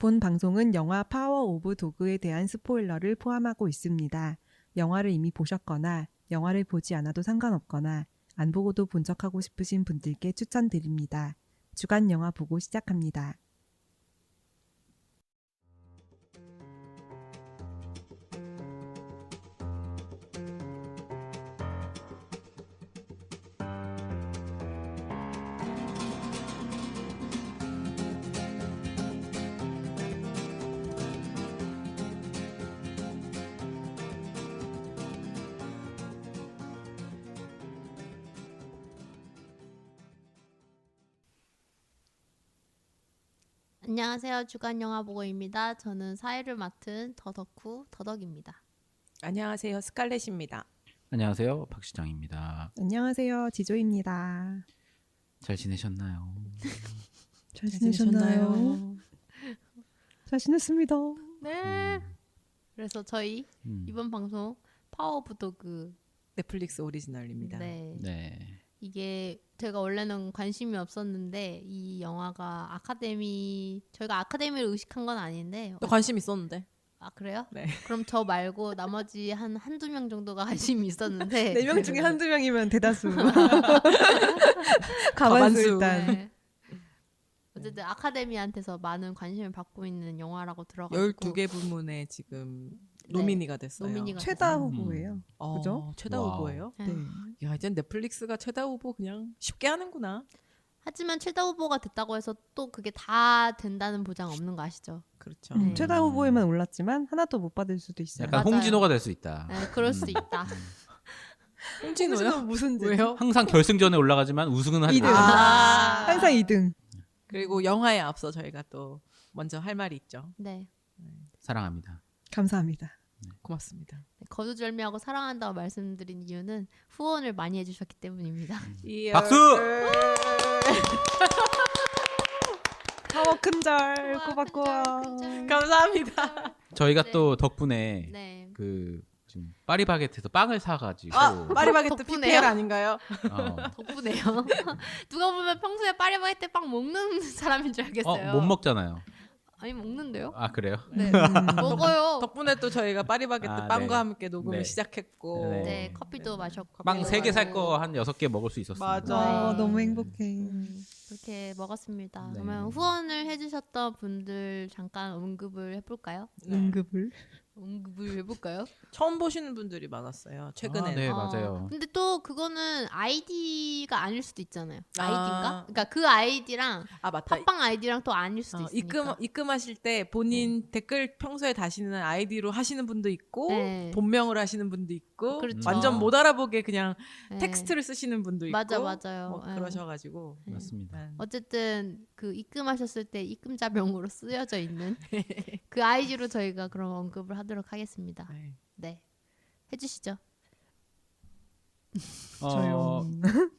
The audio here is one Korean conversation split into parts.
본 방송은 영화 파워 오브 도그에 대한 스포일러를 포함하고 있습니다. 영화를 이미 보셨거나 영화를 보지 않아도 상관없거나 안 보고도 본 척하고 싶으신 분들께 추천드립니다. 주간 영화 보고 시작합니다. 안녕하세요. 주간 영화 보고입니다. 저는 사회를 맡은 더덕후 더덕입니다. 안녕하세요. 스칼렛입니다. 안녕하세요. 박시장입니다. 안녕하세요. 지조입니다. 잘 지내셨나요? 잘 지내셨나요? 잘 지냈습니다. 네. 그래서 저희 이번 방송 파워 오브 도그 넷플릭스 오리지널입니다. 네. 네. 이게 제가 원래는 관심이 없었는데 이 영화가 저희가 아카데미를 의식한 건 아닌데 또 관심 있었는데. 아 그래요? 네. 그럼 저 말고 나머지 한두 명 정도가 관심이 있었는데 4명 중에 한두 명이면 대다수. 가만수 일단. 네. 어쨌든 아카데미한테서 많은 관심을 받고 있는 영화라고 들어가지고 12개 부문에 지금 네. 노미니가 됐어요. 노미니가 최다 됐어요. 후보예요. 그죠? 최다 와우. 후보예요? 네. 네. 야, 이젠 넷플릭스가 최다 후보 그냥 쉽게 하는구나. 하지만 최다 후보가 됐다고 해서 또 그게 다 된다는 보장 없는 거 아시죠? 그렇죠. 네. 최다 후보에만 올랐지만 하나도 못 받을 수도 있어요. 약간 맞아요. 홍진호가 될 수 있다. 네, 그럴 수 있다. 홍진호요? 무슨 죄? 왜요? 항상 결승전에 올라가지만 우승은 하지 2등. 못한다. 항상 2등. 그리고 영화에 앞서 저희가 또 먼저 할 말이 있죠. 네. 사랑합니다. 감사합니다. 고맙습니다. 거두절미하고 사랑한다고 말씀드린 이유는 후원을 많이 해주셨기 때문입니다. 박수! 파워 큰절 우와, 꼬박꼬박. 큰절. 감사합니다. 저희가 네. 또 덕분에 네. 그 지금 파리바게트에서 빵을 사가지고 파리바게트 덕분에요? PPL 아닌가요? 덕분에요. 누가 보면 평소에 파리바게뜨 빵 먹는 사람인 줄 알겠어요. 못 먹잖아요. 아니 먹는데요? 아 그래요? 네. 먹어요. 덕분에 또 저희가 파리바게뜨 아, 빵과 네. 함께 녹음을 네. 시작했고 네. 네, 커피도 마셨고 빵 3개 살 네. 거 한 6개 먹을 수 있었어요. 맞아. 네. 너무 행복해. 그렇게 먹었습니다. 네. 그러면 후원을 해주셨던 분들 잠깐 언급을 해볼까요? 네. 응급을. 언급을 해볼까요? 처음 보시는 분들이 많았어요. 최근에. 아, 네 맞아요. 근데 또 그거는 아이디가 아닐 수도 있잖아요. 아. 아이디인가? 그러니까 그 아이디랑 아 맞다. 팟빵 아이디랑 또 아닐 수도 있으니까. 입금하실 때 본인 댓글 평소에 다시는 아이디로 하시는 분도 있고 네. 본명으로 하시는 분도 있고 그렇죠. 완전 못 알아보게 그냥 네. 텍스트를 쓰시는 분도 있고 맞아요. 뭐 네. 그러셔가지고 네. 맞습니다. 어쨌든 그 입금하셨을 때 입금자명으로 쓰여져 있는 그 아이디로 저희가 그럼 언급을 하도록 하겠습니다. 네. 네, 해주시죠.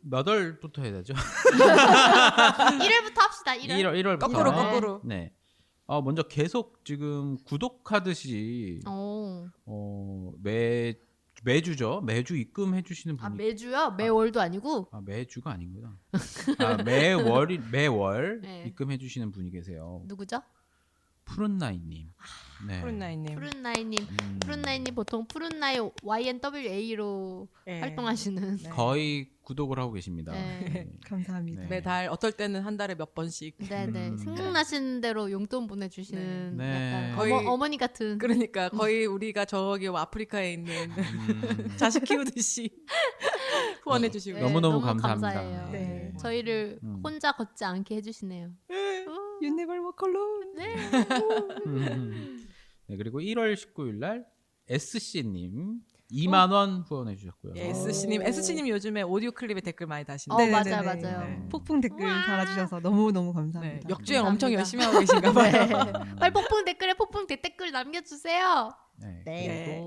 몇 월부터 해야 되죠? 1월부터 합시다. 1월. 1월부터. 거꾸로. 네. 먼저 계속 지금 구독하듯이 매주죠. 매주 입금해 주시는 분이 매주요? 매월도 아니고? 매주가 아니구나. 매월 네. 입금해 주시는 분이 계세요. 누구죠? 푸른나이님. 네. 푸른나이님. 푸른나이님. 푸른나이님 보통 푸른나이 YNWA로 네. 활동하시는. 네. 거의 구독을 하고 계십니다. 네. 감사합니다. 네. 매달 어떨 때는 한 달에 몇 번씩. 네네. 생각나시는 대로 용돈 보내주시는 네. 약간 거의- 어머니 같은. 그러니까 거의 우리가 저기 아프리카에 있는 자식 키우듯이 후원해주시고. 네, 너무너무 너무 감사합니다. 감사해요. 네. 저희를 혼자 걷지 않게 해주시네요. 유니벌 컬러. 네. 네, 그리고 1월 19일 날 SC님 2만 원 후원해 주셨고요. 예, SC님 요즘에 오디오 클립에 댓글 많이 다시는. 어, 네네네네. 맞아요, 맞아요. 네. 폭풍 댓글 우와. 달아주셔서 너무너무 네, 감사합니다. 역주행 감사합니다. 엄청 열심히 하고 계신가 봐요. 네. 빨리 폭풍 댓글 남겨주세요. 네. 네.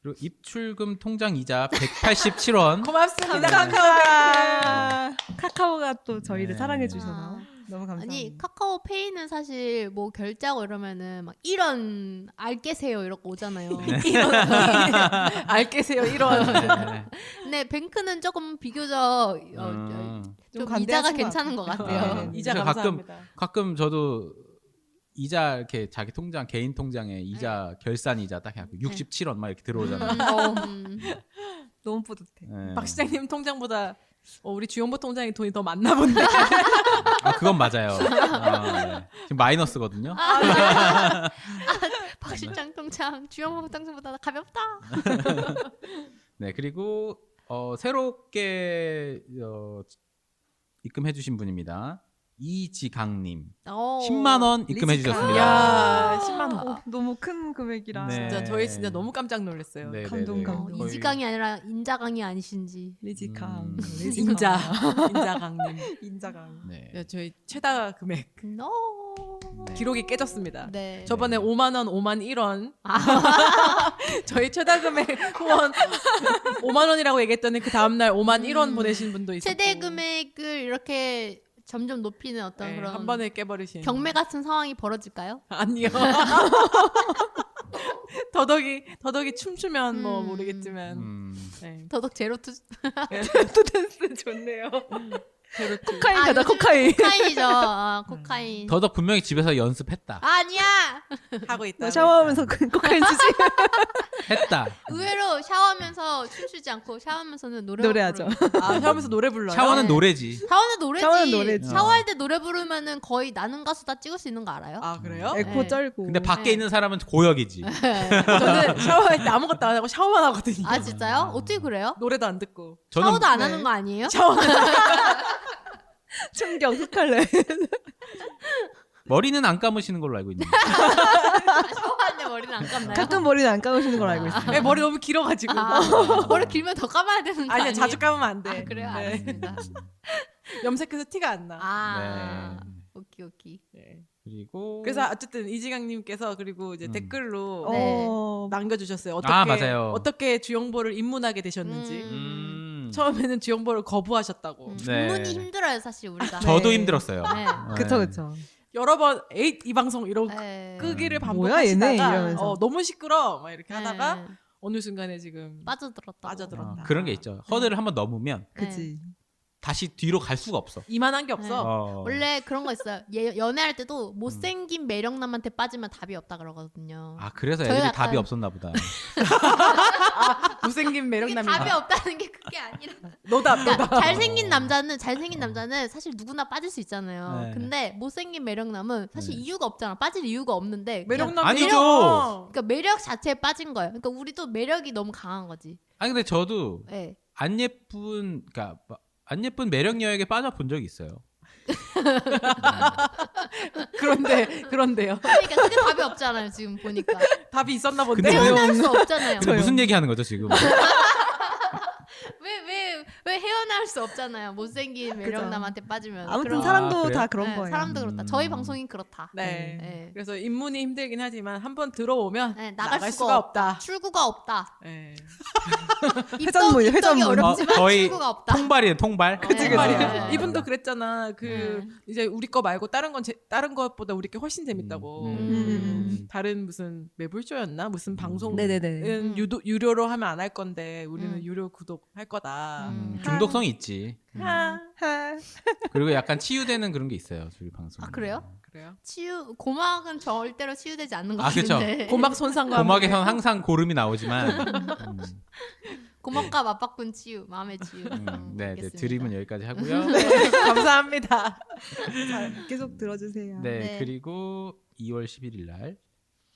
그리고 입출금 통장 이자 187원. 고맙습니다. 카카오가 또 저희를 네. 사랑해 주셔서 아. 너무 감사합니다. 아니 카카오페이는 사실 뭐 결제하고 이러면은 막 1원 알게세요 이러고 오잖아요. 알게세요 1원. 네. 근데 뱅크는 조금 비교적 음. 좀 관대하신 이자가 것 괜찮은 것 같아요. 네. 이자 가끔- 감사합니다. 가끔 저도 이자 이렇게 자기 통장 개인 통장에 이자 결산 이자 딱 해갖고 67원 막 이렇게 들어오잖아요. 너무 뿌듯해. 네. 박 시장님 통장보다 우리 주영보 통장에 돈이 더 많나 본데. 아 그건 맞아요. 네. 지금 마이너스거든요. 박 실장 통장 주영호 통장보다 가볍다. 네 그리고 새롭게 입금해주신 분입니다. 이지강님 10만 원 입금해 리지강. 주셨습니다. 야, 10만 원. 너무 큰 금액이라. 네. 진짜 저희 진짜 너무 깜짝 놀랐어요. 네, 감동, 네, 네. 감동. 거의- 이지강이 아니라 인자강이 아니신지. 리지강. 인자 인자강님. 인자강. 네. 네, 저희 최다 금액 No. 네. 기록이 깨졌습니다. 네. 저번에 네. 5만 원, 5만 1원. 저희 최다 금액 후원 5만 원이라고 얘기했더니 그 다음 날 5만 1원 보내신 분도 있었고. 최대 금액을 이렇게 점점 높이는 어떤 네, 그런 한 번에 깨버리신. 경매 같은 상황이 벌어질까요? 아니요. 더덕이 춤추면 뭐 모르겠지만. 네. 더덕 제로 투 댄스 좋네요. 코카인 아, 가자 요즘 코카인 코카인이죠. 코카인. 더덕 분명히 집에서 연습했다. 아니야. 하고 있다. 샤워하면서 코카인 주지. 했다. 의외로 샤워하면서 춤추지 않고 샤워하면서는 노래하죠. 아 샤워하면서 노래 불러요. 샤워는 네. 노래지. 샤워는 노래지. 샤워는 노래지. 샤워할 때 노래 부르면은 거의 나는 가수 다 찍을 수 있는 거 알아요? 아 그래요? 에코 네. 쩔고. 근데 밖에 네. 있는 사람은 고역이지. 저는 샤워할 때 아무것도 안 하고 샤워만 하거든요. 아 진짜요? 어떻게 그래요? 노래도 안 듣고. 샤워도 안 네. 하는 거 아니에요? 충격 흑할래. 머리는 안 감으시는 걸로 알고 있는데. 샤워하는데 머리는 안 감나요? 가끔 머리는 안 감으시는 걸 알고 있어요. 네, 머리 너무 길어가지고. 머리 길면 더 감아야 되는 거 아니야 아니에요? 자주 감으면 안 돼. 아, 그래요? 네. 알았습니다. 염색해서 티가 안 나. 아 네. 오케이 오케이. 네. 그리고 그래서 어쨌든 이지강님께서 그리고 이제 댓글로 네. 남겨주셨어요. 아, 맞아요. 어떻게 주영보를 입문하게 되셨는지. 처음에는 주영보를 거부하셨다고. 네. 입문이 힘들어요 사실 우리가. 저도 네. 힘들었어요. 네. 그쵸 그쵸. 여러 번 에잇 이 방송 이러고 네. 끄기를 뭐야, 얘네? 반복하시다가 이러면서. 너무 시끄러 막 이렇게 하다가 네. 어느 순간에 지금 빠져들었다. 빠져들었다. 그런 게 있죠. 허들을 한번 넘으면 그지. 다시 뒤로 갈 수가 없어. 이만한 게 없어. 원래 그런 거 있어요. 연애할 때도 못생긴 매력남한테 빠지면 답이 없다 그러거든요. 아 그래서 저희 애들이 약간- 답이 없었나 보다. 못생긴 그게 매력남이 답이 없다는 게 그게 아니라. 너답 그러니까 잘생긴 남자는 사실 누구나 빠질 수 있잖아요. 네. 근데 못생긴 매력남은 사실 네. 이유가 없잖아. 빠질 이유가 없는데. 그냥 매력남 아니죠. 그러니까 매력 자체에 빠진 거예요. 그러니까 우리도 매력이 너무 강한 거지. 아니 근데 저도 네. 안 예쁜 안 예쁜 매력 여에게 빠져본 적이 있어요. 그런데요. 그러니까 그게 답이 없잖아요. 지금 보니까 답이 있었나 근데 본데. 왜- 헤어날 수 없잖아요. 근데 무슨 얘기 하는 거죠 지금? 왜 헤어날 수 없잖아요. 못생긴 매력남한테 빠지면. 아무튼 그럼- 사람도 그래요? 다 그런 네, 거예요. 사람도 그렇다. 저희 방송이 그렇다. 네. 네. 그래서 입문이 힘들긴 하지만 한번 들어오면 네, 나갈 수가 없다. 출구가 없다. 네. 회전문이에요, 입덕이 회전문. 어렵지만 거의 출구가 없다. 통발이네 통발. 그치 네. 그치. 네. 이분도 그랬잖아. 네. 이제 우리 거 말고 다른 것보다 우리 게 훨씬 재밌다고. 다른 무슨 매불쇼였나 무슨 방송 네네네. 유료로 하면 안 할 건데 우리는 음. 유료 구독 할 거다. 중독성이 있지. 하. 그리고 약간 치유되는 그런 게 있어요 저희 방송. 아, 그래요? 그래요? 고막은 절대로 치유되지 않는 것 아, 그쵸. 같은데. 고막 손상과 고막에선 항상 고름이 나오지만. 고막과 맞바꾼 치유, 마음의 치유. 네, 알겠습니다. 드림은 여기까지 하고요. 네, 감사합니다. 자, 계속 들어주세요. 네, 네. 그리고 2월 11일 날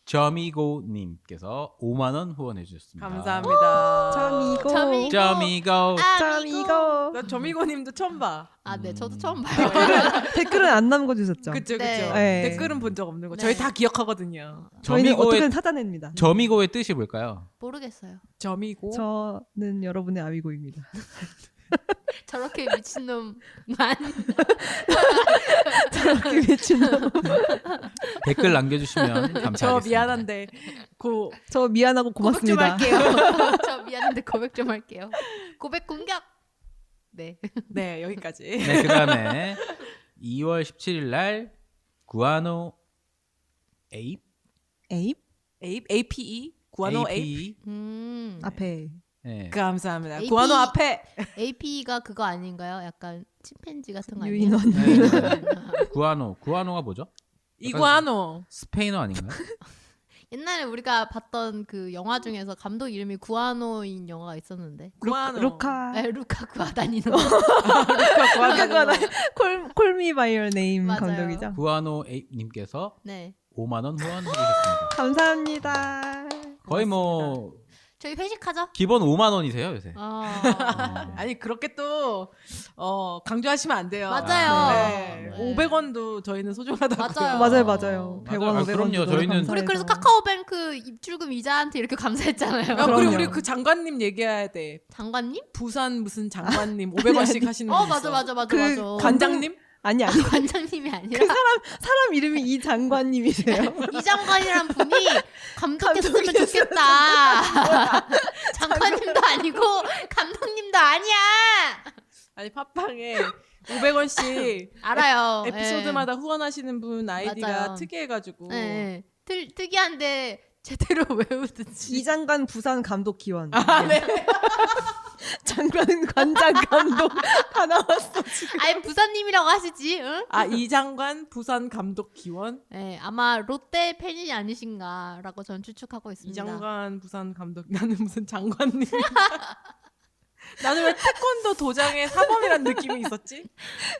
점이고님께서 5만 원 후원해 주셨습니다. 감사합니다. 점이고. 점이고. 점이고. 점이고. 나 점이고님도 처음 봐. 아, 네, 저도 처음 봐요. 댓글은 안 남겨주셨죠? 그쵸. 네. 네. 댓글은 본 적 없는 거. 네. 저희 다 기억하거든요. 저희는 점이고의 어떻게든 찾아냅니다. 점이고의 뜻이 뭘까요? 모르겠어요. 점이고. 저는 여러분의 아미고입니다. 저렇게 미친놈만. 저렇게 미친놈. 댓글 남겨주시면 감사하겠습니다. 저 미안한데 저 미안하고 고백 좀 고맙습니다. 할게요. 저 미안한데 고백 좀 할게요. 고백 공격. 네. 네 여기까지. 네, 그 다음에 2월 17일 날 구아노 에입 에입? APE 구아노 A. AP 앞에. 네. 감사합니다. AP. 구아노 앞에 AP가 그거 아닌가요? 약간 침팬지 같은 거 아니에요? 유인원. 네. 구아노가 뭐죠? 이구아노. 스페인어 아닌가요? 옛날에 우리가 봤던 그 영화 중에서 감독 이름이 구아노인 영화가 있었는데. 구아노. 루카 네, 루카 구아다니노. 콜미 바이 어 네임 맞아요. 감독이죠. 구아노 에이님께서 네. 5만 원 후원 해주셨습니다. 감사합니다. 거의 뭐 저희 회식하죠? 기본 5만 원이세요 요새. 아니 그렇게 또 강조하시면 안 돼요. 맞아요. 네. 네. 500원도 저희는 소중하다고요. 맞아요. 맞아요. 100원, 맞아요. 500원. 그럼요. 저희는 우리 그래서 카카오뱅크 입출금 이자한테 이렇게 감사했잖아요. 야, 그리고 그럼요. 우리 그 장관님 얘기해야 돼. 장관님? 부산 무슨 장관님 500원씩 하시는 분 맞아 있어. 맞아 그 맞아. 관장님? 아니 관장님이 아니라 사람 이름이 이 장관님이세요. 이 장관이란 분이 감독했으면 좋겠다. 장관님도 아니고 감독님도 아니야. 아니 팟빵에 500원씩 알아요. 에피소드마다 후원하시는 분 아이디가 맞아요. 특이해가지고 네. 특이한데 제대로 외우듯이. 이 장관 부산 감독 기원. 네. 장관 관장 감독 다 나왔어 지금. 아예 부사님이라고 하시지? 응? 이장관 부산 감독 기원 네, 아마 롯데 팬이 아니신가라고 전 추측하고 있습니다. 이장관 부산 감독 나는 무슨 장관님 나는 왜 태권도 도장에 사범이란 느낌이 있었지?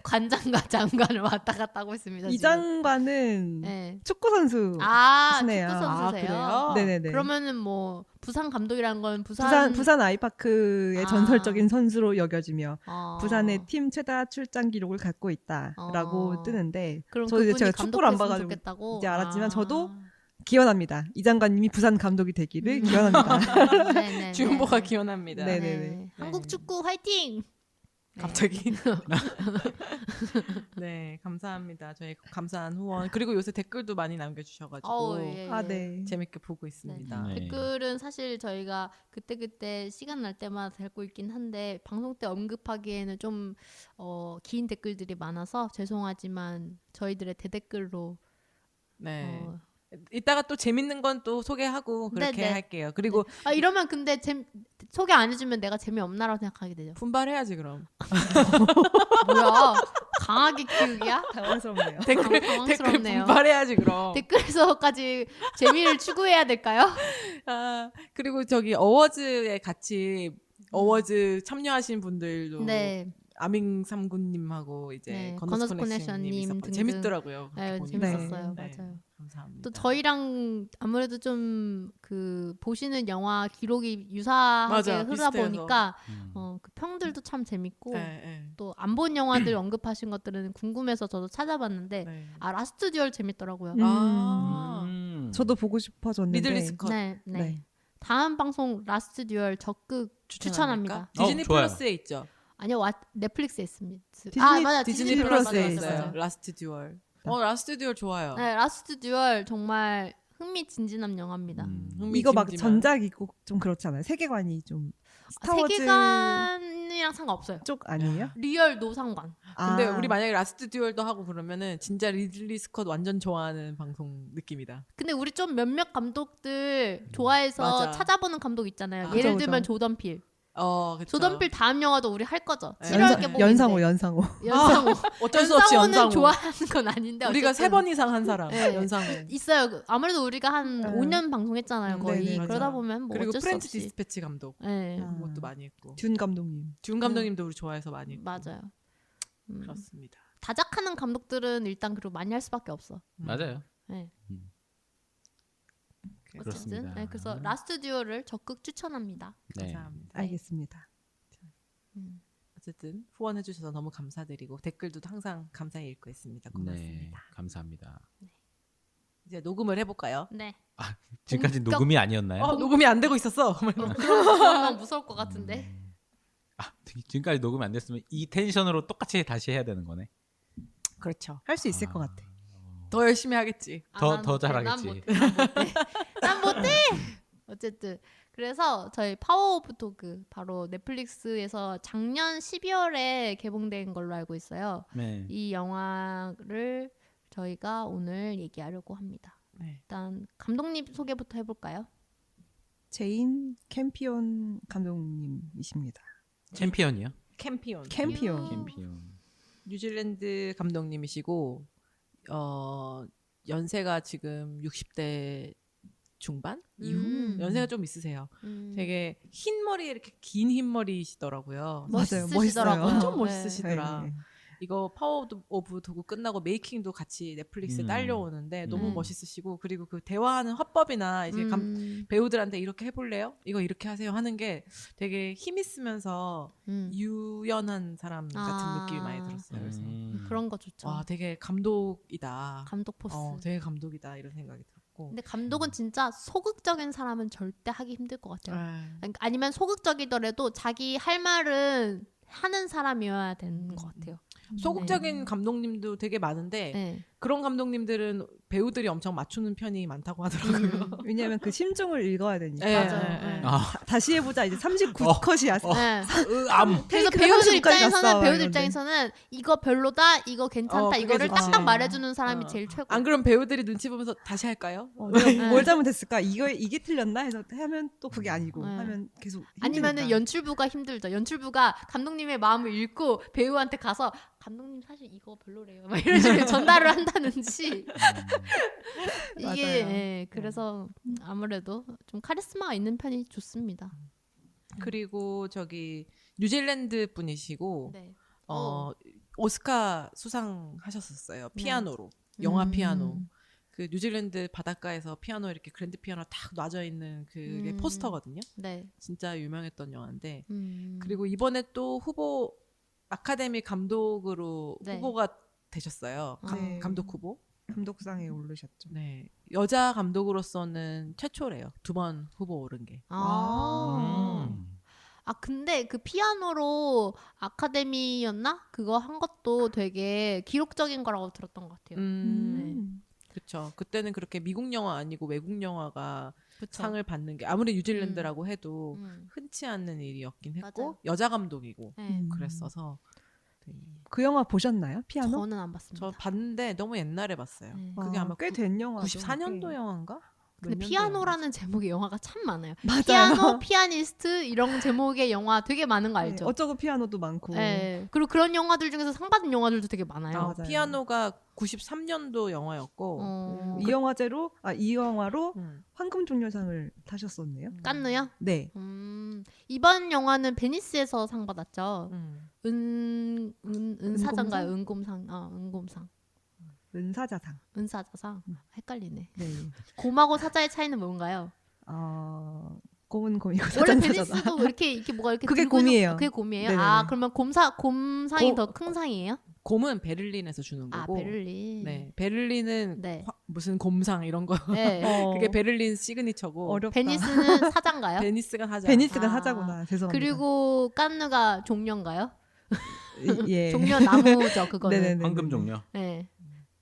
관장과 장관을 왔다 갔다 하고 있습니다. 이 지금. 장관은 네. 축구 선수. 아, 하시네요. 축구 선수세요? 그래요? 네네네. 그러면은 뭐 부산 감독이라는 건 부산 부산 아이파크의 아. 전설적인 선수로 여겨지며 어. 부산의 팀 최다 출장 기록을 갖고 있다라고 어. 뜨는데 그럼 저도 이제 그분이 제가 축구를 안 감독했으면 봐가지고 좋겠다고? 이제 알았지만 아. 저도 기원합니다. 이 장관님이 부산 감독이 되기를 기원합니다. 네네네. 주은보가 기원합니다. 네네네. 한국 축구 화이팅! 네. 갑자기 네 감사합니다. 저희 감사한 후원 그리고 요새 댓글도 많이 남겨주셔가지고 어우, 예, 아 예. 네. 재밌게 보고 있습니다. 네. 댓글은 사실 저희가 그때그때 시간 날 때마다 달고 있긴 한데 방송 때 언급하기에는 좀 긴 댓글들이 많아서 죄송하지만 저희들의 대댓글로 네. 어, 이따가 또 재밌는 건 또 소개하고 그렇게 네, 네. 할게요. 그리고 이러면 근데 소개 안 해주면 내가 재미없나라고 생각하게 되죠. 분발해야지 그럼. 뭐야 강하게 키우기야? 당황스럽네요. 댓글 당황스럽네요. 분발해야지 그럼. 댓글에서까지 재미를 추구해야 될까요? 그리고 저기 어워즈에 같이 어워즈 참여하신 분들도 네, 아밍 삼군님하고 이제 네, 건너스 건너스 코네션님 코네션님 있었고 등등. 재밌더라고요. 그렇게 네, 보니까. 재밌었어요. 네, 맞아요. 감사합니다. 또 저희랑 아무래도 좀 그 보시는 영화 기록이 유사하게 맞아요. 흐르다 비슷해서. 보니까 그 평들도 참 재밌고 네, 네. 또 안 본 영화들 언급하신 것들은 궁금해서 저도 찾아봤는데 네. 라스트 듀얼 재밌더라고요. 저도 보고 싶어졌는데. 리들리 스컷 네, 네. 네. 다음 방송 라스트 듀얼 적극 추천합니다. 디즈니 좋아요. 플러스에 있죠. 아니요, 넷플릭스에 있습니다. 디즈니- 디즈니 플러스에 플러스에 있어요. 있어요. 라스트 듀얼. 라스트 듀얼 좋아요. 네, 라스트 듀얼 정말 흥미진진한 영화입니다. 이거 막 흥미진진한. 전작이고 좀 그렇잖아요. 세계관이 좀 스타워즈 세계관이랑 상관없어요. 쪽 아니에요? 리얼 노상관. 근데 아, 우리 만약에 라스트 듀얼도 하고 그러면은 진짜 리들리 스컷 완전 좋아하는 방송 느낌이다. 근데 우리 좀 몇몇 감독들 좋아해서 맞아. 찾아보는 감독 있잖아요. 그죠, 예를 그죠. 들면 조던필. 그쵸. 조던필 다음 영화도 우리 할 거죠. 네. 7월 개봉인데. 연상호. 연상호. 어쩔 수 없이 연상호는 연상호. 좋아하는 건 아닌데 우리가 어쨌든 3번 이상 한 사람. 네. 연상호. 있어요. 아무래도 우리가 한 네. 5년 방송했잖아요. 거의. 네네. 맞아. 그러다 보면 뭐 그리고 어쩔 수 프렌치 없이. 디스패치 감독. 네. 아. 그것도 많이 했고. 준 감독님. 준 감독님도 우리 좋아해서 많이 했고. 맞아요. 그렇습니다. 다작하는 감독들은 일단 그리고 많이 할 수밖에 없어. 맞아요. 네. 어쨌든 그렇습니다. 네, 그래서 라스트 듀얼을 적극 추천합니다. 네. 감사합니다. 알겠습니다. 어쨌든 후원해 주셔서 너무 감사드리고 댓글도 항상 감사히 읽고 있습니다. 네. 고맙습니다. 감사합니다. 이제 녹음을 해볼까요? 네. 지금까지 본격- 녹음이 아니었나요? 녹음이 안 되고 있었어. 그러면 무서울 것 같은데. 지금까지 녹음이 안 됐으면 이 텐션으로 똑같이 다시 해야 되는 거네. 그렇죠. 할 수 있을 것 같아. 더 열심히 하겠지. 더 난 못해, 잘하겠지. 난 못해. 어쨌든 그래서 저희 파워 오브 도그 바로 넷플릭스에서 작년 12월에 개봉된 걸로 알고 있어요. 네. 이 영화를 저희가 오늘 얘기하려고 합니다. 네. 일단 감독님 소개부터 해볼까요? 제인 캠피온 감독님이십니다. 챔피언이요? 캠피온. 캠피온. 음. 챔피언. 뉴질랜드 감독님이시고 연세가 지금 60대 중반 이후 연세가 좀 있으세요. 되게 흰 머리에 이렇게 긴 흰 머리시더라고요. 맞아요. 멋있으시더라고요. 엄청 네. 멋있으시더라. 네. 이거 파워 오브 도구 끝나고 메이킹도 같이 넷플릭스에 딸려오는데 너무 멋있으시고 그리고 그 대화하는 화법이나 이제 배우들한테 이렇게 해볼래요? 이거 이렇게 하세요 하는 게 되게 힘 있으면서 유연한 사람 같은 느낌이 많이 들었어요. 그래서 그런 거 좋죠. 와 되게 감독이다. 감독 포스. 되게 감독이다 이런 생각이 들었고. 근데 감독은 진짜 소극적인 사람은 절대 하기 힘들 것 같아요. 아, 그러니까 아니면 소극적이더라도 자기 할 말은 하는 사람이어야 되는 것 같아요. 소극적인 감독님도 되게 많은데 네. 그런 감독님들은 배우들이 엄청 맞추는 편이 많다고 하더라고요. 왜냐하면 그 심중을 읽어야 되니까. 네, 맞아요. 네. 아, 다시 해보자 이제 39컷이야. 네. 암. 그래서 테이크가 배우들 30 까지 입장에서는 갔어, 배우들 이런데. 입장에서는 이거 별로다, 이거 괜찮다, 그게 이거를 좋지. 딱딱 말해주는 사람이 제일 최고. 안 그럼 배우들이 눈치 보면서 다시 할까요? 내가 뭘 잘못했을까? 이게 틀렸나? 해서 하면 또 그게 아니고 네. 하면 계속 아니면은 힘드니까. 연출부가 힘들죠. 연출부가 감독님의 마음을 읽고 배우한테 가서 감독님 사실 이거 별로래요. 막 이런 식으로 전달을 한다든지. 이게 맞아요. 예, 그래서 아무래도 좀 카리스마가 있는 편이 좋습니다. 그리고 저기 뉴질랜드 분이시고 네. 오스카 수상하셨었어요. 피아노로. 영화 피아노. 그 뉴질랜드 바닷가에서 피아노 이렇게 그랜드 피아노 딱 놔져 있는 그게 포스터거든요. 네. 진짜 유명했던 영화인데. 음. 그리고 이번에 또 후보 아카데미 감독으로 네. 후보가 되셨어요. 네. 감독 후보. 감독상에 오르셨죠. 네. 여자 감독으로서는 최초래요. 2번 후보 오른 게. 아. 근데 그 피아노로 아카데미였나? 그거 한 것도 되게 기록적인 거라고 들었던 것 같아요. 그렇죠. 그때는 그렇게 미국 영화 아니고 외국 영화가 그쵸? 상을 받는 게 아무리 뉴질랜드라고 해도 음. 흔치 않은 일이었긴 했고 맞아요. 여자 감독이고 네. 그랬어서 되게 그 영화 보셨나요? 피아노? 저는 안 봤습니다. 저 봤는데 너무 옛날에 봤어요. 네. 그게 아마 꽤 된 영화. 94년도 영화인가? 근데 몇 년도 피아노라는 제목의 영화가 참 많아요. 맞아요. 피아노, 피아니스트 이런 제목의 영화 되게 많은 거 알죠? 어쩌고 피아노도 많고. 네. 그리고 그런 영화들 중에서 상 받은 영화들도 되게 많아요. 영화인가? 맞아요. 피아노가 93년도 영화였고 어, 이 영화로 음. 황금 종려상을 타셨었네요. 깐느요? 네. 이번 영화는 베니스에서 상 받았죠. 음. 은사자인가요? 은곰상. 은곰상. 은사자상. 은사자상. 헷갈리네. 네. 곰하고 사자의 차이는 뭔가요? 곰은 곰이고 원래 사자는 사자다. 베니스도 이렇게 뭐가 이렇게 그게 들고 있는- 곰이에요. 그게 곰이에요. 네네네. 그러면 곰상이 더 큰 상이에요? 곰은 베를린에서 주는 거고 베를린. 네. 베를린은 네. 무슨 곰상 이런 거 네. 그게 베를린 시그니처고 어렵다. 베니스는 사자인가요? 베니스가 사자. 베니스가 아. 사자구나. 죄송합니다. 그리고 깐느가 종려인가요? 예. 종려 나무죠, 그거는. 네네네. 황금 종려. 네.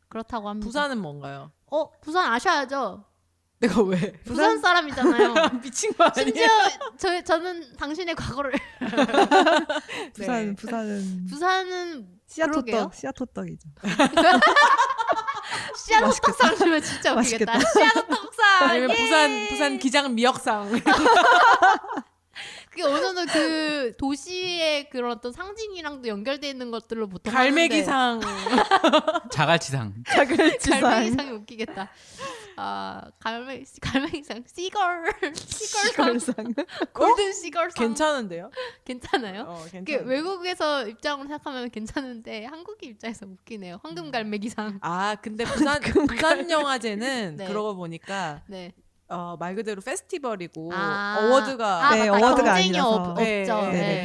그렇다고 합니다. 부산은 뭔가요? 부산 아셔야죠. 내가 왜? 부산 사람이잖아요. 미친 거 아니야? 심지어 저는 당신의 과거를 부산은 부산은 그러게요. 씨앗호떡이죠. 씨앗호떡상 주면 진짜 웃기겠다. 맛있겠다. 씨앗호떡상. 아니면 예! 부산 기장 미역상. 그게 어느 정도 그 도시의 그런 어떤 상징이랑도 연결돼 있는 것들로 보통 갈매기상. 자갈치상. 갈매기상이 웃기겠다. 갈매기상 시걸 시걸상. 골든 시걸상 괜찮은데요? 괜찮아요? 그게 괜찮아요. 외국에서 입장으로 생각하면 괜찮은데 한국의 입장에서 웃기네요. 황금 갈매기상. 근데 부산 영화제는 네. 그러고 보니까 네. 말 그대로 페스티벌이고 아. 어워드가 네, 맞다. 어워드가 경쟁이 아니라서. 없죠. 네,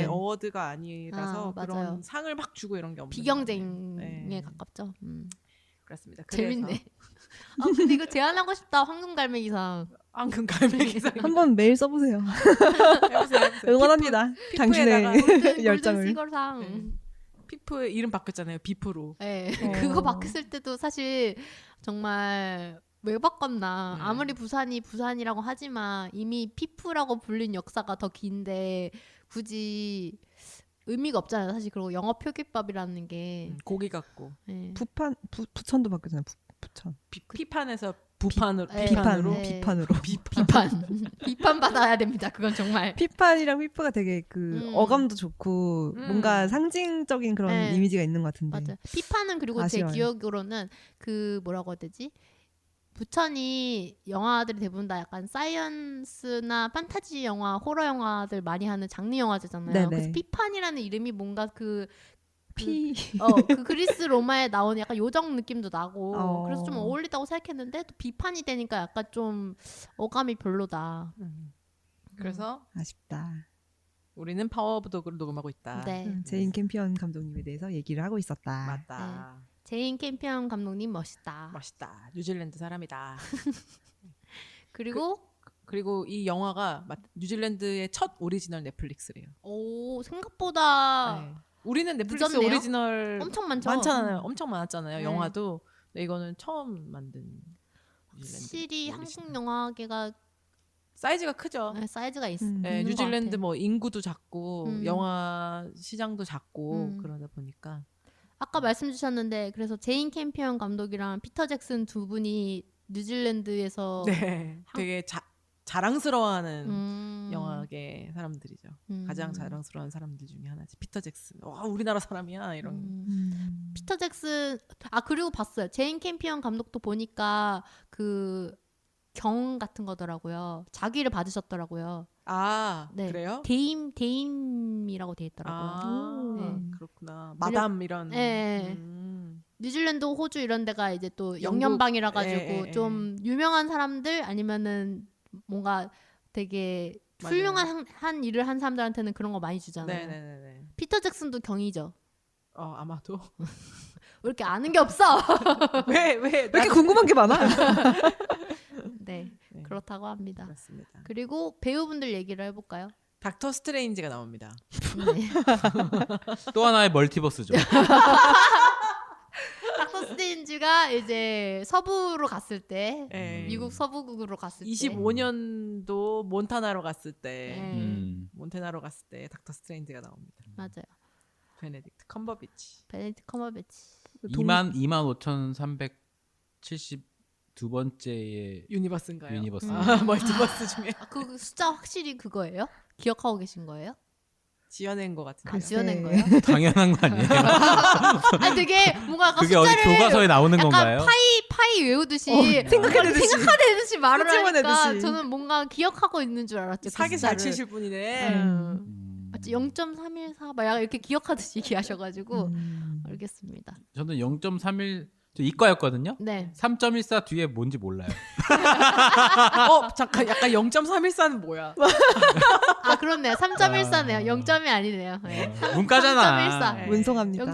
네. 어워드가 아니라서 맞아요. 그런 상을 막 주고 이런 게 없는 비경쟁에 네. 가깝죠. 그렇습니다. 그래서 재밌네. 근데 이거 제안하고 싶다. 황금 갈매기상. 황금 갈매기상 한번 메일 써보세요. 해보세요. 응원합니다. 당신의 골든 열정을. 시걸상. 네. 피프 이름 바뀌었잖아요. 비프로. 네. 어. 그거 바뀌었을 때도 사실 정말 왜 바꿨나. 네. 아무리 부산이 부산이라고 하지만 이미 피프라고 불린 역사가 더 긴데 굳이 의미가 없잖아요. 사실 그리고 영어 표기법이라는 게 고기 같고 네. 부천도 바뀌었잖아요. 부천. 피판에서 부판으로 네. 비판으로 네. 비판으로. 비판 받아야 됩니다. 그건 정말. 피판이랑 피프가 되게 그 어감도 좋고 뭔가 상징적인 그런 네. 이미지가 있는 것 같은데. 맞아. 피파는 그리고 아쉬워요. 제 기억으로는 그 뭐라고 해야 되지? 부천이 영화들이 대부분 다 약간 사이언스나 판타지 영화, 호러 영화들 많이 하는 장르 영화제잖아요. 네네. 그래서 피판이라는 이름이 뭔가 피 그 그리스 로마에 나오는 약간 요정 느낌도 나고 어. 그래서 좀 어울리다고 생각했는데 또 비판이 되니까 약간 좀 어감이 별로다. 그래서 아쉽다. 우리는 파워 오브 도그를 녹음하고 있다. 네. 제인 캠피언 감독님에 대해서 얘기를 하고 있었다. 맞다. 제인 캠피언 감독님 멋있다. 멋있다. 뉴질랜드 사람이다. 그리고 그리고 이 영화가 뉴질랜드의 첫 오리지널 넷플릭스래요. 오 생각보다 네. 우리는 넷플릭스 늦었네요? 오리지널 엄청 많죠. 많잖아요. 엄청 많았잖아요. 네. 영화도. 근데 이거는 처음 만든 뉴질랜드 확실히 오리지널. 한국 영화계가 사이즈가 크죠. 사이즈가 네, 있는 뉴질랜드 것 같아. 뭐 인구도 작고 음. 영화 시장도 작고 음. 그러다 보니까 아까 말씀 주셨는데 그래서 제인 캠피언 감독이랑 피터 잭슨 두 분이 뉴질랜드에서 네, 되게 자랑스러워하는 음, 영화계 사람들이죠. 음. 가장 자랑스러운 사람들 중에 하나지. 피터 잭슨. 와, 우리나라 사람이야 이런. 피터 잭슨 그리고 봤어요. 제인 캠피언 감독도 보니까 그 경 같은 거더라고요. 자기를 받으셨더라고요. 아, 네. 그래요? 데임이라고 돼 있더라고요. 아, 네. 그렇구나. 마담 이런. 네. 뉴질랜드, 호주 이런 데가 이제 또 영국, 영연방이라 가지고 예. 좀 유명한 사람들 아니면은 뭔가 되게 맞아요. 훌륭한 한 일을 한 사람들한테는 그런 거 많이 주잖아요. 네네네. 피터 잭슨도 경이죠. 아마도. 왜 이렇게 아는 게 없어? 왜 이렇게 궁금한 게 많아? 네, 네. 그렇다고 합니다. 그렇습니다. 그리고 배우분들 얘기를 해볼까요? 닥터 스트레인지가 나옵니다. 네. 또 하나의 멀티버스죠. 닥터 스트레인지가 이제 서부로 갔을 때 네. 미국 서부국으로 갔을 때 25년도 몬타나로 갔을 때 네. 몬테나로 갔을 때 닥터 스트레인지가 나옵니다. 맞아요. 베네딕트 컴버비치. 베네딕트 컴버배치. 25,372번째의 유니버스인가요? 유니버스. 멀티버스 중에 그 숫자 확실히 그거예요? 기억하고 계신 거예요? 지어낸 것 같은데요. 아, 지어낸 글쎄. 거예요? 당연한 거 아니에요? 아니 되게 뭔가 약간 그게 어디 숫자를 교과서에 나오는 약간 건가요? 파이 외우듯이 생각해내듯이. 생각하듯이 말을 하니까 끄집어내듯이. 저는 뭔가 기억하고 있는 줄 알았죠. 그 사기 잘 숫자를. 치실 분이네. 맞지? 0.314 막 약간 이렇게 기억하듯이 얘기하셔가지고 알겠습니다. 저는 0.31 저 이과였거든요. 네. 3.14 뒤에 뭔지 몰라요. 잠깐 약간 0.314는 뭐야? 아 그렇네요. 3.14네요. 0점이 아니네요. 네. 문과잖아. 3.14. 문송합니다.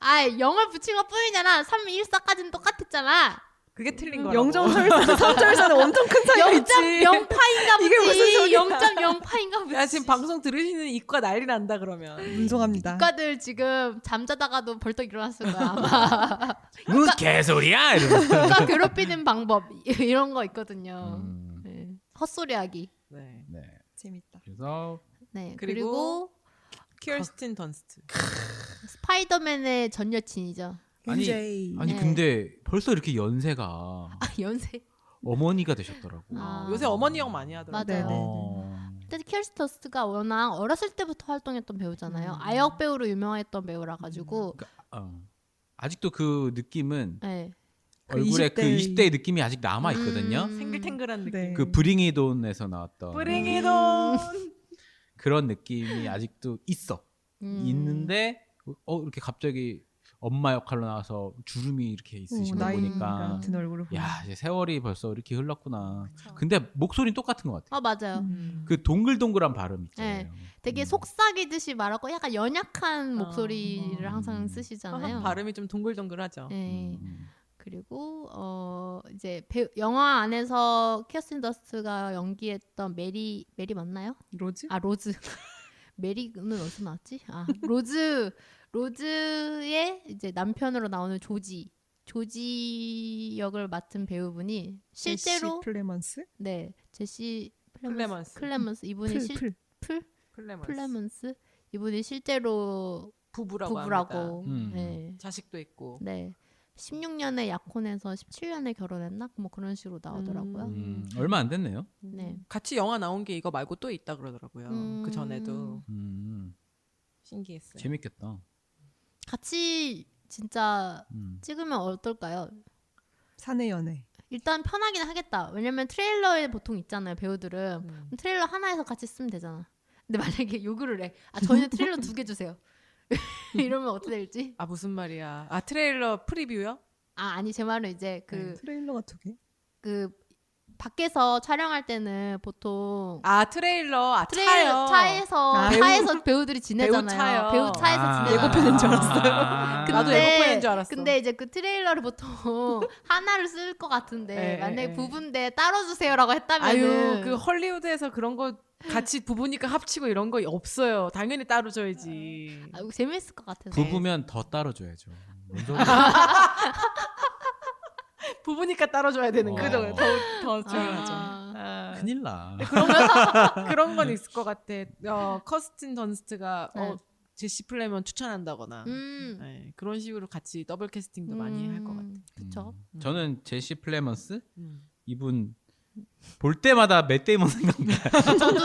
0을 붙인 것 뿐이잖아. 3.14까지는 똑같았잖아. 그게 틀린 거라고. 0.314랑 3.14는 완전 큰 차이가 있지. 0.0파인가 이게 무슨 보지. 소리야. 0.0파인가 보지. 야 지금 방송 들으시는 이과 난리 난다 그러면. 문송합니다. 국가들 지금 잠자다가도 벌떡 일어났을 거야 아마. 무슨 개소리야? 이러면서. 국가 괴롭히는 방법 이런 거 있거든요. 음, 네. 헛소리하기. 네. 네. 재밌다. 그래서 네. 그리고 키어스틴 던스트. 스파이더맨의 전 여친이죠. 아니 MJ. 네. 근데 벌써 이렇게 연세가 연세. 어머니가 되셨더라고. 요새 어머니형 많이 하더라고요. 맞아요. 네. 근데 키어스터스가 워낙 어렸을 때부터 활동했던 배우잖아요. 아역 배우로 유명했던 배우라 가지고. 아직도 그 느낌은 네. 그 얼굴에 그 20대 20대의 느낌이 아직 남아 있거든요. 생글탱글한 느낌. 네. 그 브링이돈에서 나왔던 브링이돈. 그런 느낌이 아직도 있어. 있는데 이렇게 갑자기 엄마 역할로 나와서 주름이 이렇게 있으신 거 나이 보니까 같은 얼굴을 보면. 야 이제 세월이 벌써 이렇게 흘렀구나. 근데 목소리는 똑같은 것 같아. 맞아요. 그 동글동글한 발음 있잖아요. 네. 되게 속삭이듯이 말하고 약간 연약한 목소리를 항상 쓰시잖아요. 발음이 좀 동글동글하죠. 네. 그리고 이제 영화 안에서 키어스틴 더스트가 연기했던 메리 맞나요? 로즈? 로즈. 메리는 어디서 나왔지? 로즈의 이제 남편으로 나오는 조지 역을 맡은 배우분이 실제로 제시 플레먼스? 네 제시 클레먼스. 클레먼스 이분이 플레먼스 이분이 실제로 부부라고 부부라고 합니다. 네. 자식도 있고. 네 16년에 약혼해서 17년에 결혼했나 뭐 그런 식으로 나오더라고요. 얼마 안 됐네요. 네. 같이 영화 나온 게 이거 말고 또 있다 그러더라고요. 그 전에도 신기했어요. 재밌겠다. 같이 진짜 찍으면 어떨까요? 사내 연애. 일단 편하긴 하겠다. 왜냐면 트레일러에 보통 있잖아요, 배우들은. 음. 그럼 트레일러 하나에서 같이 쓰면 되잖아. 근데 만약에 요구를 해. 아, 저희는 트레일러 2개 주세요. 이러면 어떻게 될지? 아 무슨 말이야? 아 트레일러 프리뷰요? 아, 아니 제 말은 이제 트레일러가 2개? 그 밖에서 촬영할 때는 보통 아 트레일러 트레일러 차에서 아, 차에서 배우들이 지내잖아요. 배우 차요. 차에서 지내잖아요. 예고편인 줄 알았어요. 나도 예고편인 줄 알았어. 근데 이제 그 트레일러를 보통 하나를 쓸 것 같은데 예, 만약에 예. 부부인데 따로 주세요라고 했다면은 아유 그 헐리우드에서 그런 거 같이 부부니까 합치고 이런 거 없어요. 당연히 따로 줘야지. 아, 이거 재밌을 것 같아서. 부부면 더 따로 줘야죠. 뭔 소리야. 부부니까 따로 줘야 되는 거. 그죠. 더 중요하죠. 아, 큰일 나. 그런 건 있을 것 같아. 커스틴 던스트가 네. 제시 플레먼 추천한다거나 음. 네, 그런 식으로 같이 더블 캐스팅도 많이 할 것 같아. 그쵸. 저는 제시 플레먼스 음. 이분 볼 때마다 맷 데이먼 생각나. 저도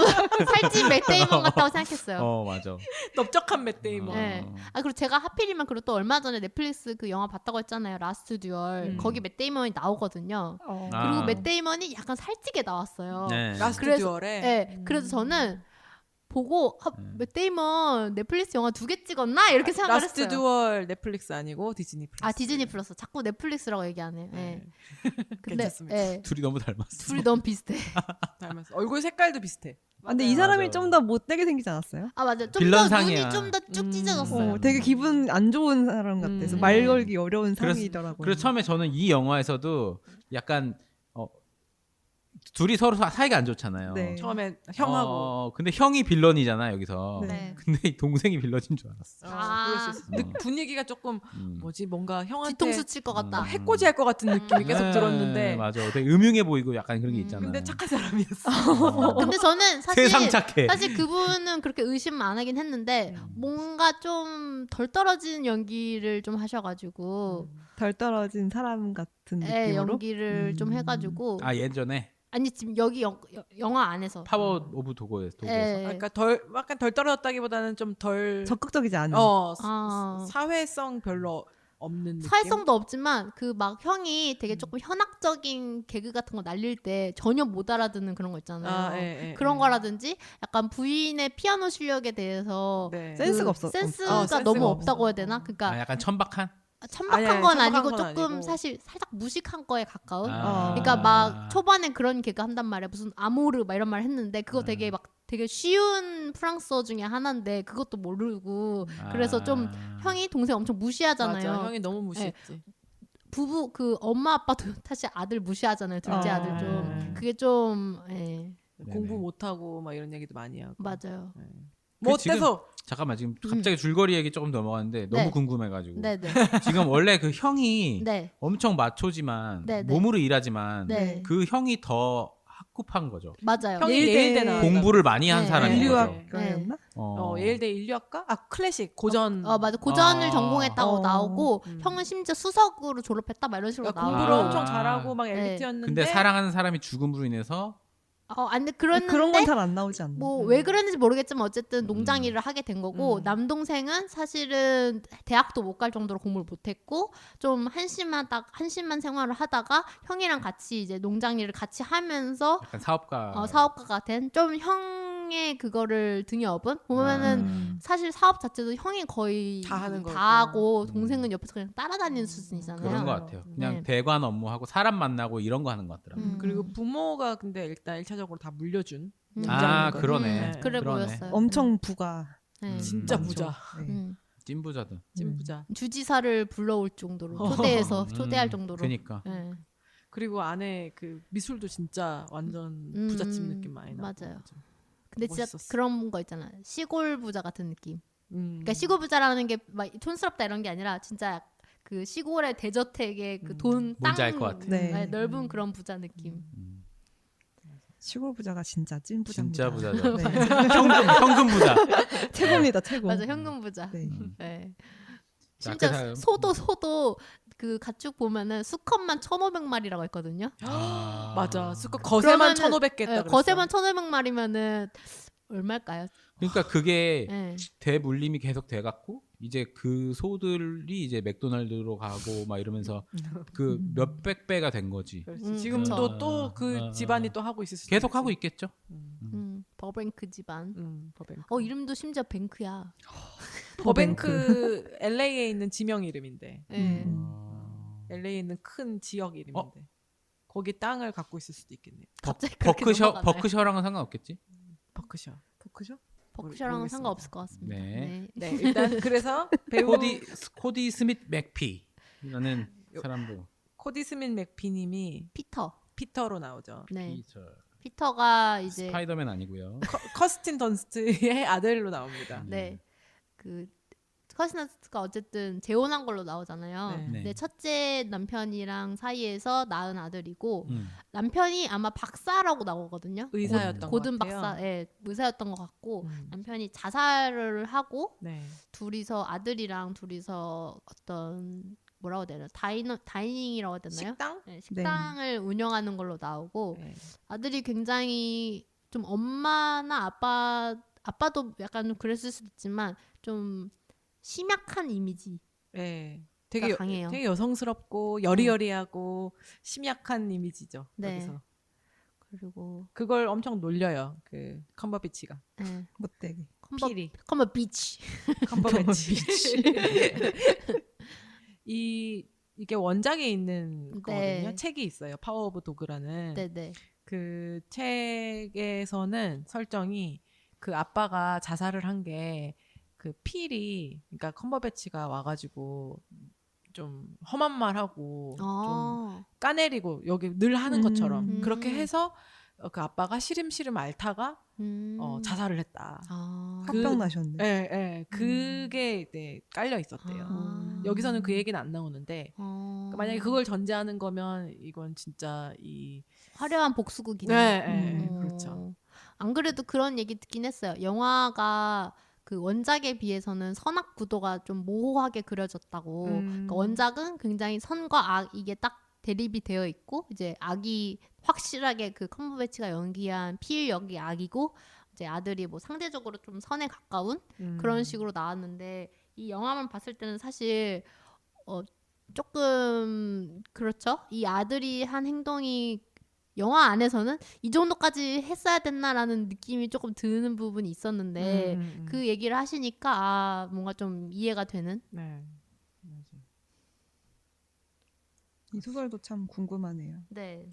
살찐 맷 데이먼 같다고 생각했어요. 맞아. 넓적한 맷 데이먼. 네. 아 그리고 제가 하필이면 그리고 또 얼마 전에 넷플릭스 그 영화 봤다고 했잖아요. 라스트 듀얼. 거기 맷 데이먼이 나오거든요. 어. 아. 그리고 맷 데이먼이 약간 살찌게 나왔어요. 네. 라스트 그래서- 듀얼에. 네. 그래서 저는 보고 맷 데이먼 넷플릭스 영화 2개 찍었나 이렇게 생각을 라스트 했어요. 듀얼 넷플릭스 아니고 디즈니 플러스. 아 디즈니 플러스. 자꾸 넷플릭스라고 얘기하네. 네. 근데 괜찮습니다. 네. 둘이 너무 닮았어. 둘이 너무 비슷해. 닮았어. 얼굴 색깔도 비슷해. 아, 근데 이 사람이 맞아요. 좀 더 못되게 생기지 않았어요? 아 맞아. 좀 더 빌런상이야. 눈이 좀 더 쭉 찢어졌어요. 되게 기분 안 좋은 사람 같아서 말 걸기 어려운 상이더라고요. 그래서 처음에 저는 이 영화에서도 약간 둘이 서로 사이가 안 좋잖아요. 네. 처음에 형하고. 근데 형이 빌런이잖아 여기서. 네. 네. 근데 이 동생이 빌런인 줄 알았어. 그럴 수 있어. 아. 분위기가 조금 뭐지 뭔가 형한테 뒤통수 칠 것 같다. 해코지 할 것 같은 느낌이 계속 네, 들었는데. 맞아. 되게 음흉해 보이고 약간 그런 게 있잖아. 근데 착한 사람이었어. 근데 저는 사실 세상 착해. 사실 그분은 그렇게 의심 안 하긴 했는데 뭔가 좀 덜 떨어지는 연기를 좀 하셔가지고 덜 떨어진 사람 같은 예, 느낌으로. 연기를 좀 해가지고 아 예전에 아니 지금 여기 영화 안에서 파워 오브 도그에서. 예. 그러니까 약간 덜 떨어졌다기보다는 좀 덜 적극적이지 않은. 아. 사회성 별로 없는 느낌. 사회성도 없지만 그 막 형이 되게 조금 현학적인 개그 같은 거 날릴 때 전혀 못 알아듣는 그런 거 있잖아요. 예, 예, 그런 예. 거라든지 약간 부인의 피아노 실력에 대해서 네. 센스가 없어. 센스가 센스가 너무 없어. 없다고 해야 되나? 그러니까 아 약간 천박한. 천박한 아니, 건 천박한 아니고 건 조금 아니고. 사실 살짝 무식한 거에 가까운. 아. 그러니까 막 초반에 그런 개그 한단 말이야. 무슨 아모르 막 이런 말 했는데 그거 되게 막 되게 쉬운 프랑스어 중에 하나인데 그것도 모르고 그래서 좀 형이 동생 엄청 무시하잖아요. 맞아. 형이 너무 무시했지. 부부 그 엄마 아빠도 사실 아들 무시하잖아요. 둘째 아. 아들 좀 그게 좀 예. 공부 못하고 막 이런 얘기도 많이 하고. 맞아요. 뭐 지금- 어때서? 잠깐만 지금 갑자기 줄거리 얘기 조금 넘어갔는데 너무 네. 궁금해가지고 네네. 지금 원래 그 형이 네. 엄청 마초지만 네, 네. 몸으로 일하지만 네. 그 형이 더 학급한 거죠. 맞아요. 형이 예일대 예일대 나왔다. 공부를 많이 한 네. 사람인 거죠. 인류학과였나? 예일대 인류학과? 아 클래식 고전. 맞아. 고전을 아. 전공했다고 나오고 음. 형은 심지어 수석으로 졸업했다 막 이런 식으로 그러니까 나오고. 공부를 아. 엄청 잘하고 막 네. 엘리트였는데. 근데 사랑하는 사람이 죽음으로 인해서 근데 그랬는데 그런 건 잘 안 나오지 않나? 뭐 왜 그랬는지 모르겠지만 어쨌든 농장 일을 하게 된 거고 남동생은 사실은 대학도 못 갈 정도로 공부를 못했고 좀 한심한 생활을 하다가 형이랑 같이 이제 농장 일을 같이 하면서 약간 사업가. 사업가가 된 좀 형의 그거를 등에 업은 보면은 사실 사업 자체도 형이 거의 다 하는 거고. 하고 동생은 옆에서 그냥 따라다니는 수준이잖아요. 그런 것 같아요. 그냥 네. 대관 업무하고 사람 만나고 이런 거 하는 것 같더라고요. 그리고 부모가 근데 일단 1차적으로 다 물려준. 아 농장이거든. 그러네. 그래 그러네. 보였어요. 엄청 부가. 네. 진짜 많죠. 부자. 네. 찐부자든. 찐부자. 주지사를 불러올 정도로 초대할 정도로. 그니까. 네. 그리고 안에 그 미술도 진짜 완전 부잣집 느낌 많이 나. 맞아요. 근데 진짜 멋있었어. 그런 거 있잖아. 시골 부자 같은 느낌. 음. 그러니까 시골 부자라는 게 막 촌스럽다 이런 게 아니라 진짜 그 시골의 대저택의 그 돈, 땅, 뭔지 알것 같아. 네. 넓은 그런 부자 느낌. 시골 부자가 진짜 찐 진짜 부자입니다. 부자죠. 네. 현금 부자. 최고입니다, 최고. 맞아, 현금 부자. 네. 네. 자, 진짜 그 소도 그 가축 보면은 수컷만 1,500마리라고 했거든요. 맞아. 수컷 거세만 그러면은, 1,500개 했다. 네, 거세만 1,500마리면은 얼마일까요? 그러니까 그게 네. 대물림이 계속 돼갖고 이제 그 소들이 이제 맥도날드로 가고 막 이러면서 그 몇백 배가 된 거지. 그렇지. 지금도 그쵸. 또 그 집안이 또 하고 있을 수도 계속 있지. 하고 있겠죠. 버뱅크 집안. 버뱅크. 이름도 심지어 뱅크야. 버뱅크 LA에 있는 지명 이름인데. 네. LA에 있는 큰 지역 이름인데. 거기 땅을 갖고 있을 수도 있겠네요. 갑자기 그렇게 넘어가나요? 버크셔랑은 상관없겠지. 버크셔. 버크셔랑은 모르겠습니다. 상관없을 것 같습니다. 네. 네, 일단 그래서 배우 코디 스밋 맥피라는 사람도 코디 스민 맥피님이 피터로 나오죠. 네. 저 피터가 이제 스파이더맨 아니고요. 커스틴 던스트의 아들로 나옵니다. 네. 그 커스너스가 어쨌든 재혼한 걸로 나오잖아요. 네. 네. 근데 첫째 남편이랑 사이에서 낳은 아들이고 음. 남편이 아마 박사라고 나오거든요. 의사였던 고든 것 같아요. 박사, 예, 의사였던 것 같고 음. 남편이 자살을 하고 네. 둘이서 아들이랑 둘이서 어떤 뭐라고 해야 되나 다이닝이라고 해야 되나요? 식당? 네, 식당을 운영하는 걸로 나오고 네. 아들이 굉장히 좀 엄마나 아빠도 약간 좀 그랬을 수도 있지만 좀 심약한 이미지. 네. 되게 강해요. 되게 여성스럽고 여리여리하고 심약한 이미지죠. 네. 여기서. 그리고 그걸 엄청 놀려요. 그 컴버비치가. 네. 못되게. 필이. 컴버 비치. 컴버비치. 이게 원작에 있는 네. 거거든요. 책이 있어요. 파워 오브 도그라는. 네네. 그 책에서는 설정이 그 아빠가 자살을 한 게 그 필이 그러니까 컴버배치가 와가지고 좀 험한 말하고 좀 까내리고 여기 늘 하는 것처럼 그렇게 해서 그 아빠가 시름시름 앓다가 자살을 했다. 화병 나셨네. 예, 그게 네, 깔려 있었대요. 여기서는 그 얘기는 안 나오는데 그러니까 만약에 그걸 전제하는 거면 이건 진짜 이 화려한 복수극이네. 네, 그렇죠. 안 그래도 그런 얘기 듣긴 했어요. 영화가 그 원작에 비해서는 선악 구도가 좀 모호하게 그려졌다고. 그러니까 원작은 굉장히 선과 악 이게 딱 대립이 되어 있고 이제 악이 확실하게 그 컴버배치가 연기한 필 역이 악이고 이제 아들이 뭐 상대적으로 좀 선에 가까운 그런 식으로 나왔는데 이 영화만 봤을 때는 사실 조금 그렇죠. 이 아들이 한 행동이 영화 안에서는 이 정도까지 했어야 됐나라는 느낌이 조금 드는 부분이 있었는데 그 얘기를 하시니까 뭔가 좀 이해가 되는. 네. 맞아. 이 소설도 참 궁금하네요. 네.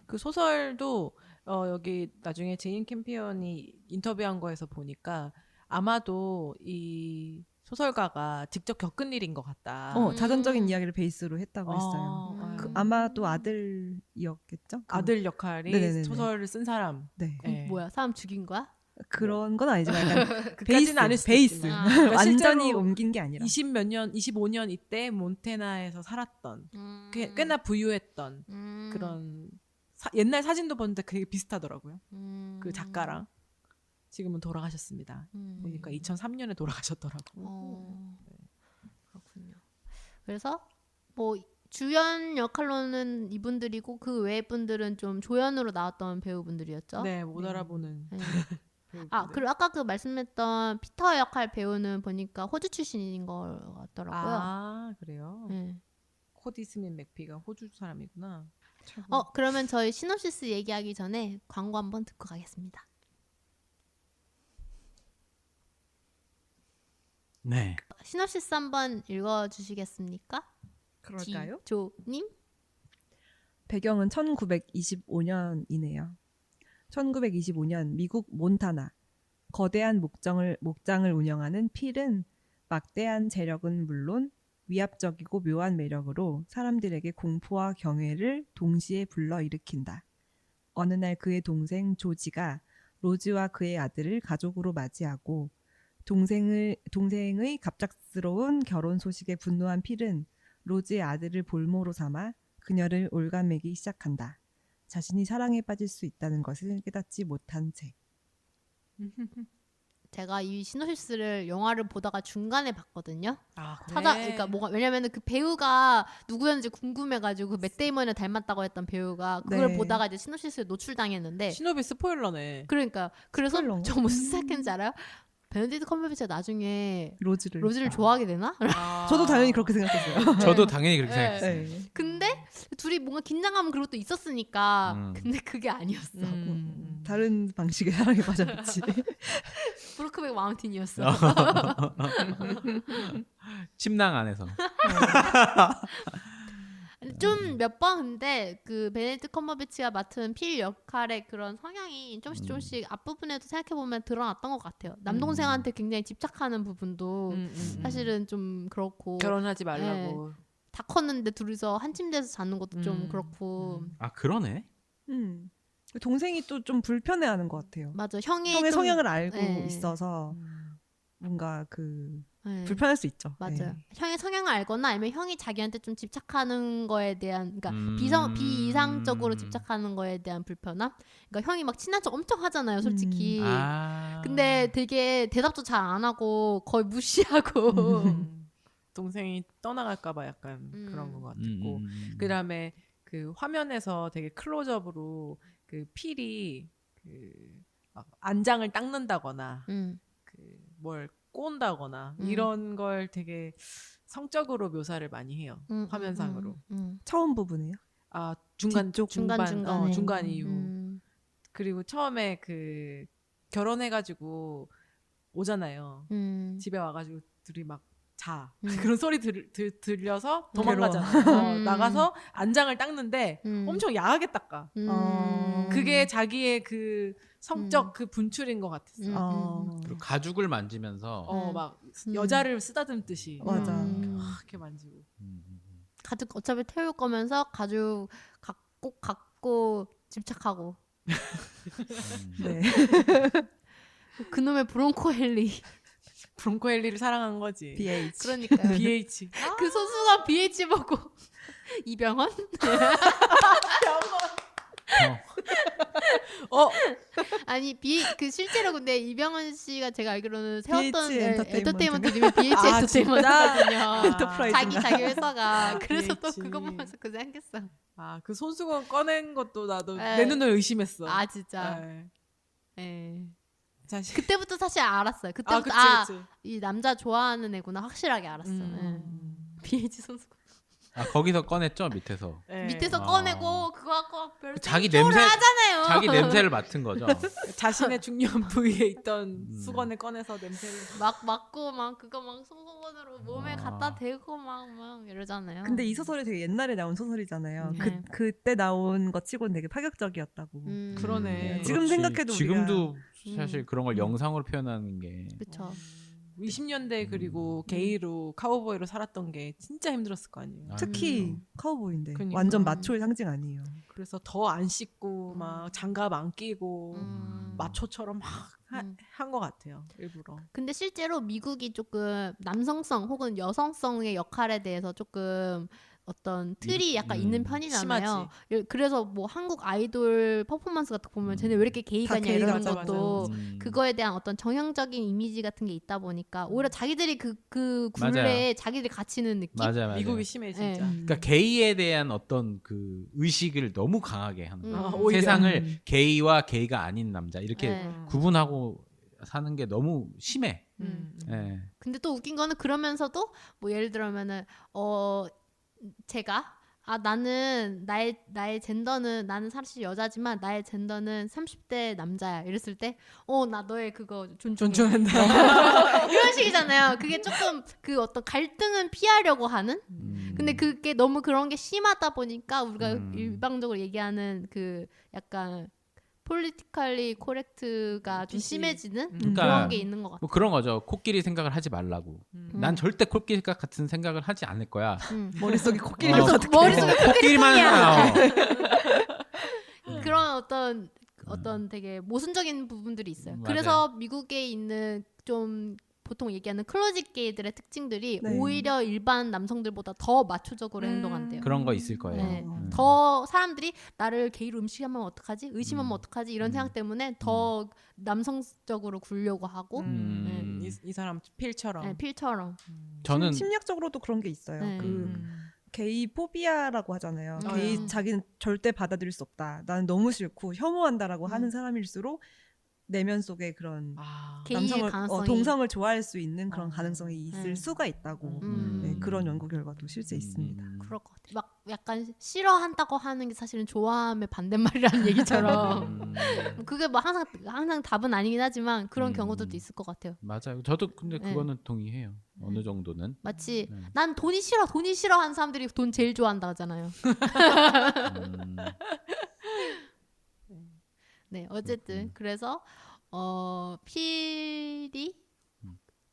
그 소설도 여기 나중에 제인 캠피언이 인터뷰한 거에서 보니까 아마도 이 소설가가 직접 겪은 일인 것 같다. 자전적인 이야기를 베이스로 했다고 했어요. 아마 또 아들이었겠죠? 아들 역할이 네네네네. 소설을 쓴 사람. 네. 네. 뭐야? 사람 죽인 거야? 그런 건 아니지만 약간 그까지는 아닐 수도 베이스. 있지만. 그러니까 완전히 실제로 옮긴 게 아니라. 25년 이때 몬테나에서 살았던 꽤나 부유했던 그런 옛날 사진도 봤는데 되게 비슷하더라고요. 그 작가랑. 지금은 돌아가셨습니다. 보니까 2003년에 돌아가셨더라고요. 그렇군요. 그래서 뭐 주연 역할로는 이분들이고 그 외 분들은 좀 조연으로 나왔던 배우분들이었죠. 네, 못 알아보는. 네. 배우분들. 그리고 아까 그 말씀했던 피터 역할 배우는 보니까 호주 출신인 것 같더라고요. 아, 그래요? 네. 코디 스민 맥피가 호주 사람이구나. 그러면 저희 시놉시스 얘기하기 전에 광고 한번 듣고 가겠습니다. 네. 시놉시스 한번 읽어주시겠습니까? 그럴까요? 조님? 배경은 1925년이네요. 1925년 미국 몬타나 거대한 목장을 운영하는 필은 막대한 재력은 물론 위압적이고 묘한 매력으로 사람들에게 공포와 경외를 동시에 불러일으킨다. 어느 날 그의 동생 조지가 로즈와 그의 아들을 가족으로 맞이하고 동생의 갑작스러운 결혼 소식에 분노한 필은 로즈의 아들을 볼모로 삼아 그녀를 올가매기 시작한다. 자신이 사랑에 빠질 수 있다는 것을 깨닫지 못한 채. 제가 이 시노시스를 영화를 보다가 중간에 봤거든요. 아, 그래? 그러니까 뭐가 왜냐면은 그 배우가 누구였는지 궁금해가지고 그 맷 데이먼을 닮았다고 했던 배우가 그걸 네. 보다가 이제 시노시스에 노출당했는데 시노비 스포일러네. 그러니까 그래서 스포일러인가? 저 무슨 생각했는지 알아요? 베네딕트 컴버배치가 나중에 로즈를. 로즈를 좋아하게 되나? 아. 저도 당연히 그렇게 생각했어요. 저도 당연히 그렇게 네. 생각했어요. 네. 근데 둘이 뭔가 긴장감은 그것도 있었으니까 음. 근데 그게 아니었어. 다른 방식의 사랑에 빠졌지. 브로크백 마운틴이었어. 침낭 안에서. 좀 몇 번 근데 그 베네딕트 컴버배치가 맡은 필 역할의 그런 성향이 조금씩 앞부분에도 생각해보면 드러났던 것 같아요. 남동생한테 굉장히 집착하는 부분도 사실은 좀 그렇고 결혼하지 말라고. 다 컸는데 둘이서 한 침대에서 자는 것도 좀 음. 그렇고 아 그러네. 동생이 또 좀 불편해하는 것 같아요. 맞아 형의 형의 좀- 성향을 알고 네. 있어서 뭔가 그 네. 불편할 수 있죠. 맞아요. 네. 형의 성향을 알거나 아니면 형이 자기한테 좀 집착하는 거에 대한 그러니까 음. 비이상적으로 집착하는 거에 대한 불편함. 그러니까 형이 막 친한 척 엄청 하잖아요, 솔직히. 아. 근데 되게 대답도 잘 안 하고 거의 무시하고. 동생이 떠나갈까봐 약간 그런 것 같고. 그다음에 그 화면에서 되게 클로즈업으로 그 필이 막 안장을 닦는다거나 그 뭘 꼰다거나 이런 걸 되게 성적으로 묘사를 많이 해요. 화면상으로. 처음 부분이에요. 아 중간 뒤쪽 중간 중간 이후. 그리고 처음에 그 결혼해가지고 오잖아요. 집에 와가지고 둘이 막 자. 그런 소리 들려서 도망가잖아요. 나가서 안장을 닦는데 엄청 야하게 닦아. 그게 자기의 그 성적 그 분출인 것 같았어. 그리고 가죽을 만지면서 막 여자를 쓰다듬듯이 맞아. 이렇게 만지고. 가죽 어차피 태울 거면서 가죽 꼭 갖고 집착하고 네. 그놈의 브론코 헬리. 브론코 헬리를 사랑한 거지. BH. 그러니까요. BH. 그 손수건 BH 보고 이병헌? 아니 그 실제로 근데 이병헌 씨가 제가 알기로는 세웠던 BH 엔터테인먼트 이름이 BH 아, 엔터테인먼트거든요. 엔터프라이즈인가? 자기 회사가. 그래서 또 BH. 그거 보면서 그 생각했어. 아, 그 손수건 꺼낸 것도 나도 에. 내 눈을 의심했어. 아 진짜. 네. 예. 사실. 그때부터 사실 알았어요. 그때부터 그치. 이 남자 좋아하는 애구나 확실하게 알았어. BH 선수가 아 거기서 꺼냈죠 밑에서. 네. 밑에서 아. 꺼내고 그거 갖고 별 자기 쇼를 냄새- 하잖아요. 자기 냄새를 맡은 거죠. 자신의 중요한 부위에 있던 수건을 꺼내서 냄새를. 막 맞고 막 그거 막 손수건으로 몸에 아. 갖다 대고 막 이러잖아요. 근데 이 소설이 되게 옛날에 나온 소설이잖아요. 네. 그때 나온 것 치고는 되게 파격적이었다고. 그러네. 지금 그렇지. 생각해도 지금도 우리가- 사실 그런 걸 영상으로 표현하는 게 그쵸. 20년대 그리고 게이로 카우보이로 살았던 게 진짜 힘들었을 거 아니에요. 특히 카우보이인데 그러니까. 완전 마초의 상징 아니에요. 그래서 더 안 씻고 막 장갑 안 끼고 음. 마초처럼 막 한 것 같아요. 일부러. 근데 실제로 미국이 조금 남성성 혹은 여성성의 역할에 대해서 조금 어떤 틀이 약간 있는 편이잖아요. 심하지. 그래서 뭐 한국 아이돌 퍼포먼스 같은 거 보면 쟤네 왜 이렇게 다 게이가냐 게이가 이러는 맞아, 것도 맞아. 그거에 대한 어떤 정형적인 이미지 같은 게 있다 보니까 오히려 자기들이 그 굴레에 자기들이 갇히는 느낌? 맞아요. 미국이 심해 진짜. 네. 그러니까 게이에 대한 어떤 그 의식을 너무 강하게 하는 거예요. 오히려. 세상을 게이와 게이가 아닌 남자 이렇게 네. 구분하고 사는 게 너무 심해. 음. 예. 근데 또 웃긴 거는 그러면서도 뭐 예를 들면은 제가 나는 나의 젠더는 나는 사실 여자지만 나의 젠더는 30대 남자야 이랬을 때 나 너의 그거 존중해 존중한다. 이런 식이잖아요. 그게 조금 그 어떤 갈등은 피하려고 하는 근데 그게 너무 그런 게 심하다 보니까 우리가 일방적으로 얘기하는 그 약간 폴리티컬리 코렉트가 좀 PC. 심해지는 그러니까 그런 게 있는 것 같아요. 뭐 그런 거죠. 코끼리 생각을 하지 말라고. 난 절대 코끼리 같은 생각을 하지 않을 거야. 머릿속에 코끼리를 그래서 어떻게 머릿속에 코끼리만 코끼리뿐이야. 해요. 그런 어떤 되게 모순적인 부분들이 있어요. 맞아요. 그래서 미국에 있는 좀 보통 얘기하는 클로짓 게이들의 특징들이 네. 오히려 일반 남성들보다 더 마초적으로 행동한대요. 그런 거 있을 거예요. 네. 음. 더 사람들이 나를 게이로 음식하면 어떡하지? 의심하면 어떡하지? 이런 음. 생각 때문에 더 남성적으로 굴려고 하고 이 사람 필처럼. 네, 필처럼. 저는 심리학적으로도 그런 게 있어요. 네. 그 게이 포비아라고 하잖아요. 음. 게이 자기는 절대 받아들일 수 없다. 나는 너무 싫고 혐오한다라고 하는 사람일수록 내면 속에 그런 아. 게이일 남성을 가능성이 동성을 좋아할 수 있는 그런 어. 가능성이 있을 네. 수가 있다고. 음. 네, 그런 연구 결과도 실제 있습니다. 그럴 것 같아. 막 약간 싫어한다고 하는 게 사실은 좋아함의 반대말이라는 얘기처럼. 그게 뭐 항상 답은 아니긴 하지만 그런 경우들도 있을 것 같아요. 맞아요. 저도 근데 네. 그거는 동의해요. 어느 정도는. 마치 네. 난 돈이 싫어 하는 사람들이 돈 제일 좋아한다 하잖아요. 음. 네, 어쨌든 그래서 필이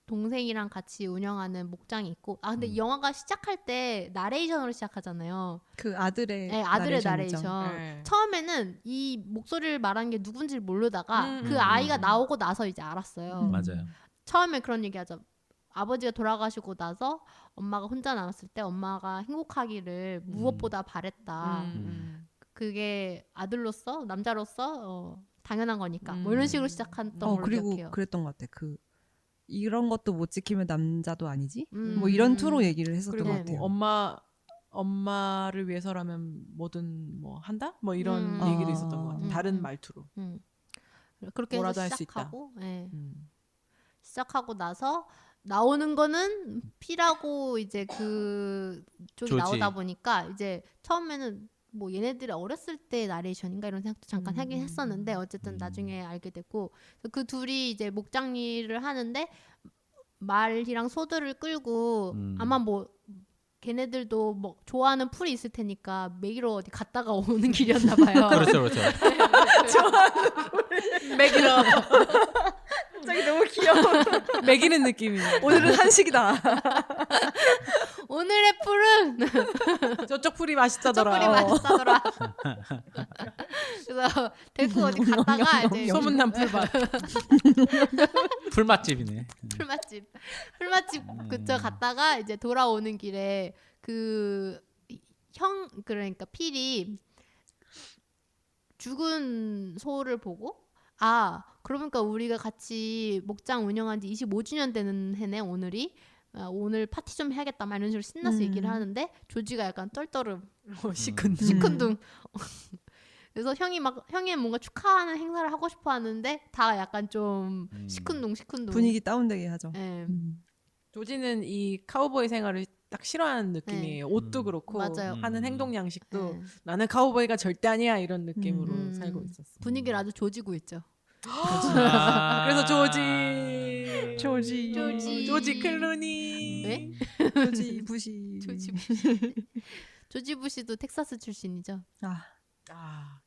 동생이랑 같이 운영하는 목장이 있고 근데 이 영화가 시작할 때 나레이션으로 시작하잖아요. 그 아들의 네, 아들의 나레이션이죠. 나레이션. 네. 처음에는 이 목소리를 말하는 게 누군지를 모르다가 그 음, 아이가 나오고 나서 이제 알았어요. 맞아요. 처음에 그런 얘기 하죠. 아버지가 돌아가시고 나서 엄마가 혼자 남았을 때 엄마가 행복하기를 무엇보다 바랬다. 그게 아들로서 남자로서 당연한 거니까 뭐 이런 식으로 시작했던 걸로 그리고 기억해요. 그랬던 것 같아. 이런 것도 못 지키면 남자도 아니지? 음. 뭐 이런 투로 얘기를 했었던 그리고 것 네, 같아요. 뭐 엄마를 위해서라면 뭐든 뭐 한다? 뭐 이런 얘기도 있었던 것 같아요. 다른 말투로. 그렇게 뭐라도 해서 할수 있다. 시작하고 예. 음. 시작하고 나서 나오는 거는 피라고 이제 그 쪽이 조지. 나오다 보니까 이제 처음에는 뭐 얘네들이 어렸을 때 나레이션인가 이런 생각도 잠깐 하긴 했었는데 어쨌든 나중에 알게 됐고 그 둘이 이제 목장 일을 하는데 말이랑 소들을 끌고 아마 뭐 걔네들도 뭐 좋아하는 풀이 있을 테니까 매기로 어디 갔다가 오는 길이었나 봐요. 그렇죠, 그렇죠. 먹이러 갑자기 너무 귀여워. 먹이는 느낌이네. 오늘은 한식이다. 오늘의 풀은 저쪽 풀이 맛있다더라. 풀이 맛있다더라. 그래서 데리고 어디 갔다가 이제 소문난 풀밭. 풀 맛집이네. 풀맛집 그쪽 갔다가 이제 돌아오는 길에 그러니까 필이 죽은 소를 보고 그러니까 우리가 같이 목장 운영한 지 25주년 되는 해네 오늘이. 오늘 파티 좀 해야겠다 막 이런 식으로 신나서 얘기를 하는데 조지가 약간 떨떠름 시큰둥 그래서 형이 뭔가 축하하는 행사를 하고 싶어 하는데 다 약간 좀 시큰둥 분위기 다운되게 하죠. 네. 조지는 이 카우보이 생활을 딱 싫어하는 느낌이에요. 옷도 그렇고 맞아요. 하는 행동 양식도 네. 나는 카우보이가 절대 아니야 이런 느낌으로 살고 있었어. 분위기를 아주 조지고 있죠. 그래서 조지 클루니. 왜? 조지 부시. 조지 부시도 텍사스 출신이죠.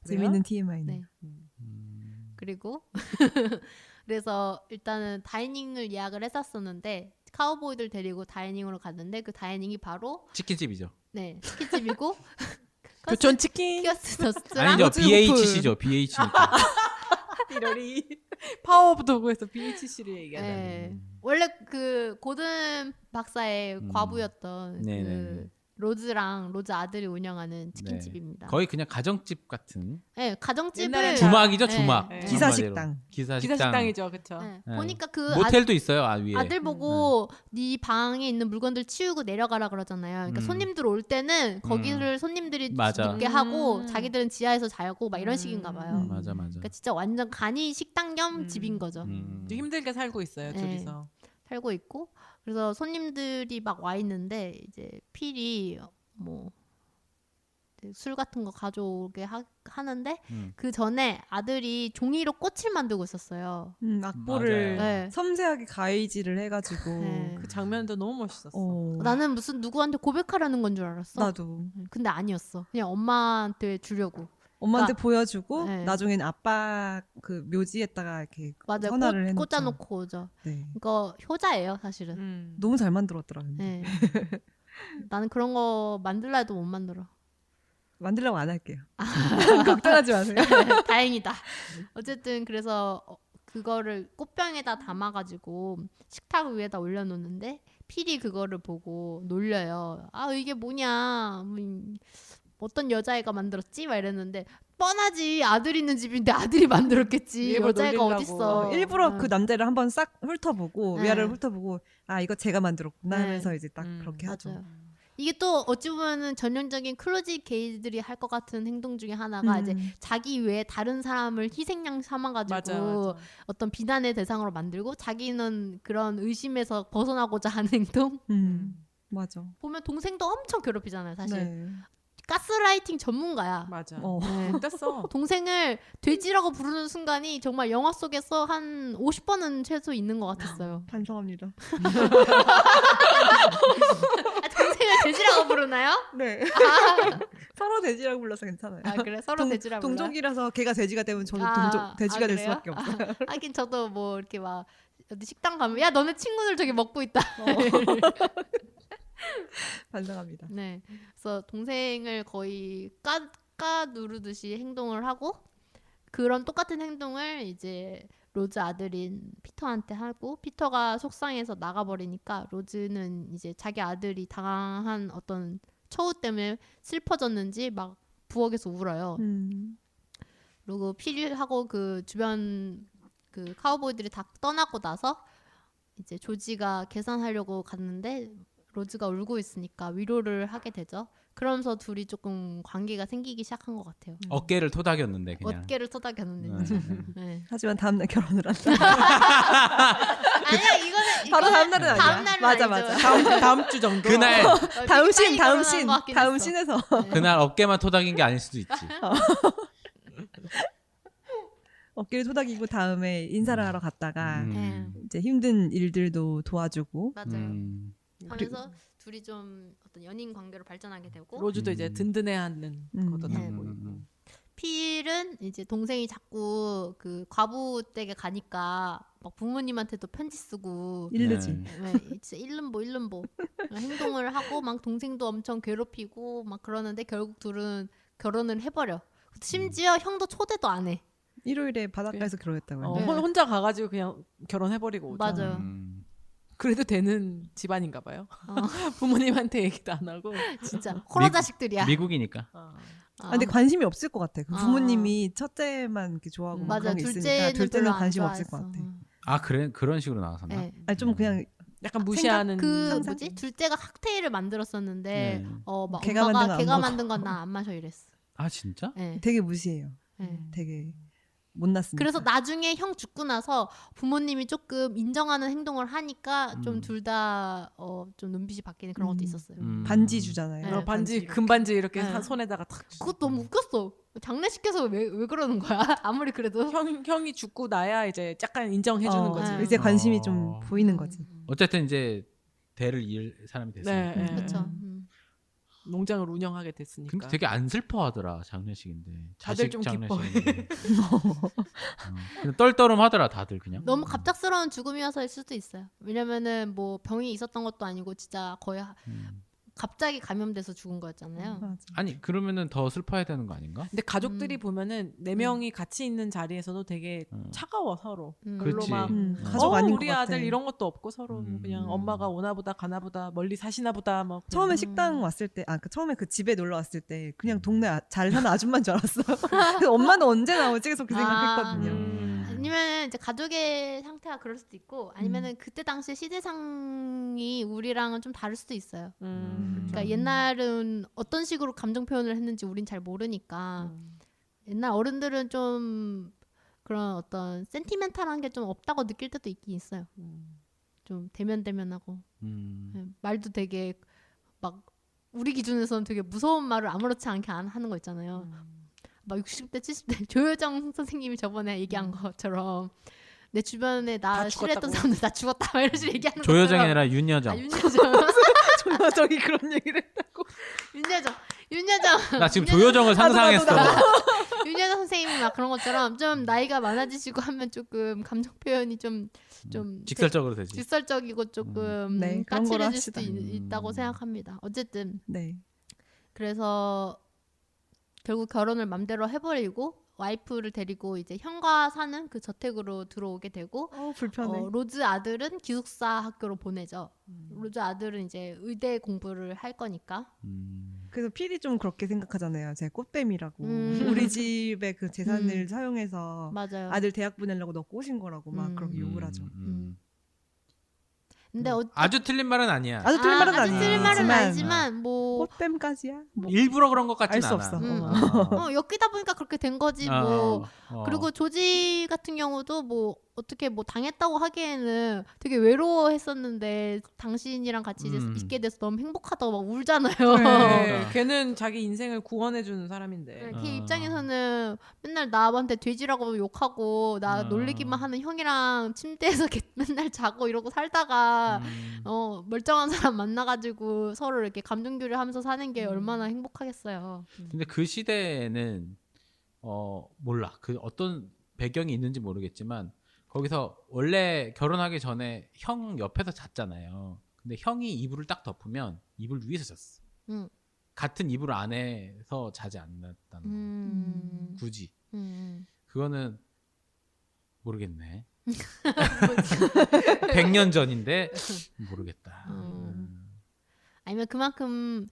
재밌는 TMI네. 네. 그리고 그래서 일단은 다이닝을 예약을 했었었는데 카우보이들 데리고 다이닝으로 갔는데 그 다이닝이 바로 치킨집이죠. 네 치킨집이고 교촌 치킨. 키어스 더스트랑 아니죠. 로즈 BHC죠. BH니까. 이러리 파워 오브 도그에서 BHC를 얘기하는. 네. 원래 그 고든 박사의 과부였던 네네. 그 로즈 아들이 운영하는 치킨집입니다. 거의 그냥 가정집 같은 네, 가정집을 옛날에는 주막이죠. 네. 주막. 네. 기사식당. 기사식당이죠, 그렇죠. 네. 네. 보니까 그 모텔도 있어요. 위에. 아들 보고 네 방에 있는 물건들 치우고 내려가라 그러잖아요. 그러니까 손님들 올 때는 거기를 손님들이 맞아. 눕게 하고 자기들은 지하에서 자고 막 이런 식인가 봐요. 맞아. 그러니까 진짜 완전 간이 식당 겸 집인 거죠. 힘들게 살고 있어요, 네. 둘이서. 살고 있고 그래서 손님들이 막 와 있는데 이제 필이 뭐 술 같은 거 가져오게 하는데 그 전에 아들이 종이로 꽃을 만들고 있었어요. 악보를 네. 섬세하게 가위질을 해가지고. 네. 그 장면도 너무 멋있었어. 나는 무슨 누구한테 고백하라는 건 줄 알았어. 나도. 근데 아니었어. 그냥 엄마한테 주려고. 엄마한테 그러니까- 보여주고 네. 나중엔 아빠 그 묘지에다가 이렇게 맞아요. 헌화를 해놓죠. 꽂아놓고 오죠. 네. 이거 효자예요, 사실은. 너무 잘 만들었더라. 근데. 네. 나는 그런 거 만들라 해도 못 만들어. 만들려고 안 할게요. 걱정하지 마세요. 다행이다. 어쨌든 그래서 그거를 꽃병에다 담아가지고 식탁 위에다 올려놓는데 필이 그거를 보고 놀려요. 아 이게 뭐냐, 어떤 여자애가 만들었지? 막 이랬는데 뻔하지, 아들 있는 집인데 아들이 만들었겠지. 일부러 여자애가 놀리려고. 어딨어. 일부러 그 남자를 한번 싹 훑어보고 네. 위아래를 훑어보고 아 이거 제가 만들었구나 네. 하면서 이제 딱 그렇게 하죠. 맞아요. 이게 또 어찌 보면은 전형적인 클로짓 게이들이 할 것 같은 행동 중에 하나가 이제 자기 외에 다른 사람을 희생양 삼아가지고 맞아. 어떤 비난의 대상으로 만들고 자기는 그런 의심에서 벗어나고자 하는 행동. 맞아. 보면 동생도 엄청 괴롭히잖아요, 사실. 네. 가스라이팅 전문가야. 맞아. 네. 됐어. 동생을 돼지라고 부르는 순간이 정말 영화 속에서 한 50번은 최소 있는 것 같았어요. 반성합니다. 아, 동생을 돼지라고 부르나요? 네. 서로 돼지라고 불러서 괜찮아요. 아 그래? 서로 돼지라고 불러요? 동족이라서 걔가 돼지가 되면 저도 돼지가 될 그래요? 수밖에 없어요. 하긴 저도 뭐 이렇게 막 어디 식당 가면 야 너네 친구들 저기 먹고 있다. 반성합니다. 네. 그래서 동생을 거의 까 누르듯이 행동을 하고 그런 똑같은 행동을 이제 로즈 아들인 피터한테 하고 피터가 속상해서 나가버리니까 로즈는 이제 자기 아들이 당한 어떤 처우 때문에 슬퍼졌는지 막 부엌에서 울어요. 그리고 필하고 그 주변 그 카우보이들이 다 떠나고 나서 이제 조지가 계산하려고 갔는데 로즈가 울고 있으니까 위로를 하게 되죠. 그러면서 둘이 조금 관계가 생기기 시작한 것 같아요. 어깨를 토닥였는데 그냥. 어깨를 토닥였는데. 네. 하지만 다음날 결혼을 한다. 아니야 이거는 바로 다음날은 아니야. 다음 날은 맞아, 아니죠. 맞아. 다음 주 정도. 그날 다음 신, 빨리 다음 결혼한 신, 것 같긴 다음 했어. 신에서 네. 그날 어깨만 토닥인 게 아닐 수도 있지. 어깨를 토닥이고 다음에 인사를 하러 갔다가 네. 이제 힘든 일들도 도와주고 맞아요. 음. 하면서 둘이 좀 어떤 연인 관계로 발전하게 되고 로즈도 이제 든든해하는 것도 네. 딱 보이고. 필은 이제 동생이 자꾸 그 과부 댁에 가니까 막 부모님한테도 편지 쓰고 일르지. 네. 네, 진짜 일름보 행동을 하고 막 동생도 엄청 괴롭히고 막 그러는데 결국 둘은 결혼을 해버려. 심지어 형도 초대도 안 해. 일요일에 바닷가에서 결혼했다고요. 네. 혼자 가가지고 그냥 결혼해버리고 오죠. 맞아요. 그래도 되는 집안인가 봐요. 어. 부모님한테 얘기도 안 하고. 진짜 호러 자식들이야. 미국이니까. 아, 근데 관심이 없을 것 같아. 그 아. 부모님이 첫째만 이렇게 좋아하고 막 맞아. 그런 게 있으니까 둘째는 둘째는 별로 안 관심 없을 좋아했어. 것 같아. 아 그래 그런 식으로 나왔었나? 네. 아니 좀 그냥 약간 무시하는. 그 상상? 뭐지? 둘째가 칵테일을 만들었었는데 네. 막 걔가 만든 엄마가 거안 걔가 먹어. 만든 건 나 안 마셔 이랬어. 아 진짜? 네. 되게 무시해요. 네. 되게 못났으니까. 그래서 나중에 형 죽고 나서 부모님이 조금 인정하는 행동을 하니까 좀 둘 다 좀 눈빛이 바뀌는 그런 것도 있었어요. 반지 주잖아요. 네, 반지 반지 금반지 이렇게 네. 손에다가 탁. 그것 너무 웃겼어. 장례식해서 왜 그러는 거야? 아무리 그래도. 형이 죽고 나야 이제 약간 인정해주는 거지. 네. 이제 관심이 좀 보이는 거지. 어쨌든 이제 대를 이을 사람이 됐으니까. 네, 네. 그렇죠. 농장을 운영하게 됐으니까. 근데 되게 안 슬퍼하더라 장례식인데. 다들 자식 좀 장례식인데. 그냥 떨떠름하더라 다들 그냥. 너무 갑작스러운 죽음이어서일 수도 있어요. 왜냐면은 뭐 병이 있었던 것도 아니고 진짜 거의 갑자기 감염돼서 죽은 거였잖아요. 맞아. 아니 그러면은 더 슬퍼야 되는 거 아닌가? 근데 가족들이 보면은 네 명이 같이 있는 자리에서도 되게 차가워 서로. 별로 그치. 막 가족 아닌 우리 것 같아. 아들 이런 것도 없고 서로 그냥 엄마가 오나보다 가나보다 멀리 사시나보다 뭐 처음에 식당 왔을 때, 처음에 그 집에 놀러 왔을 때 그냥 동네 잘 사는 아줌마인 줄 알았어. 그래서 엄마는 언제 나오지? 계속 그 생각했거든요. 아니면 이제 가족의 상태가 그럴 수도 있고 아니면은 그때 당시 시대상이 우리랑은 좀 다를 수도 있어요. 그러니까 옛날은 어떤 식으로 감정 표현을 했는지 우린 잘 모르니까 옛날 어른들은 좀 그런 어떤 센티멘탈한 게 좀 없다고 느낄 때도 있긴 있어요. 좀 대면대면하고 말도 되게 막 우리 기준에서는 되게 무서운 말을 아무렇지 않게 안 하는 거 있잖아요. 막 60대 70대 조효정 선생님이 저번에 얘기한 것처럼 내 주변에 나 다 싫어했던 죽었다고. 사람들 다 죽었다 막 이런 식으로 얘기하는 조여정이 것처럼 아니라 윤여정. 윤여정 조여정이 그런 얘기를 했다고. 윤여정 나 지금 조여정을 상상했어. 윤여정 선생님이 막 그런 것처럼 좀 나이가 많아지시고 하면 조금 감정 표현이 좀 직설적으로 되지. 직설적이고 조금 네, 그런 걸로 까칠해질 수도 합시다. 있다고 생각합니다. 어쨌든 네. 그래서 결국 결혼을 맘대로 해버리고 와이프를 데리고 이제 형과 사는 그 저택으로 들어오게 되고 불편해. 로즈 아들은 기숙사 학교로 보내죠. 로즈 아들은 이제 의대 공부를 할 거니까. 그래서 필이 좀 그렇게 생각하잖아요. 제 꽃뱀이라고. 음. 우리 집의 그 재산을 사용해서 맞아요. 아들 대학 보내려고 너 꼬신 거라고 막 그렇게 욕을 하죠. 근데 아주 틀린 말은 아니야. 아주 틀린 말은 아주 틀린 말은 아니지만 아니지만 뭐 꽃뱀까지야? 뭐 일부러 그런 것 같진 알 수 않아. 없어. 엮이다 보니까 그렇게 된 거지 뭐. 그리고 조지 같은 경우도 뭐 어떻게 뭐 당했다고 하기에는 되게 외로워했었는데 당신이랑 같이 이제 있게 돼서 너무 행복하다고 막 울잖아요. 네, 걔는 자기 인생을 구원해주는 사람인데. 걔 입장에서는 맨날 나한테 돼지라고 욕하고 나 놀리기만 하는 형이랑 침대에서 맨날 자고 이러고 살다가 멀쩡한 사람 만나가지고 서로 이렇게 감정교류 하면서 사는 게 얼마나 행복하겠어요. 근데 그 시대에는 몰라. 그 어떤 배경이 있는지 모르겠지만 거기서 원래 결혼하기 전에 형 옆에서 잤잖아요. 근데 형이 이불을 딱 덮으면 이불 위에서 잤어. 같은 이불 안에서 자지 않았다는 거. 굳이. 그거는 모르겠네. 100년 전인데 모르겠다. 아니면 그만큼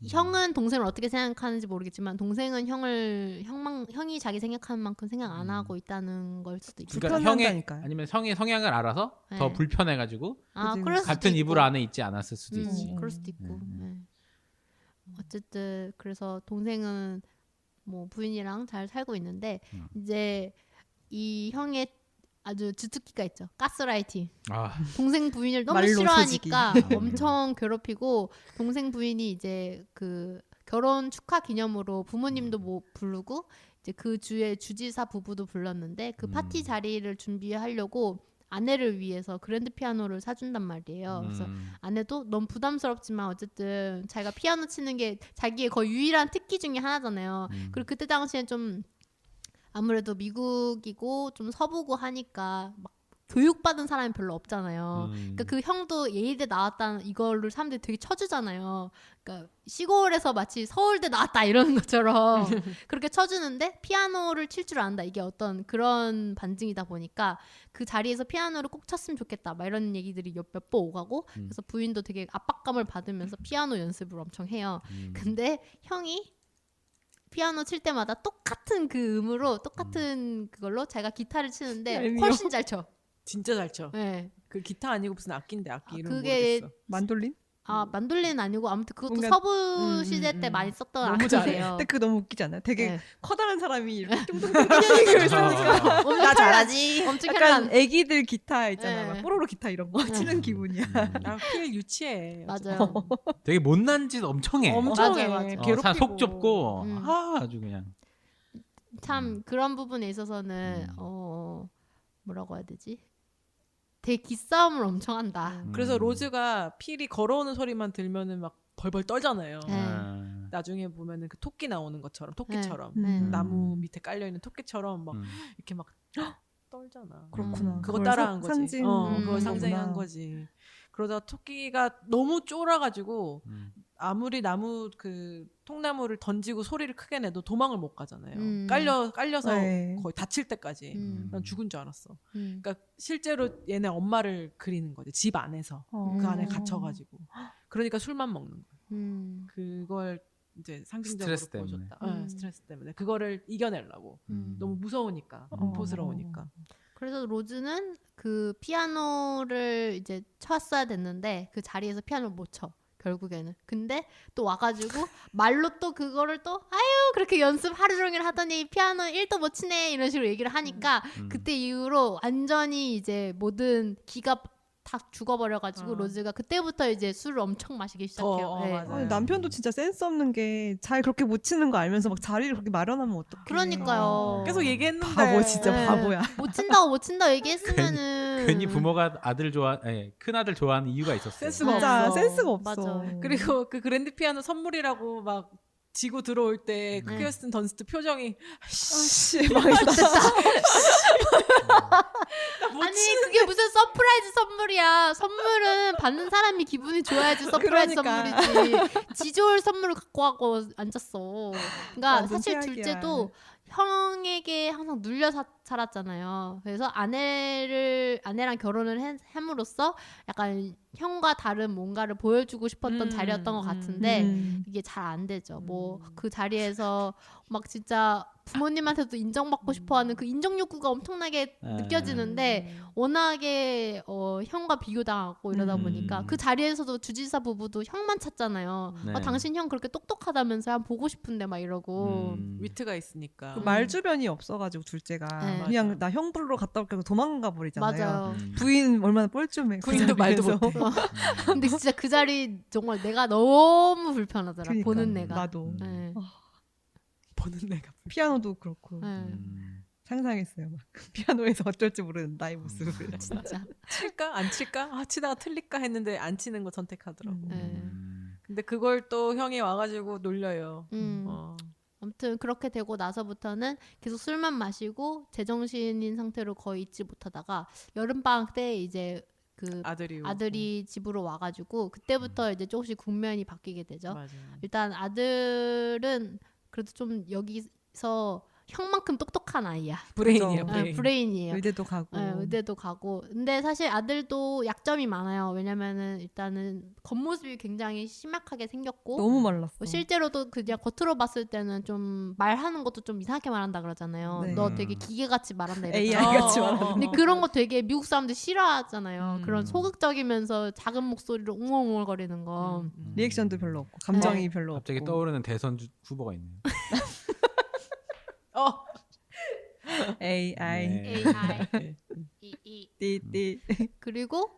형은 동생을 어떻게 생각하는지 모르겠지만 동생은 형이 자기 생각하는 만큼 생각 안 하고 있다는 걸 수도 있고. 그러니까 불편하다니까요. 아니면 형의 성향을 알아서 더 네. 불편해가지고 그럴 수도 같은 있고. 이불 안에 있지 않았을 수도 있지. 그럴 수도 있고. 네. 어쨌든 그래서 동생은 뭐 부인이랑 잘 살고 있는데 이제 이 형의 아주 주특기가 있죠. 가스라이팅. 동생 부인을 너무 말로 싫어하니까 엄청 괴롭히고 동생 부인이 이제 그 결혼 축하 기념으로 부모님도 뭐 부르고 이제 그 주에 주지사 부부도 불렀는데 그 파티 자리를 준비하려고 아내를 위해서 그랜드 피아노를 사준단 말이에요. 그래서 아내도 너무 부담스럽지만 어쨌든 자기가 피아노 치는 게 자기의 거의 유일한 특기 중에 하나잖아요. 그리고 그때 당시엔 좀 아무래도 미국이고 좀 서부고 하니까 막 교육받은 사람이 별로 없잖아요. 그러니까 그 형도 예의대 나왔다는 이거를 사람들이 되게 쳐주잖아요. 그러니까 시골에서 마치 서울대 나왔다 이러는 것처럼 그렇게 쳐주는데 피아노를 칠 줄 안다. 이게 어떤 그런 반증이다 보니까 그 자리에서 피아노를 꼭 쳤으면 좋겠다. 막 이런 얘기들이 몇 번 오가고 그래서 부인도 되게 압박감을 받으면서 피아노 연습을 엄청 해요. 근데 형이 피아노 칠 때마다 똑같은 그 음으로 똑같은 그걸로 자기가 기타를 치는데 훨씬 잘 쳐. 진짜 잘 쳐. 네. 그 기타 아니고 무슨 악기인데 악기 이름 그게 모르겠어. 만돌린? 만돌린은 아니고 아무튼 그것도 뭔가- 서부 시대 때 많이 썼던 너무 잘해. 악기예요. 근데 그거 너무 웃기지 않아요? 되게 네. 커다란 사람이 이렇게 뚱뚱뚱 나 잘하지. 엄청 약간 현란. 애기들 기타 있잖아. 네. 막 뽀로로 기타 이런 거 치는 기분이야. 필 유치해. 맞아요. 되게 못난 짓 엄청 해. 엄청 맞아, 해. 맞아. 괴롭히고. 속 좁고 음. 아주 그냥. 참 그런 부분에 있어서는 뭐라고 해야 되지? 되게 기싸움을 엄청 한다. 그래서 로즈가 필이 걸어오는 소리만 들면은 막 벌벌 떨잖아요. 네. 나중에 보면은 그 토끼 나오는 것처럼 토끼처럼 네. 나무 밑에 깔려 있는 토끼처럼 막 이렇게 막 떨잖아. 그렇구나. 그거 그걸 따라한 거지. 상징. 그걸 상징한 거구나. 거지. 그러다 토끼가 너무 쫄아가지고 아무리 나무 그 통나무를 던지고 소리를 크게 내도 도망을 못 가잖아요. 깔려서 네. 거의 다칠 때까지. 난 죽은 줄 알았어. 음. 그러니까 실제로 얘네 엄마를 그리는 거지. 집 안에서 그 안에 갇혀가지고. 그러니까 술만 먹는 거야. 그걸 이제 상징적으로 스트레스 때문에. 보여줬다. 네, 스트레스 때문에 그거를 이겨내려고. 너무 무서우니까, 공포스러우니까. 그래서 로즈는 그 피아노를 이제 쳤어야 됐는데 그 자리에서 피아노를 못 쳐. 결국에는. 근데 또 와가지고 말로 또 그거를 또 아유 그렇게 연습 하루 종일 하더니 피아노 1도 못 치네 이런 식으로 얘기를 하니까 그때 이후로 완전히 이제 모든 기가 다 죽어버려가지고 로즈가 그때부터 이제 술을 엄청 마시기 시작해요. 네. 맞아요. 아니, 남편도 진짜 센스 없는 게 잘 그렇게 못 치는 거 알면서 막 자리를 그렇게 마련하면 어떡해. 그러니까요. 계속 얘기했는데. 바보 진짜 네. 바보야. 못 친다고 얘기했으면은 괜히 부모가 아들 큰 아들 좋아하는 이유가 있었어. 센스가 진짜 없어. 센스가 없어. 맞아. 그리고 그 그랜드 피아노 선물이라고 막 지고 들어올 때 네. 크리스틴 던스트 표정이 아씨 망했다. 아니 그게 무슨 서프라이즈 선물이야. 선물은 받는 사람이 기분이 좋아야지 서프라이즈 그러니까. 선물이지. 지 좋을 선물을 갖고 와고 앉았어. 그러니까 완전 사실 최악이야. 둘째도 형에게 항상 눌려 살았잖아요. 그래서 아내랑 결혼을 함으로써 약간 형과 다른 뭔가를 보여주고 싶었던 자리였던 것 같은데 이게 잘 안 되죠. 뭐 그 자리에서 막 진짜 부모님한테도 인정받고 싶어하는 그 인정 욕구가 엄청나게 느껴지는데 워낙에 형과 비교당하고 이러다 보니까 그 자리에서도 주지사 부부도 형만 찾잖아요. 네. 당신 형 그렇게 똑똑하다면서 한 보고 싶은데 막 이러고 위트가 있으니까. 그 말주변이 없어가지고 둘째가 네. 그냥 맞아. 나 형 부르러 갔다 올게 하고 도망가 버리잖아요. 맞아요. 부인 얼마나 뻘쭘해. 그 부인도 말도 자리에서. 못해. 근데 진짜 그 자리 정말 내가 너무 불편하더라. 그러니까, 보는 내가. 나도 네. 보는 내가. 피아노도 그렇고 네. 상상했어요. 막 피아노에서 어쩔지 모르는 나의 모습을. 진짜. 칠까? 안 칠까? 아, 치다가 틀릴까 했는데 안 치는 거 선택하더라고. 네. 근데 그걸 또 형이 와가지고 놀려요. 아무튼 그렇게 되고 나서부터는 계속 술만 마시고 제정신인 상태로 거의 잊지 못하다가 여름방학 때 이제 그 아들이 집으로 와가지고 그때부터 이제 조금씩 국면이 바뀌게 되죠. 맞아요. 일단 아들은 그래도 좀 여기서 형만큼 똑똑한 아이야. 브레인이야, 그죠. 브레인. 브레인이에요. 의대도 가고. 네, 의대도 가고. 근데 사실 아들도 약점이 많아요. 왜냐면은 일단은 겉모습이 굉장히 심각하게 생겼고 너무 말랐어. 실제로도 그냥 겉으로 봤을 때는 좀 말하는 것도 좀 이상하게 말한다 그러잖아요. 네. 너 되게 기계같이 말한다 AI 이러잖아요. 같이 말하는 근데 그런 거 되게 미국 사람들 싫어하잖아요. 음. 그런 소극적이면서 작은 목소리로 웅얼웅얼거리는 거. 리액션도 별로 없고 감정이 별로 없고. 갑자기 떠오르는 대선 후보가 있네요. AI 네. AI. 띠띠 그리고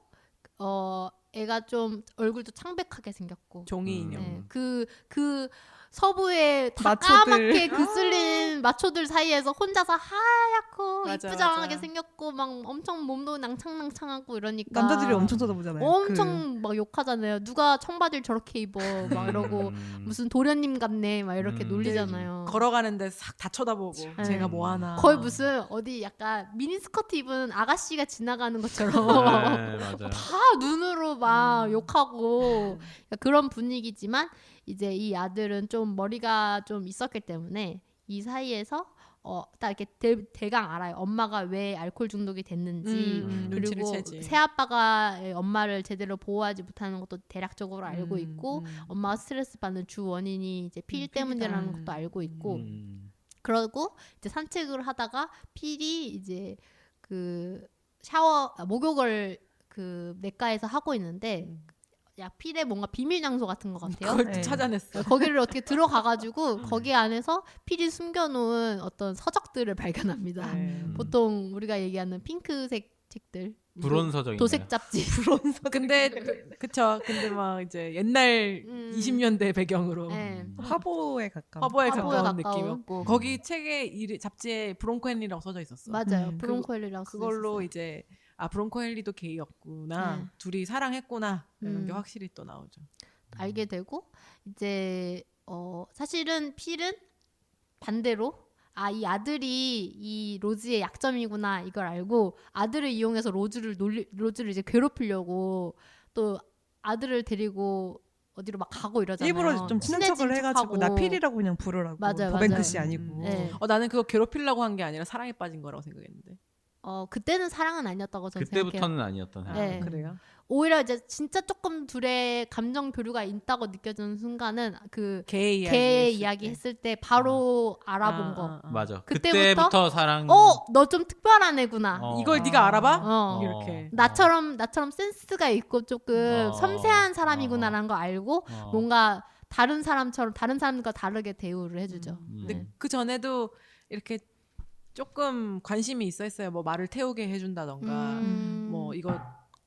애가 좀 얼굴도 창백하게 생겼고. 종이 인형. 네, 그 서부의 다 마초들. 까맣게 그슬린 마초들 사이에서 혼자서 하얗고 맞아, 이쁘장하게 맞아. 생겼고 막 엄청 몸도 낭창낭창하고 이러니까 남자들이 엄청 쳐다보잖아요. 엄청 막 욕하잖아요. 누가 청바지를 저렇게 입어 막 이러고 무슨 도련님 같네 막 이렇게 놀리잖아요. 걸어가는데 싹 다 쳐다보고 네. 제가 뭐 하나. 거의 무슨 어디 약간 미니스커트 입은 아가씨가 지나가는 것처럼 네, 맞아요. 다 눈으로 막 욕하고 그런 분위기지만 이제 이 아들은 좀 머리가 좀 있었기 때문에 이 사이에서 딱 이렇게 대강 알아요. 엄마가 왜 알코올 중독이 됐는지 눈치를 그리고 채지. 새아빠가 엄마를 제대로 보호하지 못하는 것도 대략적으로 알고 있고 엄마가 스트레스 받는 주 원인이 이제 필 때문이라는 것도 알고 있고 그러고 이제 산책을 하다가 필이 이제 그 목욕을 그 내과에서 하고 있는데 야 필에 뭔가 비밀 장소 같은 것 같아요. 그걸 네. 찾아냈어. 거기를 어떻게 들어가가지고 거기 안에서 필이 숨겨놓은 어떤 서적들을 발견합니다. 네. 보통 우리가 얘기하는 핑크색 책들, 불온서적인가요? 도색 잡지. 근데 그쵸. 근데 막 이제 옛날 20년대 배경으로 네. 화보에 가까운. 화보에 화보에 가까운 가까운. 느낌이었고 거기 잡지에 브론코 헨리라고 써져 있었어. 맞아요. 브론코엘리라고 그걸로 이제 브론코 헨리도 게이였구나. 네. 둘이 사랑했구나. 이런 게 확실히 또 나오죠. 알게 되고 이제 사실은 필은 반대로 이 아들이 이 로즈의 약점이구나 이걸 알고 아들을 이용해서 로즈를 이제 괴롭히려고 또 아들을 데리고 어디로 막 가고 이러잖아요. 일부러 좀 친한 척을 친해진 해가지고 척하고. 나 필이라고 그냥 부르라고. 맞아요, 버뱅크 맞아요. 씨 아니고. 네. 나는 그거 괴롭히려고 한 게 아니라 사랑에 빠진 거라고 생각했는데. 그때는 사랑은 아니었다고 저는 생각해요. 그때부터는 아니었던 네. 그래요? 오히려 이제 진짜 조금 둘의 감정 교류가 있다고 느껴지는 순간은 그 개 이야기 했을 때 바로 알아본 거. 맞아. 그때부터? 그때부터 사랑. 너 좀 특별한 애구나. 이걸 네가 알아봐? 어. 이렇게. 나처럼 센스가 있고 조금 어. 섬세한 사람이구나라는 거 알고 뭔가 다른 사람과 다르게 대우를 해주죠. 근데 그 전에도 이렇게 조금 관심이 있었어요. 뭐 말을 태우게 해준다던가, 뭐 이거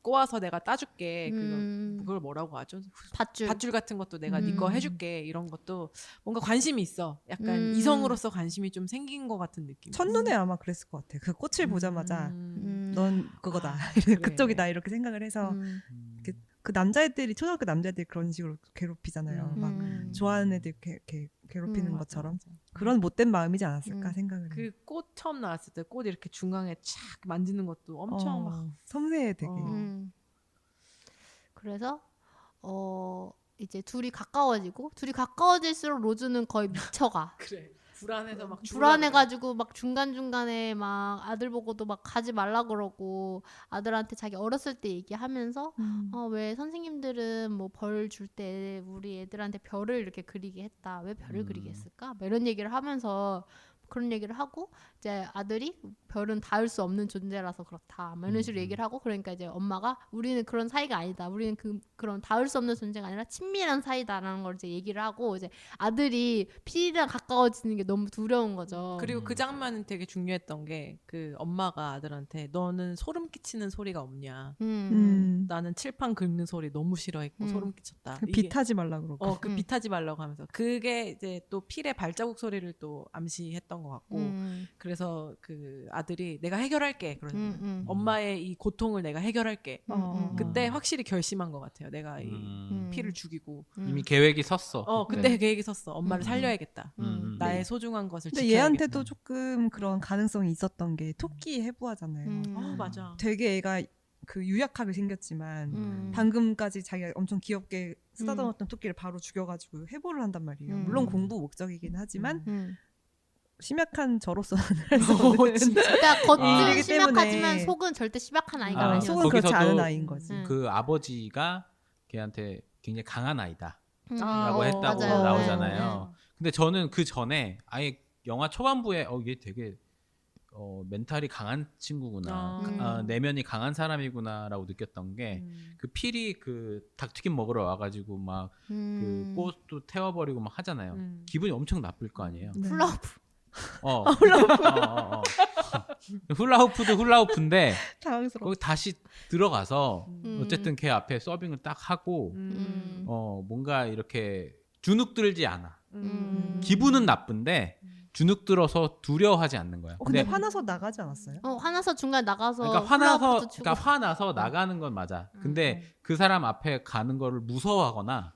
꼬아서 내가 따줄게. 그걸 뭐라고 하죠? 밧줄 같은 것도 내가 네 거 해줄게. 이런 것도 뭔가 관심이 있어. 약간 이성으로서 관심이 좀 생긴 것 같은 느낌. 첫눈에 아마 그랬을 것 같아. 그 꽃을 보자마자 넌 그거다. 그래. 그쪽이다 이렇게 생각을 해서 그 남자애들이 초등학교 남자애들이 그런 식으로 괴롭히잖아요. 막 좋아하는 애들 이렇게 괴롭히는 것처럼 그런 못된 마음이지 않았을까 생각을. 그 꽃 처음 나왔을 때 꽃 이렇게 중앙에 착 만지는 것도 엄청 막 섬세해 되게. 그래서 이제 둘이 가까워질수록 로즈는 거의 미쳐가. 그래. 불안해서 막 불안해가지고 막 중간중간에 막 아들 보고도 막 가지 말라 그러고 아들한테 자기 어렸을 때 얘기하면서 왜 선생님들은 뭐 벌 줄 때 우리 애들한테 별을 이렇게 그리게 했다. 왜 별을 그리게 했을까? 뭐 이런 얘기를 하면서 그런 얘기를 하고 이제 아들이 별은 닿을 수 없는 존재라서 그렇다. 뭐 이런 식으로 얘기를 하고 그러니까 이제 엄마가 우리는 그런 사이가 아니다. 우리는 그런 닿을 수 없는 존재가 아니라 친밀한 사이다라는 걸 이제 얘기를 하고 이제 아들이 필이랑 가까워지는 게 너무 두려운 거죠. 그리고 그 장면은 되게 중요했던 게 그 엄마가 아들한테 너는 소름 끼치는 소리가 없냐. 나는 칠판 긁는 소리 너무 싫어했고 소름 끼쳤다. 빛하지 말라 그러고. 그 빛하지 말라고 하면서 그게 이제 또 필의 발자국 소리를 또 암시했던 것 같고 그래서 그 아들이 내가 해결할게 그러는 거예요. 엄마의 이 고통을 내가 해결할게. 그때 확실히 결심한 것 같아요. 내가 이 필을 죽이고 이미 계획이 섰어. 그때 네. 계획이 섰어. 엄마를 살려야겠다. 나의 소중한 것을 근데 지켜야겠다. 얘한테도 조금 그런 가능성이 있었던 게 토끼 해부하잖아요. 맞아. 되게 애가 그 유약하게 생겼지만 방금까지 자기가 엄청 귀엽게 쓰다듬었던 토끼를 바로 죽여가지고 해부를 한단 말이에요. 물론 공부 목적이긴 하지만 심약한 저로서는 할 수 없는 그러니까 겉은 일이기 심약하지만 때문에. 속은 절대 심약한 아이가 아, 아니었어. 속은 그렇지 거기서도 않은 아이인 거지. 그 아버지가 걔한테 굉장히 강한 아이다. 아, 라고 했다고 맞아요. 나오잖아요. 근데 저는 그 전에 아예 영화 초반부에 얘 되게 멘탈이 강한 친구구나. 내면이 강한 사람이구나라고 느꼈던 게 그 필이 그 닭튀김 먹으러 와가지고 막 그 꽃도 태워버리고 막 하잖아요. 기분이 엄청 나쁠 거 아니에요. 네. 플라우프. 훌라후프도 훌라후프인데 당황스러워. 거기 다시 들어가서 어쨌든 걔 앞에 서빙을 딱 하고 음. 뭔가 이렇게 주눅 들지 않아. 음. 기분은 나쁜데 주눅 들어서 두려워하지 않는 거야. 근데 화나서 나가지 않았어요? 화나서 중간 나가서 그러니까 플라우프도 주고. 화나서 나가는 건 맞아. 근데 그 사람 앞에 가는 거를 무서워하거나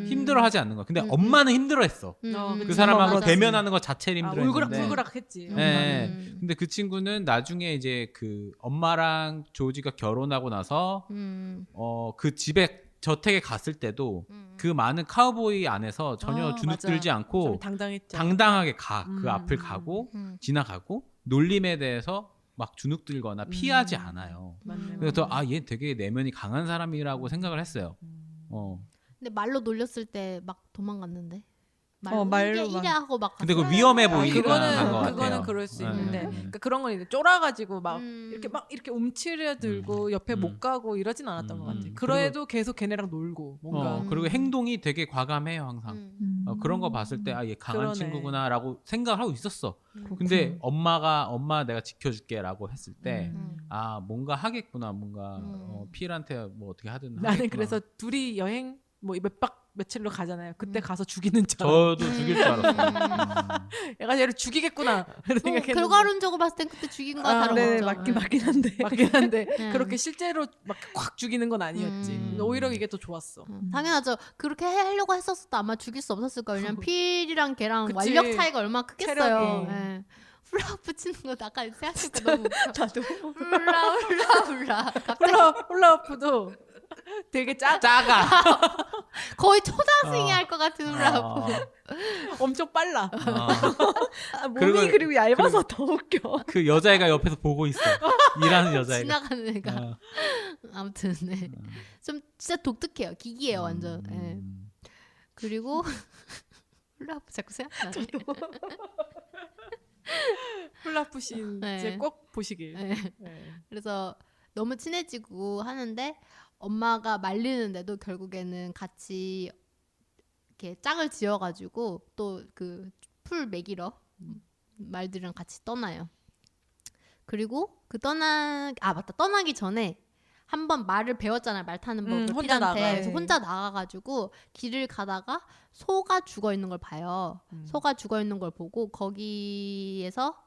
힘들어하지 않는 거야. 근데 엄마는 힘들어했어. 그 그치. 사람하고 맞아. 대면하는 거 자체를 힘들어했는데. 울그락불그락 했지. 네. 근데 그 친구는 나중에 이제 그 엄마랑 조지가 결혼하고 나서 그 집에 저택에 갔을 때도 그 많은 카우보이 안에서 전혀 주눅 맞아. 들지 않고 좀 당당했죠. 당당하게 그 앞을 가고 지나가고 놀림에 대해서 막 주눅 들거나 피하지 않아요. 맞네. 그래서 얘 되게 내면이 강한 사람이라고 생각을 했어요. 근데 말로 놀렸을 때 막 도망갔는데. 말로 이래 하고 막. 근데 그 갔어요. 위험해 보이니까 한 것 같아요. 그거는 그럴 수 네, 있는데 네. 그러니까 그런 건 이제 쫄아가지고 막 음. 이렇게 움츠려들고 옆에 못 가고 이러진 않았던 것 같아. 그리고- 그래도 계속 걔네랑 놀고 뭔가 그리고 행동이 되게 과감해요 항상. 그런 거 봤을 때 얘 강한 그러네. 친구구나라고 생각을 하고 있었어. 근데 엄마 내가 지켜줄게라고 했을 때 뭔가 하겠구나. 뭔가 필한테 뭐 어떻게 하든 나는 하겠구나. 그래서 둘이 여행 뭐 몇 박 며칠로 가잖아요. 그때 가서 죽이는 줄 알았어. 저도 죽일 줄 알았어요. 얘가 얘를 죽이겠구나 이런 생각했는데 결과론적으로 봤을 땐 그때 죽인 거야 다른 네, 거죠. 맞긴 한데. 맞긴 한데 네. 그렇게 실제로 막 확 죽이는 건 아니었지. 근데 오히려 이게 또 좋았어. 당연하죠. 그렇게 하려고 했었어도 아마 죽일 수 없었을 거예요. 왜냐면 필이랑 걔랑 그치. 완력 차이가 얼마나 크겠어요. 체력이. 예. 플라우프 치는 거 아까 생각해보니까 너무 웃겨. 나도. 훌라 갑자기 훌라후프도 되게 작아. 거의 초등학생이 할 것 같은 훌라우프. 엄청 빨라. 몸이 그리고 얇아서 더 웃겨. 그 여자애가 옆에서 보고 있어. 일하는 여자애가. 지나가는 애가. 아무튼 네. 좀 진짜 독특해요. 기기예요 완전. 예. 그리고 훌라후프 자꾸 생각나네. 훌라후프신 네. 이제 꼭 보시길. 네. 네. 그래서 너무 친해지고 하는데 엄마가 말리는데도 결국에는 같이 이렇게 짝을 지어가지고 또 그 풀 먹이러 말들이랑 같이 떠나요. 그리고 맞다, 떠나기 전에 한번 말을 배웠잖아요. 말 타는 법을 혼자 필한테. 나가요. 그래서 혼자 나가가지고 길을 가다가 소가 죽어 있는 걸 봐요. 소가 죽어 있는 걸 보고 거기에서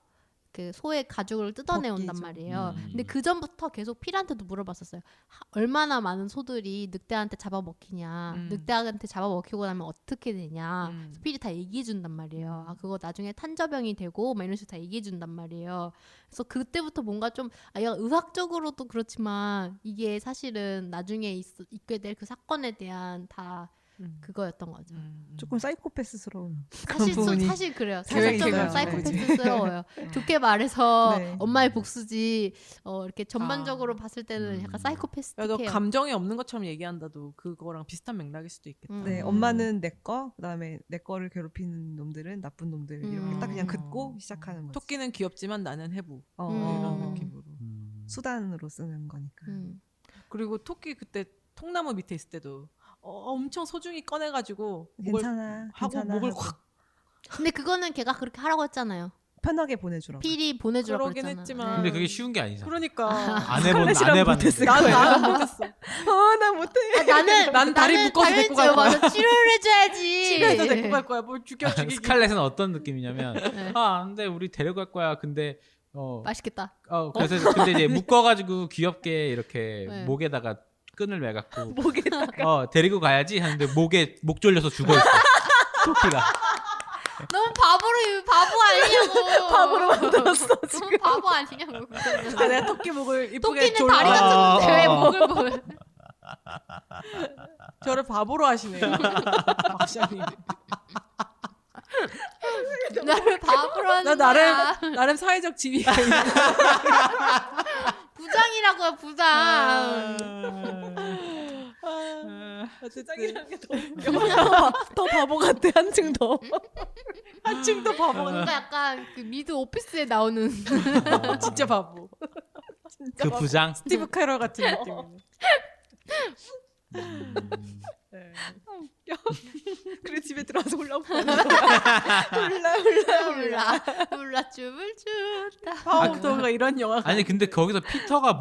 그 소의 가죽을 뜯어내 온단 벗기죠. 말이에요. 근데 그 전부터 계속 필한테도 물어봤었어요. 얼마나 많은 소들이 늑대한테 잡아먹히냐. 늑대한테 잡아먹히고 나면 어떻게 되냐. 그래서 필이 다 얘기해 준단 말이에요. 그거 나중에 탄저병이 되고 막 이런 식으로 다 얘기해 준단 말이에요. 그래서 그때부터 뭔가 좀 얘가 의학적으로도 그렇지만 이게 사실은 나중에 있게 될 그 사건에 대한 다 그거였던 거죠. 조금 사이코패스스러운 그런 사실 부분이 사실 그래요. 계획이 사실 좀 있어요. 사이코패스스러워요. 좋게 말해서 네. 엄마의 복수지. 이렇게 전반적으로 봤을 때는 약간 야, 너 사이코패스틱해요. 감정이 없는 것처럼 얘기한다도 그거랑 비슷한 맥락일 수도 있겠다. 네, 엄마는 내 거, 그다음에 내 거를 괴롭히는 놈들은 나쁜 놈들 이렇게 딱 그냥 음. 긋고 시작하는 거지. 토끼는 귀엽지만 나는 해부. 어, 이런 음. 느낌으로. 수단으로 쓰는 거니까. 그리고 토끼 그때 통나무 밑에 있을 때도 엄청 소중히 꺼내가지고 목을 괜찮아, 하고 괜찮아 목을 하고. 확 근데 그거는 걔가 그렇게 하라고 했잖아요. 편하게 보내주라고. 필히 보내주라고 그러긴 그랬잖아. 했지만. 근데 그게 쉬운 게 아니잖아. 그러니까 안 해본 안 스칼렛이랑 해봤는데. 못했을 난 못했어. 나 못해. 나는 난 다리 묶어서 데리고 갈 거야. 맞아, 치료를 해줘야지. 집에서 데리고 갈 거야. 뭘 죽이기. 스칼렛은 어떤 느낌이냐면 네. 근데 우리 데려갈 거야. 근데 맛있겠다. 그래서 근데 이제 묶어가지고 귀엽게 이렇게 네. 목에다가 끈을 매갖고 목에다가. 데리고 가야지 하는데 목 졸려서 죽어 있어. 토끼가. 너무 바보 아니냐고. 바보로 만들었어 너무 바보 아니냐고. 내가 토끼 목을 이쁘게 토끼는 다리 다쳤는데 왜 목을 보여? 저를 바보로 하시네요. 박사님. 나를 바보로 하는 나 거야. 나름 사회적 지위가 있는. 부장이라고요, 부장. 어쨌든 더 바보 같아. 한층 더. 한층 더 바보 같아. 뭔가 약간 그 미드 오피스에 나오는 진짜 바보. 그 부장. 스티브 캐럴 같은 느낌이네. 네. 그리고 집에 들어와서 올라오고 몰라 춤을 춘다. 파워부터가 이런 영화가. 아니 근데 거기서 피터가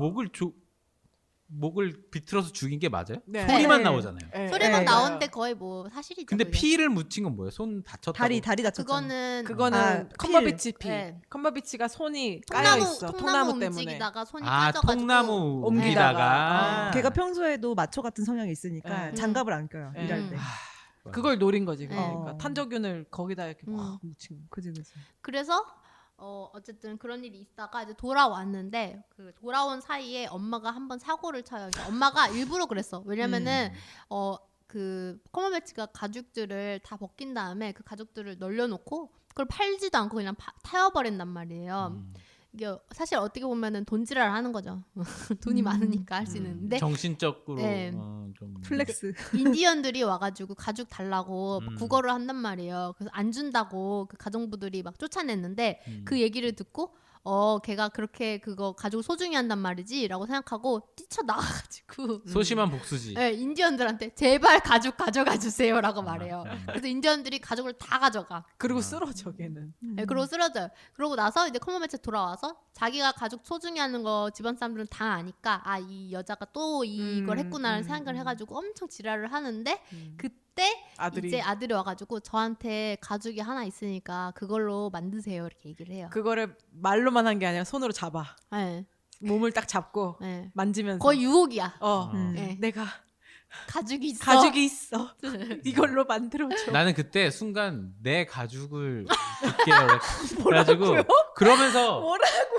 목을 비틀어서 죽인 게 맞아요? 네. 소리만 네. 나오잖아요. 네. 소리만 네. 나오는데 거의 뭐 사실이죠. 근데 그게. 피를 묻힌 건 뭐예요? 손 다쳤다고? 다리 다쳤잖아. 그거는 필. 컴버비치 피. 네. 컴버비치가 손이 까여 있어. 통나무 때문에. 움직이다가 손이 아 빠져가지고 통나무 옮기다가. 옮기다가. 걔가 평소에도 마초 같은 성향이 있으니까 네. 장갑을 안 껴요. 네. 일할 때. 그걸 노린 거지. 네. 그러니까 탄저균을 거기다 이렇게 막 묻힌 거. 그지. 그래서 어쨌든 그런 일이 있다가 이제 돌아왔는데 그 돌아온 사이에 엄마가 한번 사고를 쳐요. 그러니까 엄마가 일부러 그랬어. 왜냐면은 그 커머배치가 가죽들을 다 벗긴 다음에 그 가죽들을 널려놓고 그걸 팔지도 않고 그냥 타워버린단 말이에요. 이게 사실 어떻게 보면은 돈지랄 하는 거죠. 돈이 많으니까 할 수 있는데 정신적으로 네. 좀 플렉스. 인디언들이 와가지고 가죽 달라고 막 음. 구걸을 한단 말이에요. 그래서 안 준다고 그 가정부들이 막 쫓아냈는데 그 얘기를 듣고 걔가 그렇게 그거 가죽을 소중히 한단 말이지라고 생각하고 뛰쳐나가가지고 소심한 복수지. 네, 인디언들한테 제발 가죽 가져가 주세요라고 말해요. 그래서 인디언들이 가죽을 다 가져가. 그리고 쓰러져 걔는. 네, 그러고 쓰러져요. 그러고 나서 이제 커머매체 돌아와서 자기가 가죽 소중히 하는 거 집안 사람들은 다 아니까 이 여자가 또 이걸 했구나라는 생각을 해가지고 엄청 지랄을 하는데 그때 아들이 이제 아들이 와가지고 저한테 가죽이 하나 있으니까 그걸로 만드세요 이렇게 얘기를 해요. 그거를 말로만 한 게 아니라 손으로 잡아. 네, 몸을 딱 잡고 네. 만지면서. 거의 유혹이야. 네. 내가 가죽이 있어. 가죽이 있어. 이걸로 만들어줘. 나는 그때 순간 내 가죽을 줄게요. 그래가지고 그러면서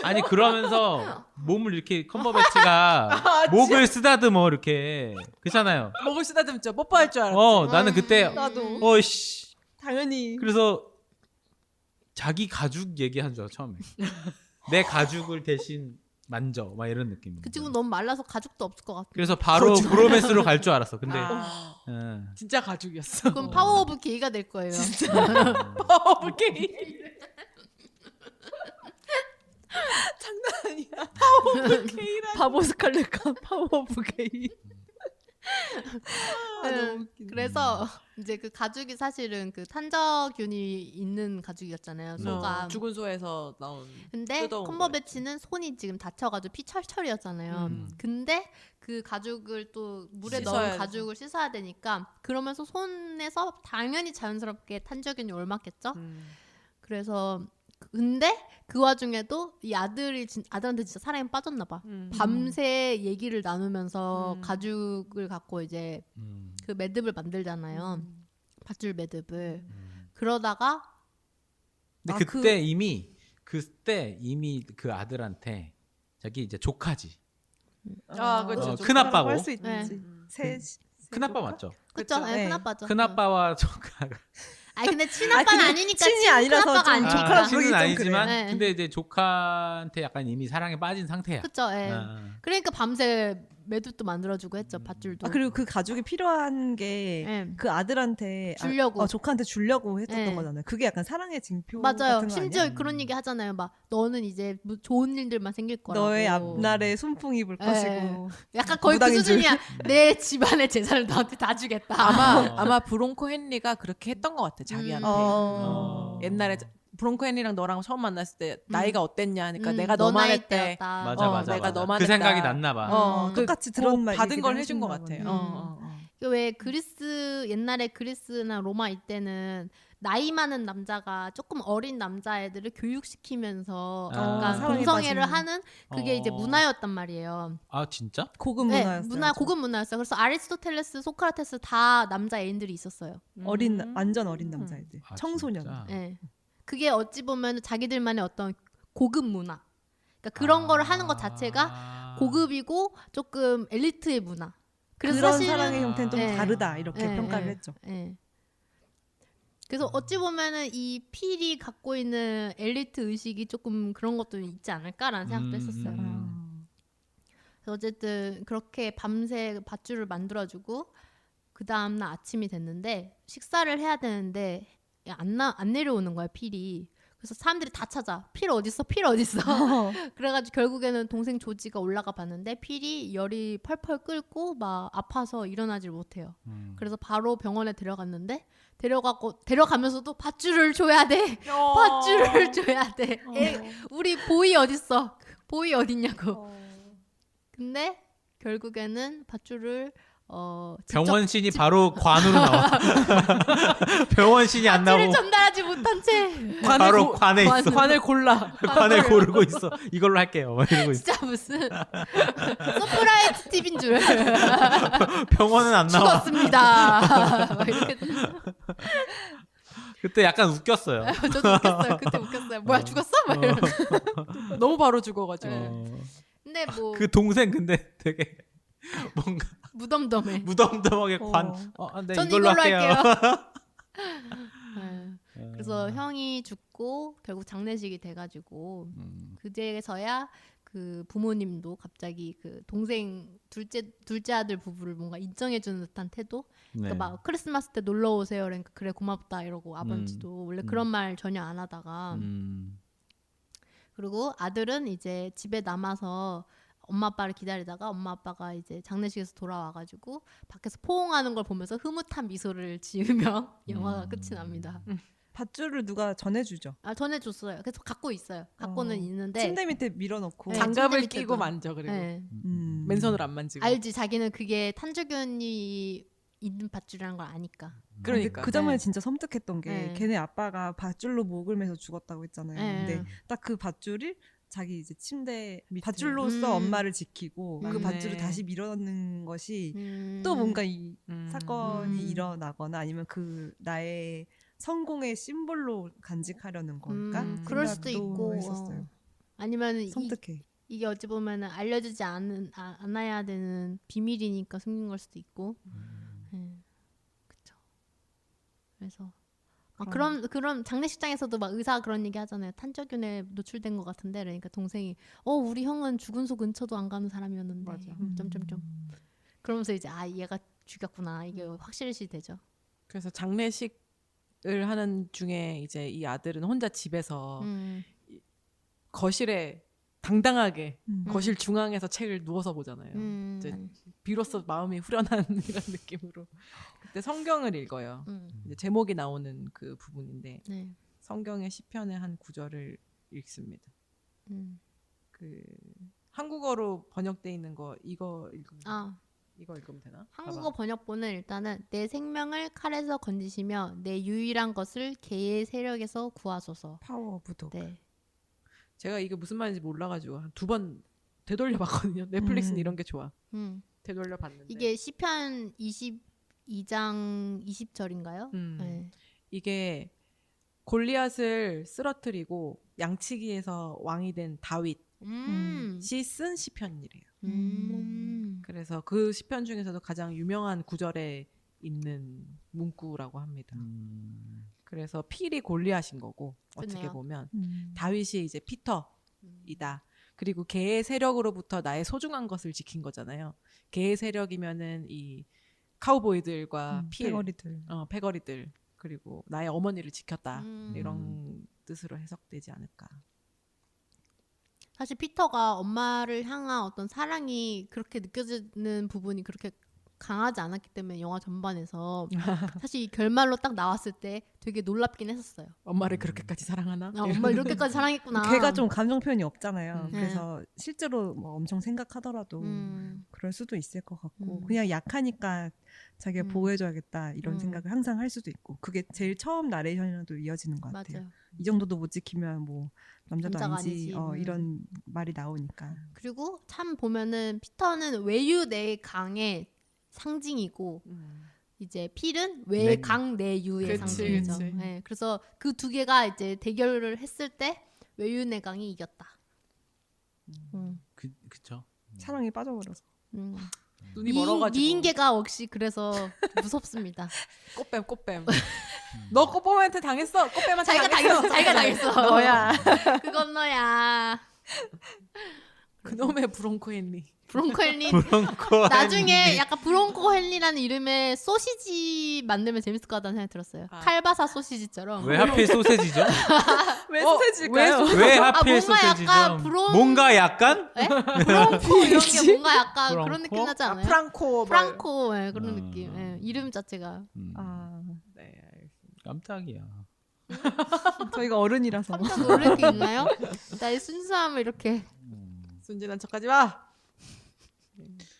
아니 그러면서 몸을 이렇게 컴버배치가 목을 쓰다듬어 이렇게 그렇잖아요. 목을 쓰다듬죠. 뽀뽀할 줄 알았지. 나는 그때 나도. 어씨 당연히. 그래서 자기 가죽 얘기한 줄 알아 처음에. 내 가죽을 대신 만져 막 이런 느낌. 그 친구 너무 말라서 가죽도 없을 것 같아. 그래서 바로 브로맨스로 갈 줄 알았어. 근데 진짜 가죽이었어. 그럼 파워 오브 게이가 될 거예요. 파워 게이. 장난 아니야. 파워 게이라. 바보 스칼렛과 파워 오브 게이. 그래서 이제 그 가죽이 사실은 그 탄저균이 있는 가죽이었잖아요. 소가. 죽은 소에서 나온. 근데 뜯어온 컴버배치는 손이 지금 다쳐가지고 피 철철이었잖아요. 근데 그 가죽을 또 물에 씻어야 넣은 돼서. 가죽을 씻어야 되니까 그러면서 손에서 당연히 자연스럽게 탄저균이 옮았겠죠. 그래서 근데 그 와중에도 이 아들한테 진짜 사랑에 빠졌나 봐. 밤새 얘기를 나누면서 가죽을 갖고 이제 그 매듭을 만들잖아요. 밧줄 매듭을. 그러다가 근데 그때 이미 그 아들한테 자기 이제 조카지. 그렇죠. 큰아빠고. 할수 있지. 네. 큰아빠 맞죠? 그쵸? 그쵸, 네, 네. 큰아빠죠. 큰아빠와 조카가 아니 근데 친아빠는 근데 아니니까 친이 아니라서 큰아빠가 좀 아니니까. 조카라 친은 부르기 좀 아니지만 그래요. 네. 근데 이제 조카한테 약간 이미 사랑에 빠진 상태야. 그쵸? 예. 아. 그러니까 밤새 매듭도 만들어주고 했죠. 밧줄도. 그리고 그 가죽이 필요한 게 예. 그 아들한테 주려고. 조카한테 주려고 했었던 네. 거잖아요. 그게 약간 사랑의 징표 맞아요. 같은 거 심지어 아니야? 그런 얘기 하잖아요. 막 너는 이제 뭐 좋은 일들만 생길 거라고. 너의 앞날에 손풍이 불 예. 것이고 약간 거의 그 무당인 줄. 수준이야. 내 집안의 재산을 너한테 다 주겠다. 아마 브론코 헨리가 그렇게 했던 것 같아 자기한테. 옛날에 브론코 헨리랑 너랑 처음 만났을 때 나이가 어땠냐 하니까 내가 너 너만 나이 했대. 때였다. 맞아 맞아. 내가 맞아. 너만 그 했다. 생각이 났나 봐. 똑같이 들은 말 받은 걸 얘기를 해준 것 해줬나 같아. 보네. 왜 옛날에 그리스나 로마 이때는 나이 많은 남자가 조금 어린 남자애들을 교육시키면서 약간 사랑에 동성애를 빠지는. 하는 그게 이제 문화였단 말이에요. 아 진짜? 고급 네, 문화였어요. 고급 문화였어요. 그래서 아리스토텔레스, 소크라테스 다 남자 애인들이 있었어요. 완전 어린 남자애들, 아, 청소년. 진짜? 네. 그게 어찌 보면 자기들만의 어떤 고급 문화. 그러니까 그런 거를 하는 것 자체가 고급이고 조금 엘리트의 문화. 그래서 그런 사실은 사랑의 형태는 좀 네. 다르다 이렇게 네, 평가를 네, 했죠. 네. 그래서 어찌 보면은 이 필이 갖고 있는 엘리트 의식이 조금 그런 것도 있지 않을까라는 생각도 했었어요. 그래서 어쨌든 그렇게 밤새 밧줄을 만들어주고 그 다음날 아침이 됐는데 식사를 해야 되는데 안 내려오는 거야 필이. 그래서 사람들이 다 찾아. 필 어딨어? 필 어딨어? 그래가지고 결국에는 동생 조지가 올라가 봤는데 필이 열이 펄펄 끓고 막 아파서 일어나질 못해요. 그래서 바로 병원에 데려갔는데 데려가면서도 밧줄을 줘야 돼. 밧줄을 줘야 돼. 우리 보이 어딨어? 보이 어딨냐고. 근데 결국에는 밧줄을 병원신이 바로 관으로 나와. 병원신이 안 밧줄을 나오고 전달하지 못한 채 바로 관에 있어. 관을 골라. 관을 고르고 있어. 이걸로 할게요. 막 이러고 있어. 진짜 무슨 서프라이즈 팁인 줄 병원은 안 나와. 죽었습니다. 막 이렇게 그때 약간 웃겼어요. 저도 웃겼어요. 그때 웃겼어요. 뭐야 죽었어? 막 이러면서. 너무 바로 죽어가지고. 근데 뭐 그 동생 근데 되게 뭔가 무덤덤해. 무덤덤하게 관. 네, 전 이걸로 할게요. 네. 그래서 형이 죽고 결국 장례식이 돼가지고 그제서야 그 부모님도 갑자기 그 동생 둘째 아들 부부를 뭔가 인정해주는 듯한 태도. 네. 그러니까 막 크리스마스 때 놀러 오세요. 그러니까 그래 고맙다 이러고 아버지도 원래 그런 말 전혀 안 하다가 그리고 아들은 이제 집에 남아서 엄마 아빠를 기다리다가 엄마 아빠가 이제 장례식에서 돌아와가지고 밖에서 포옹하는 걸 보면서 흐뭇한 미소를 지으며 영화가 끝이 납니다. 밧줄을 누가 전해주죠. 아 전해줬어요. 그래서 갖고 있어요. 갖고는 있는데 침대 밑에 밀어놓고. 네, 장갑을 침대 끼고 밑에도. 만져 그리고 네. 맨손으로 안 만지고. 알지 자기는 그게 탄저균이 있는 밧줄이라는 걸 아니까. 그러니까. 그 장면이 네. 진짜 섬뜩했던 게 네. 걔네 아빠가 밧줄로 목을 매서 죽었다고 했잖아요. 네. 근데 딱 그 밧줄을 자기 이제 침대 밑에. 밧줄로서 엄마를 지키고 그 맞네. 밧줄을 다시 밀어넣는 것이 음. 또 뭔가 이 음. 사건이 일어나거나 아니면 그 나의 성공의 심볼로 간직하려는 걸까? 그럴 수도 생각도 있고 했었어요. 아니면 섬뜩해. 이게 어찌 보면은 알려지지 않아야 되는 비밀이니까 숨긴 걸 수도 있고. 네. 그쵸. 그래서 그런 장례식장에서도 막 의사가 그런 얘기 하잖아요. 탄저균에 노출된 것 같은데, 그러니까 동생이 우리 형은 죽은 소 근처도 안 가는 사람이었는데. 맞아. 점점점. 그러면서 이제 얘가 죽였구나 이게 확실시 되죠. 그래서 장례식을 하는 중에 이제 이 아들은 혼자 집에서 거실에 당당하게 거실 중앙에서 책을 누워서 보잖아요. 이제 비로소 마음이 후련한 이런 느낌으로 그때 성경을 읽어요. 이제 제목이 나오는 그 부분인데 네. 성경의 시편의 한 구절을 읽습니다. 그 한국어로 번역돼 있는 거 이거 읽으면 되나? 한국어 번역본은 일단은 내 생명을 칼에서 건지시며 내 유일한 것을 개의 세력에서 구하소서. 파워 부도. 네. 제가 이게 무슨 말인지 몰라가지고 한 2번 되돌려 봤거든요. 넷플릭스는 이런 게 좋아. 되돌려 봤는데 이게 시편 22장 20절인가요? 네. 이게 골리앗을 쓰러뜨리고 양치기에서 왕이 된 다윗이 쓴 시편이래요. 그래서 그 시편 중에서도 가장 유명한 구절에 있는 문구라고 합니다. 그래서 필이 골리앗인 거고 어떻게 그러네요. 보면 다윗이 이제 피터이다. 그리고 개의 세력으로부터 나의 소중한 것을 지킨 거잖아요. 개의 세력이면은 이 카우보이들과 필, 패거리들. 패거리들 그리고 나의 어머니를 지켰다. 음. 이런 뜻으로 해석되지 않을까. 사실 피터가 엄마를 향한 어떤 사랑이 그렇게 느껴지는 부분이 그렇게 강하지 않았기 때문에 영화 전반에서 사실 이 결말로 딱 나왔을 때 되게 놀랍긴 했었어요. 엄마를 그렇게까지 사랑하나? 아, 엄마 이렇게까지 사랑했구나. 걔가 좀 감정 표현이 없잖아요. 네. 그래서 실제로 뭐 엄청 생각하더라도 그럴 수도 있을 것 같고 그냥 약하니까 자기가 보호해줘야겠다 이런 생각을 항상 할 수도 있고 그게 제일 처음 나레이션이랑도 이어지는 것 같아요. 맞아요. 이 정도도 못 지키면 뭐 남자도 남자가 아니지, 아니지. 이런 말이 나오니까. 그리고 참 보면은 피터는 외유내 강의 상징이고 이제 필은 외강 내유의 그치, 상징이죠. 그치. 네, 그래서 그 두 개가 이제 대결을 했을 때 외유내강이 이겼다. 그쵸. 사랑에 빠져버려서. 눈이 멀어가지고. 미인계가 역시 그래서 무섭습니다. 꽃뱀. 너 꽃뱀한테 당했어. 꽃뱀한테 자기가 당했어. 자기가 당했어. 너야. 그건 너야. 그놈의 브롱코 헨리. 브롱코 헨리. 브롱코 나중에 약간 브롱코 헨리라는 이름의 소시지 만들면 재밌을 것 같다는 생각이 들었어요. 아. 칼바사 소시지처럼. 왜 하필 소세지죠? 왜 소세지일까요? 왜 하필 뭔가 소세지죠? 약간 뭔가 약간 에? 브롱코 이런 게 뭔가 약간 그런 브롱코? 느낌 나지 않아요? 프랑코. 프랑코 예, 그런 느낌. 예, 이름 자체가. 아, 네, 알겠습니다. 깜짝이야. 저희가 어른이라서. 깜짝 놀랄 게 있나요? 나의 순수함을 이렇게. 순진한 척하지 마.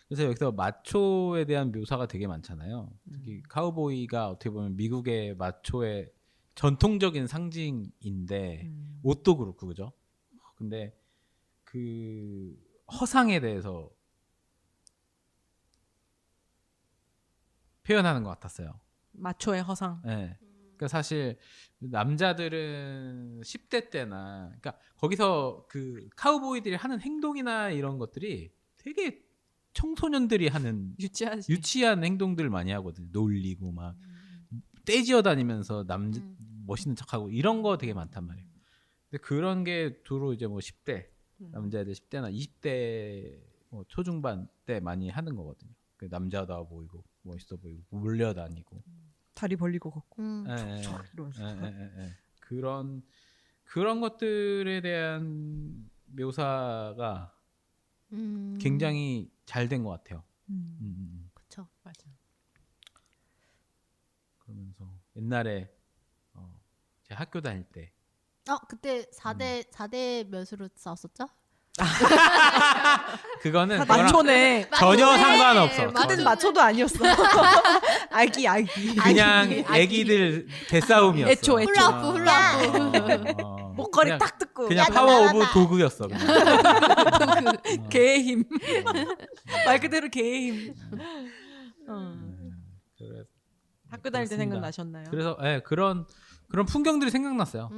그래서 여기서 마초에 대한 묘사가 되게 많잖아요. 특히 카우보이가 어떻게 보면 미국의 마초의 전통적인 상징인데 옷도 그렇고 그죠? 근데 그 허상에 대해서 표현하는 것 같았어요. 마초의 허상. 네. 그러니까 사실 남자들은 10대 때나 그러니까 거기서 그 카우보이들이 하는 행동이나 이런 것들이 되게 청소년들이 하는 유치하지. 유치한 행동들 많이 하거든요. 놀리고 막 떼지어 다니면서 멋있는 척하고 이런 거 되게 많단 말이에요. 근데 그런 게 주로 이제 뭐 10대 남자애들 10대나 20대 뭐 초중반 때 많이 하는 거거든요. 그 남자다워 보이고 멋있어 보이고 몰려다니고 다리 벌리고 걷고. 예, 이러면서. 그런 것들에 대한 묘사가 굉장히 잘 된 것 같아요. 그렇죠. 맞아. 그러면서 옛날에 제가 학교 다닐 때 그때 4대 몇으로 싸웠었죠? 그거는 그거랑 마초네. 전혀 맞네. 상관없어. 맞네. 그땐 마초도 아니었어. 아기. 그냥 애기들 대싸움이었어. 애초. 훌라후프. 목걸이 그냥- 딱 듣고. 그냥 파워 오브 도구였어. 그냥. 개의 힘. 말 그대로 개의 힘. 그래- 학교 다닐 때 그렇습니다. 생각나셨나요? 그래서 그런 풍경들이 생각났어요.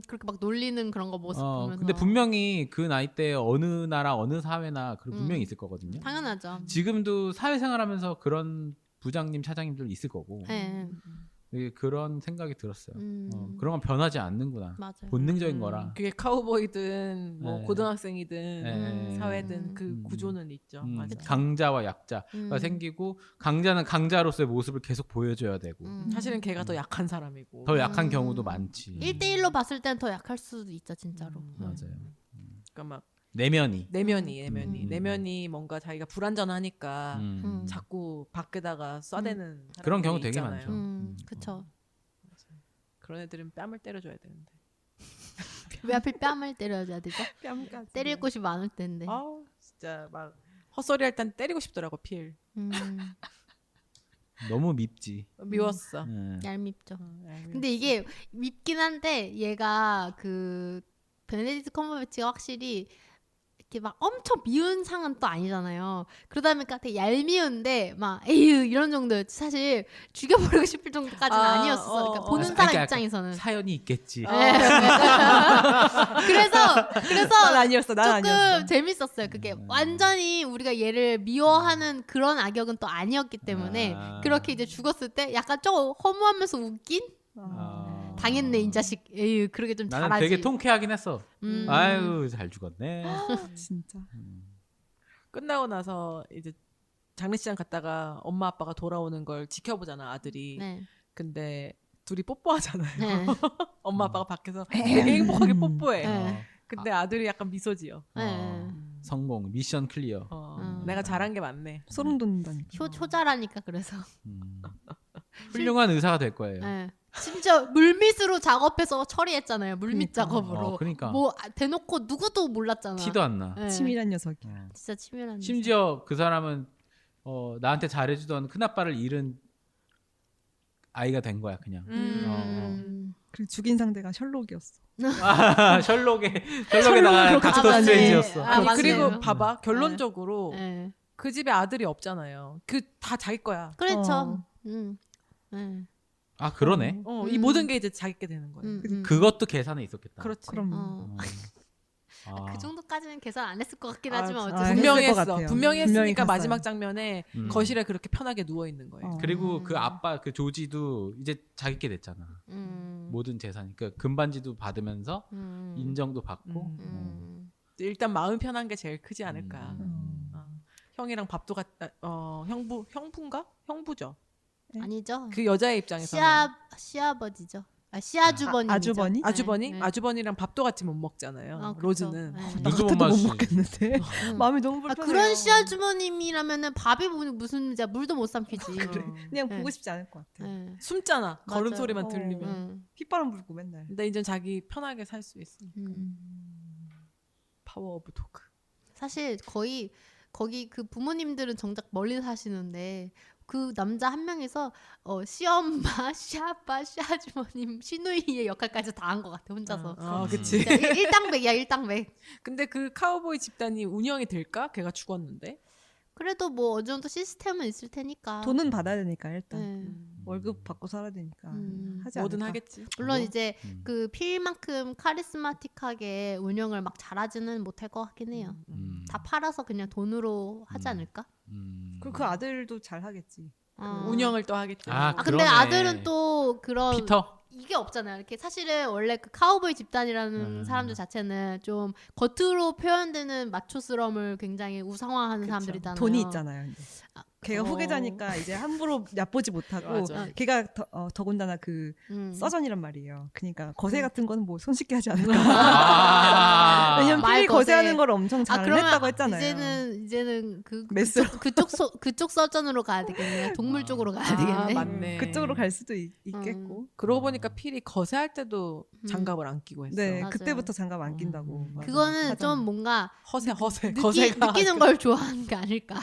그렇게 막 놀리는 그런 거 모습 보면서. 근데 분명히 그 나이 때 어느 나라 어느 사회나 분명히 있을 거거든요. 당연하죠. 지금도 사회생활하면서 그런 부장님 차장님들 있을 거고 네. 되게 그런 생각이 들었어요. 음. 그런 건 변하지 않는 구나. 맞아요. 본능적인 거라. 그게 카우보이든 뭐 네. 고등학생이든 네. 사회든 그 구조는 있죠. 맞아. 강자와 약자가 생기고 강자는 강자로서의 모습을 계속 보여줘야 되고 사실은 걔가 더 약한 사람이고. 더 약한 경우도 많지. 1대1로 봤을 땐 더 약할 수도 있죠, 진짜로. 맞아요. 그러니까 막 내면이. 내면이 뭔가 자기가 불안전하니까 자꾸 밖에다가 쏴대는 그런 사람들이 경우 되게 있잖아요. 많죠. 그쵸. 그런 애들은 뺨을 때려줘야 되는데. 왜 하필 뺨을 때려야 되죠? 뺨까지. 때릴 곳이 많을 텐데. 아 진짜 막 헛소리 할 땐 때리고 싶더라고 필. 너무 밉지. 미웠어. 얄밉죠. 얄미웠어. 근데 이게 밉긴 한데 얘가 그 베네딕트 컴버배치가 확실히 이렇게 막 엄청 미운 상은 또 아니잖아요. 그러다 보니까 되게 얄미운데 막 에휴 이런 정도였지. 사실 죽여버리고 싶을 정도까지는 아니었어. 그러니까 보는 사람 그러니까 입장에서는. 사연이 있겠지. 네. 그래서 난 아니었어. 난 조금 아니었어. 재밌었어요. 그게 완전히 우리가 얘를 미워하는 그런 악역은 또 아니었기 때문에 그렇게 이제 죽었을 때 약간 좀 허무하면서 웃긴? 당했네 이 자식. 에휴 그러게 좀 나는 잘하지. 되게 통쾌하긴 했어. 음. 아유 잘 죽었네. 진짜. 끝나고 나서 이제 장례식장 갔다가 엄마 아빠가 돌아오는 걸 지켜보잖아 아들이. 네. 근데 둘이 뽀뽀하잖아요. 네. 엄마 아빠가 밖에서 되게 행복하게 뽀뽀해. 네. 근데 아들이 약간 미소지요. 네. 성공 미션 클리어. 내가 잘한 게 맞네. 소름 돋는다니까. 효자라니까 그래서. 훌륭한 의사가 될 거예요. 네. 심지어 물밑으로 작업해서 처리했잖아요. 물밑 그러니까. 작업으로. 그러니까. 뭐 대놓고 누구도 몰랐잖아. 티도 안 나. 네. 치밀한 녀석이. 진짜 치밀한. 심지어 그 사람은 나한테 잘해주던 큰아빠를 잃은 아이가 된 거야 그냥. 그리고 죽인 상대가 셜록이었어. 셜록에다가 그렇게 닥터 죽었네. 스트레인지였어. 아, 맞네요. 그리고 봐봐 결론적으로 네. 그 집에 아들이 없잖아요. 그 다 자기 거야. 그렇죠. 아 그러네. 이 모든 게 이제 자기 게 되는 거예요. 그것도 계산에 있었겠다. 그렇지. 그럼. 그 정도까지는 계산 안 했을 것 같긴 아, 하지만 아, 어쨌든 분명히 했을 것 했어. 같아요. 분명히 분명히 했으니까 갔어요. 마지막 장면에 거실에 그렇게 편하게 누워 있는 거예요. 그리고 그 아빠 그 조지도 이제 자기게 됐잖아. 모든 재산. 그 금반지도 받으면서 인정도 받고. 일단 마음 편한 게 제일 크지 않을까. 형이랑 밥도 형부인가? 형부죠. 아니죠. 그 여자의 입장에서는 시아버지죠. 시아주버님. 아주버니? 아주버니? 네. 아주버니랑 밥도 같이 못 먹잖아요. 아, 그쵸. 로즈는. 네. 나 눈도 못 같아도 못 마주치지. 먹겠는데. 마음이 너무 불편해. 그런 시아주버님이라면은 밥이 무슨 이제 물도 못 삼키지. 그냥 네. 보고 싶지 않을 것 같아. 네. 숨잖아. 맞아요. 걸음소리만 어. 들리면. 휘바람 불고 맨날. 근데 이제 자기 편하게 살 수 있으니까. 파워 오브 도그. 사실 거기 그 부모님들은 정작 멀리 사시는데 그 남자 한 명에서 시엄마, 시아빠, 시아주머님, 시누이의 역할까지 다 한 것 같아 혼자서. 그치. 진짜 일당백이야 일당백. 근데 그 카우보이 집단이 운영이 될까? 걔가 죽었는데. 그래도 뭐 어느 정도 시스템은 있을 테니까. 돈은 받아야 되니까 일단. 네. 월급 받고 살아야 되니까. 하지 뭐든 않을까? 하겠지. 물론 이제 그 필만큼 카리스마틱하게 운영을 막 잘하지는 못할 것 같긴 해요. 다 팔아서 그냥 돈으로 하지 않을까? 그리고 그 아들도 잘 하겠지. 운영을 또 하겠지. 근데 그러네. 아들은 또 그런 피터. 이게 없잖아요. 이렇게 사실은 원래 그 카우보이 집단이라는 사람들 자체는 좀 겉으로 표현되는 마초스러움을 굉장히 우상화하는 사람들이잖아요. 돈이 있잖아요. 근데. 걔가 어. 후계자니까 이제 함부로 얕보지 못하고 맞아. 걔가 더군다나 그 서전이란 말이에요. 그러니까 거세 같은 거는 뭐 손쉽게 하지 않을까. 왜냐면 말 필이 거세. 거세하는 걸 엄청 잘했다고 했잖아요. 이제는 메스. 그쪽 서전으로 가야 되겠네. 동물 쪽으로 가야 되겠네. 맞네. 그쪽으로 갈 수도 있겠고. 그러고 보니까 필이 거세할 때도 장갑을 안 끼고 했어. 네, 맞아요. 그때부터 장갑 안 낀다고. 그거는 하잖아요. 좀 뭔가 거세가 느끼는 걸 좋아하는 게 아닐까.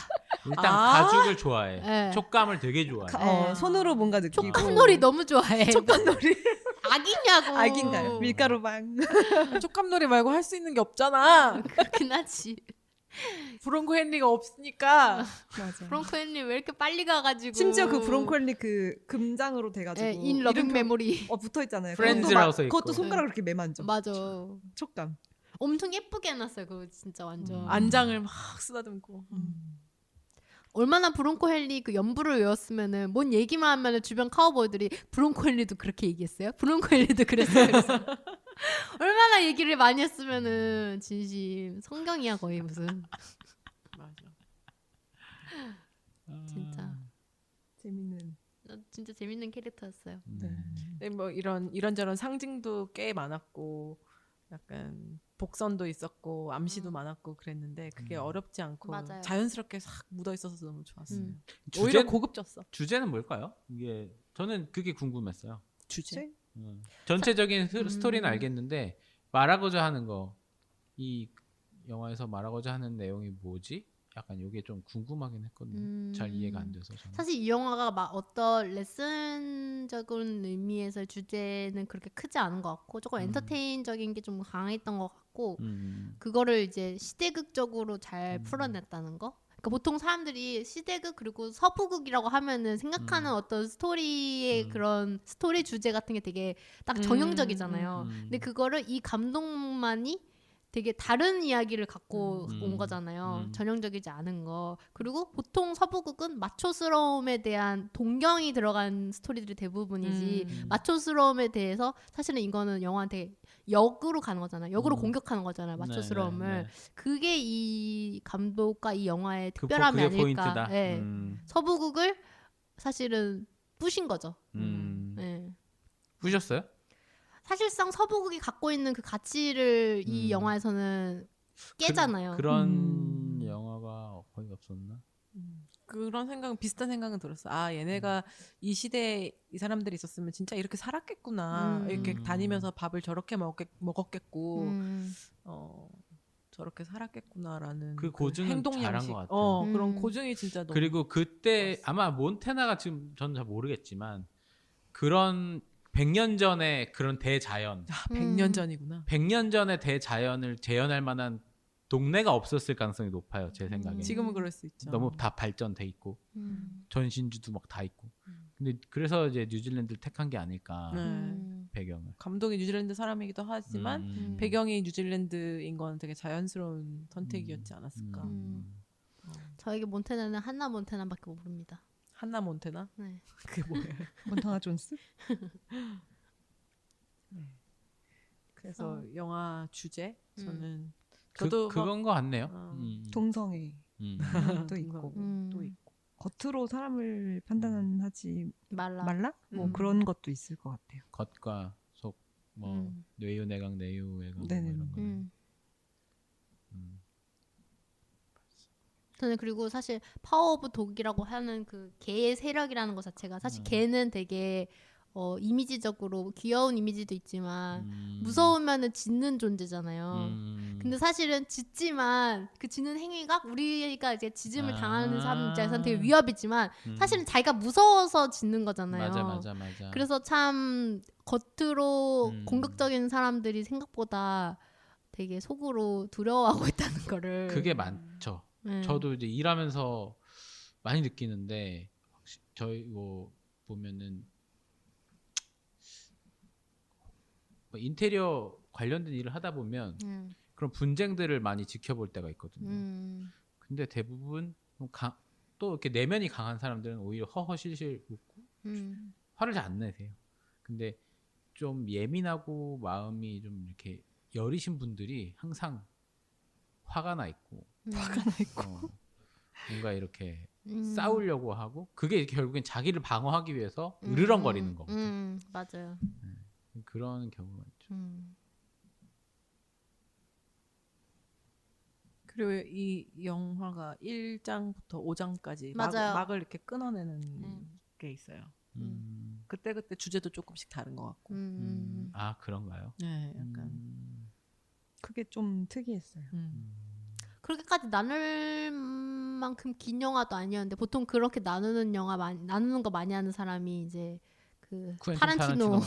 일단 가죽을 좋아해. 네. 촉감을 되게 좋아해. 손으로 뭔가 느끼고. 촉감놀이 너무 좋아해. 촉감놀이. 악이냐고. 악인가요? 밀가루방. 촉감놀이 말고 할 수 있는 게 없잖아. 그렇긴 하지. 브론코 헨리가 없으니까. 맞아. 브롱코 헨리 왜 이렇게 빨리 가가지고. 심지어 그 브론코 헨리 그 금장으로 돼가지고 인 러빙 이름표- 메모리. 붙어 있잖아요. 프렌즈라고 써 있고. 그것도 손가락으로 이렇게 매만져. 맞아. 촉감. 엄청 예쁘게 해놨어요. 그거 진짜 완전. 안장을 막 쓰다듬고. 얼마나 브론코 헨리 그 연부를 외웠으면은 뭔 얘기만 하면은 주변 카우보이들이 브론코 헨리도 그렇게 얘기했어요? 브론코 헨리도 그랬어요. 얼마나 얘기를 많이 했으면은 진심 성경이야 거의 무슨. 맞아. 진짜. 재밌는. 진짜 재밌는 캐릭터였어요. 근데 뭐 이런저런 상징도 꽤 많았고 약간 복선도 있었고 암시도 많았고 그랬는데 그게 어렵지 않고 맞아요. 자연스럽게 싹 묻어 있어서 너무 좋았어요. 주제- 오히려 고급졌어. 주제는 뭘까요? 이게 저는 그게 궁금했어요. 주제? 전체적인 스토리는 알겠는데 말하고자 하는 거, 이 영화에서 말하고자 하는 내용이 뭐지? 약간 이게 좀 궁금하긴 했거든요. 잘 이해가 안 돼서 저는. 사실 이 영화가 막 어떤 레슨적인 의미에서의 주제는 그렇게 크지 않은 것 같고 조금 엔터테인적인 게 좀 강했던 것 같고 있었고 그거를 이제 시대극적으로 잘 풀어냈다는 거. 그러니까 보통 사람들이 시대극 그리고 서부극이라고 하면은 생각하는 어떤 스토리의 그런 스토리 주제 같은 게 되게 딱 정형적이잖아요. 근데 그거를 이 감독만이 되게 다른 이야기를 갖고 온 거잖아요. 전형적이지 않은 거. 그리고 보통 서부극은 마초스러움에 대한 동경이 들어간 스토리들이 대부분이지 마초스러움에 대해서 사실은 이거는 영화한테 역으로 가는 거잖아요. 역으로 공격하는 거잖아요. 마초스러움을. 네, 네. 그게 이 감독과 이 영화의 그 특별함이 그게 아닐까. 포인트다. 네. 서부극을 사실은 부신 거죠. 네. 부셨어요? 사실상 서부극이 갖고 있는 그 가치를 이 영화에서는 깨잖아요. 그런 영화가 거의 없었나? 그런 생각은 비슷한 생각은 들었어. 아 얘네가 이 시대에 이 사람들이 있었으면 진짜 이렇게 살았겠구나. 이렇게 다니면서 밥을 저렇게 먹었겠고 저렇게 살았겠구나라는 그 고증은 행동 잘한 양식. 것 같아요. 그런 고증이 진짜 너무. 그리고 그때 좋았어. 아마 몬테나가 지금 저는 잘 모르겠지만 그런 100년 전에 그런 대자연, 100년 전이구나. 100년 전의 대자연을 재현할 만한 동네가 없었을 가능성이 높아요. 제 생각에. 지금은 그럴 수 있죠. 너무 다 발전돼 있고 전신주도 막 다 있고. 근데 그래서 이제 뉴질랜드를 택한 게 아닐까. 네. 배경을. 감독이 뉴질랜드 사람이기도 하지만 배경이 뉴질랜드인 건 되게 자연스러운 선택이었지 않았을까. 저에게 몬테나는 한나 몬테나밖에 모릅니다. 한나 몬테나? 네. 그게 뭐예요? 몬타나 존스? 그래서 영화 주제 저는 그, 저도 그건 거 같네요. 동성애 음. 도 있고 또 있고 겉으로 사람을 판단하지 말라. 말라? 뭐 그런 것도 있을 것 같아요. 겉과 속, 뭐 뇌유내강, 내유외강 뭐 네네. 이런 거. 저는 그리고 사실 파워 오브 독이라고 하는 그 개의 세력이라는 것 자체가 사실 개는 되게 이미지적으로 귀여운 이미지도 있지만 무서우면은 짖는 존재잖아요. 근데 사실은 짖지만 그 짖는 행위가 우리가 이제 짖음을 당하는 사람 입장에서는 되게 위협이지만 사실은 자기가 무서워서 짖는 거잖아요. 맞아. 그래서 참 겉으로 공격적인 사람들이 생각보다 되게 속으로 두려워하고 있다는 거를 그게 많죠. 저도 이제 일하면서 많이 느끼는데 저희 뭐 보면은 뭐 인테리어 관련된 일을 하다 보면 그런 분쟁들을 많이 지켜볼 때가 있거든요. 근데 대부분 또 이렇게 내면이 강한 사람들은 오히려 허허실실 웃고 화를 잘 안 내세요. 근데 좀 예민하고 마음이 좀 이렇게 여리신 분들이 항상 화가 나 있고 뭔가 이렇게 싸우려고 하고 그게 결국엔 자기를 방어하기 위해서 으르렁거리는 거거든. 맞아요. 그런 경우가 있죠. 그리고 이 영화가 1장부터 5장까지 맞아요. 막을 이렇게 끊어내는 게 있어요. 그때 주제도 조금씩 다른 것 같고. 아 그런가요? 네, 약간 그게 좀 특이했어요. 그렇게까지 나눌 만큼 긴 영화도 아니었는데 보통 그렇게 나누는 나누는 거 많이 하는 사람이 이제 그 타란티노.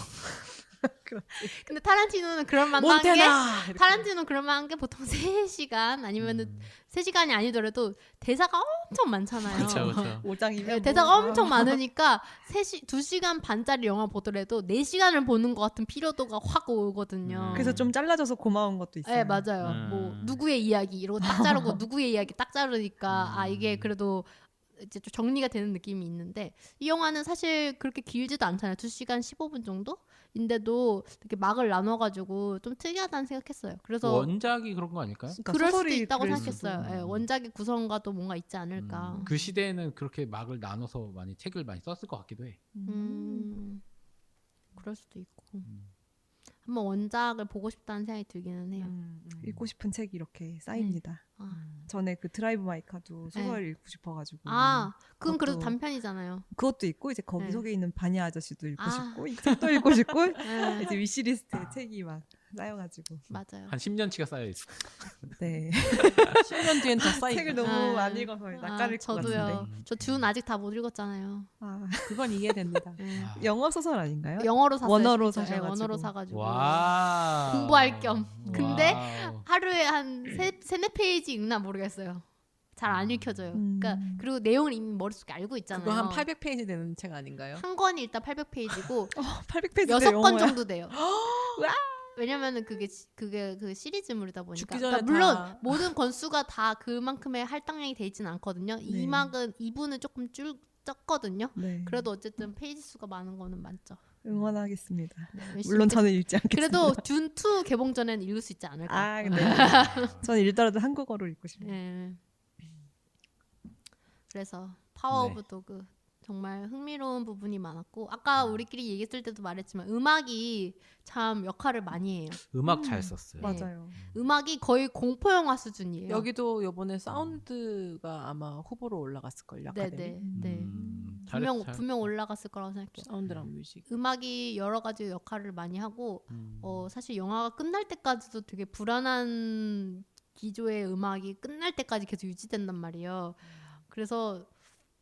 근데 타란티노는 그럴 만한 게 타란티노는 그럴 만한 게 보통 3시간 아니면은 3시간이 아니더라도 대사가 엄청 많잖아요. 그렇죠. 5장이면 대사가 엄청 많으니까 2시간 반짜리 영화 보더라도 4시간을 보는 것 같은 피로도가 확 오거든요. 그래서 좀 잘라져서 고마운 것도 있어요. 네, 맞아요. 뭐 누구의 이야기 이러고 딱 자르고 누구의 이야기 딱 자르니까 아 이게 그래도 이제 좀 정리가 되는 느낌이 있는데 이 영화는 사실 그렇게 길지도 않잖아요. 2시간 15분 정도인데도 이렇게 막을 나눠가지고 좀 특이하다는 생각했어요. 그래서 원작이 그런 거 아닐까요? 그러니까 그럴 수도 소설이 있다고 그럴 생각했어요. 수도. 예, 원작의 구성과도 뭔가 있지 않을까. 그 시대에는 그렇게 막을 나눠서 많이 책을 많이 썼을 것 같기도 해. 그럴 수도 있고. 한번 원작을 보고 싶다는 생각이 들기는 해요. 읽고 싶은 책이 이렇게 쌓입니다. 전에 그 드라이브 마이 카도 소설 읽고 싶어가지고 그건 그래도 그것도- 단편이잖아요. 그것도 있고 이제 거기 네. 속에 있는 바니 아저씨도 읽고 싶고 이 책도 읽고 싶고 네. 이제 위시리스트에 책이 막 쌓여가지고. 맞아요. 한 10년치가 쌓여 있어. 네. 10년 뒤엔 더 쌓이고. 책을 너무 아. 안 읽어서 낯가릴 것 저도요. 같은데. 저 준 아직 다 못 읽었잖아요. 아, 그건 이해됩니다. 네. 아. 영어 소설 아닌가요? 영어로 샀어요. 원어로 심지어. 네, 사셔가지고. 원어로 사가지고 와. 공부할 겸. 근데 와우. 하루에 한 세네 페이지 읽나 모르겠어요. 잘 안 읽혀져요. 그러니까 그리고 내용을 이미 머릿속에 알고 있잖아요. 그거 한 800페이지 되는 책 아닌가요? 한 권이 일단 800페이지고 800페이지 6권 정도 돼요. 왜냐면은 그게 그 시리즈물이다 보니까. 죽기 전에 그러니까 물론 다- 모든 권수가 다 그만큼의 할당량이 돼 있지는 않거든요. 네. 2부는 조금 적거든요. 네. 그래도 어쨌든 페이지 수가 많은 거는 많죠. 응원하겠습니다. 네, 열심히 물론 저는 읽지 않겠습니다. 그래도 준2 개봉 전에는 읽을 수 있지 않을까. 아, 네. 저는 읽더라도 한국어로 읽고 싶어요. 예. 그래서 파워 네. 오브 도그 정말 흥미로운 부분이 많았고 아까 우리끼리 얘기했을 때도 말했지만 음악이 참 역할을 많이 해요. 음악 잘 썼어요. 네. 맞아요. 음악이 거의 공포 영화 수준이에요. 여기도 요번에 사운드가 아마 후보로 올라갔을걸요. 아카데미. 네네 네. 잘했- 분명 올라갔을 거라고 생각해요. 사운드랑 뮤직. 음악이 여러 가지 역할을 많이 하고 음. 사실 영화가 끝날 때까지도 되게 불안한 기조의 음악이 끝날 때까지 계속 유지된단 말이에요. 그래서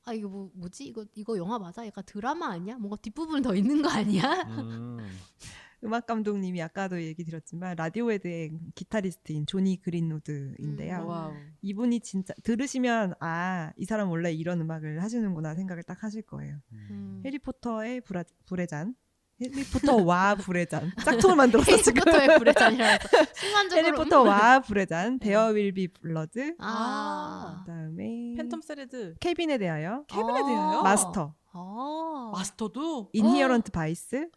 아 이거 뭐지 이거 영화 맞아? 약간 드라마 아니야? 뭔가 뒷부분 더 있는 거 아니야? 음. 음악 감독님이 아까도 얘기 드렸지만 라디오헤드의 기타리스트인 조니 그린우드인데요. 와우. 이분이 진짜 들으시면 아, 이 사람 원래 이런 음악을 하시는구나 생각을 딱 하실 거예요. 해리포터의 불의 잔, 해리포터와 불의 잔. 짝퉁을 만들었어 지금. 해리포터의 불의 잔이라서 순간적으로 해리포터와 불의 잔, 데어 윌 비 블러드. 아. 그다음에 팬텀 스레드. 케빈에 대하여, 케빈에 대하여? 마스터, 마스터도. 인히어런트 바이스.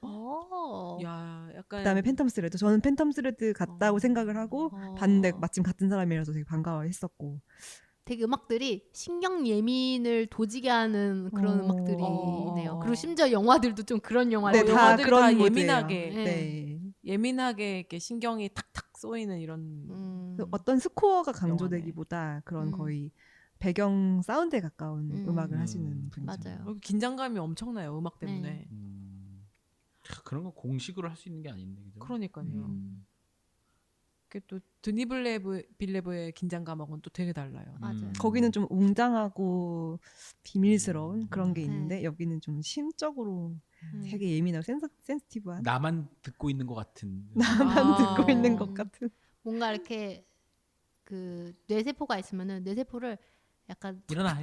야, 약간 그다음에 팬텀 스레드. 저는 팬텀 스레드 같다고 생각을 하고 봤는데 어. 마침 같은 사람이라서 되게 반가워했었고. 되게 음악들이 신경 예민을 도지게 하는 그런 음악들이네요. 그리고 심지어 영화들도 좀 그런 영화들. 네, 다 영화들이 그런 다 모드예요. 예민하게 네. 네. 예민하게 이렇게 신경이 탁탁 쏘이는 이런. 그 어떤 스코어가 강조되기보다 그런 음. 거의 배경 사운드에 가까운 음. 음악을 하시는 분이죠. 맞아요. 여기 긴장감이 엄청나요. 음악 때문에. 네. 그런 거 공식으로 할 수 있는 게 아닌데 그죠? 그러니까요. 음. 그게 또 드니 빌레브의 긴장감하고는 또 되게 달라요. 맞아요. 거기는 좀 웅장하고 비밀스러운 그런 게 네. 있는데 여기는 좀 심적으로 되게 예민하고 센시티브한 나만 듣고 있는 것 같은. 나만 아. 듣고 있는 것 같은. 뭔가 이렇게 그 뇌세포가 있으면은 뇌세포를 약간 일어나.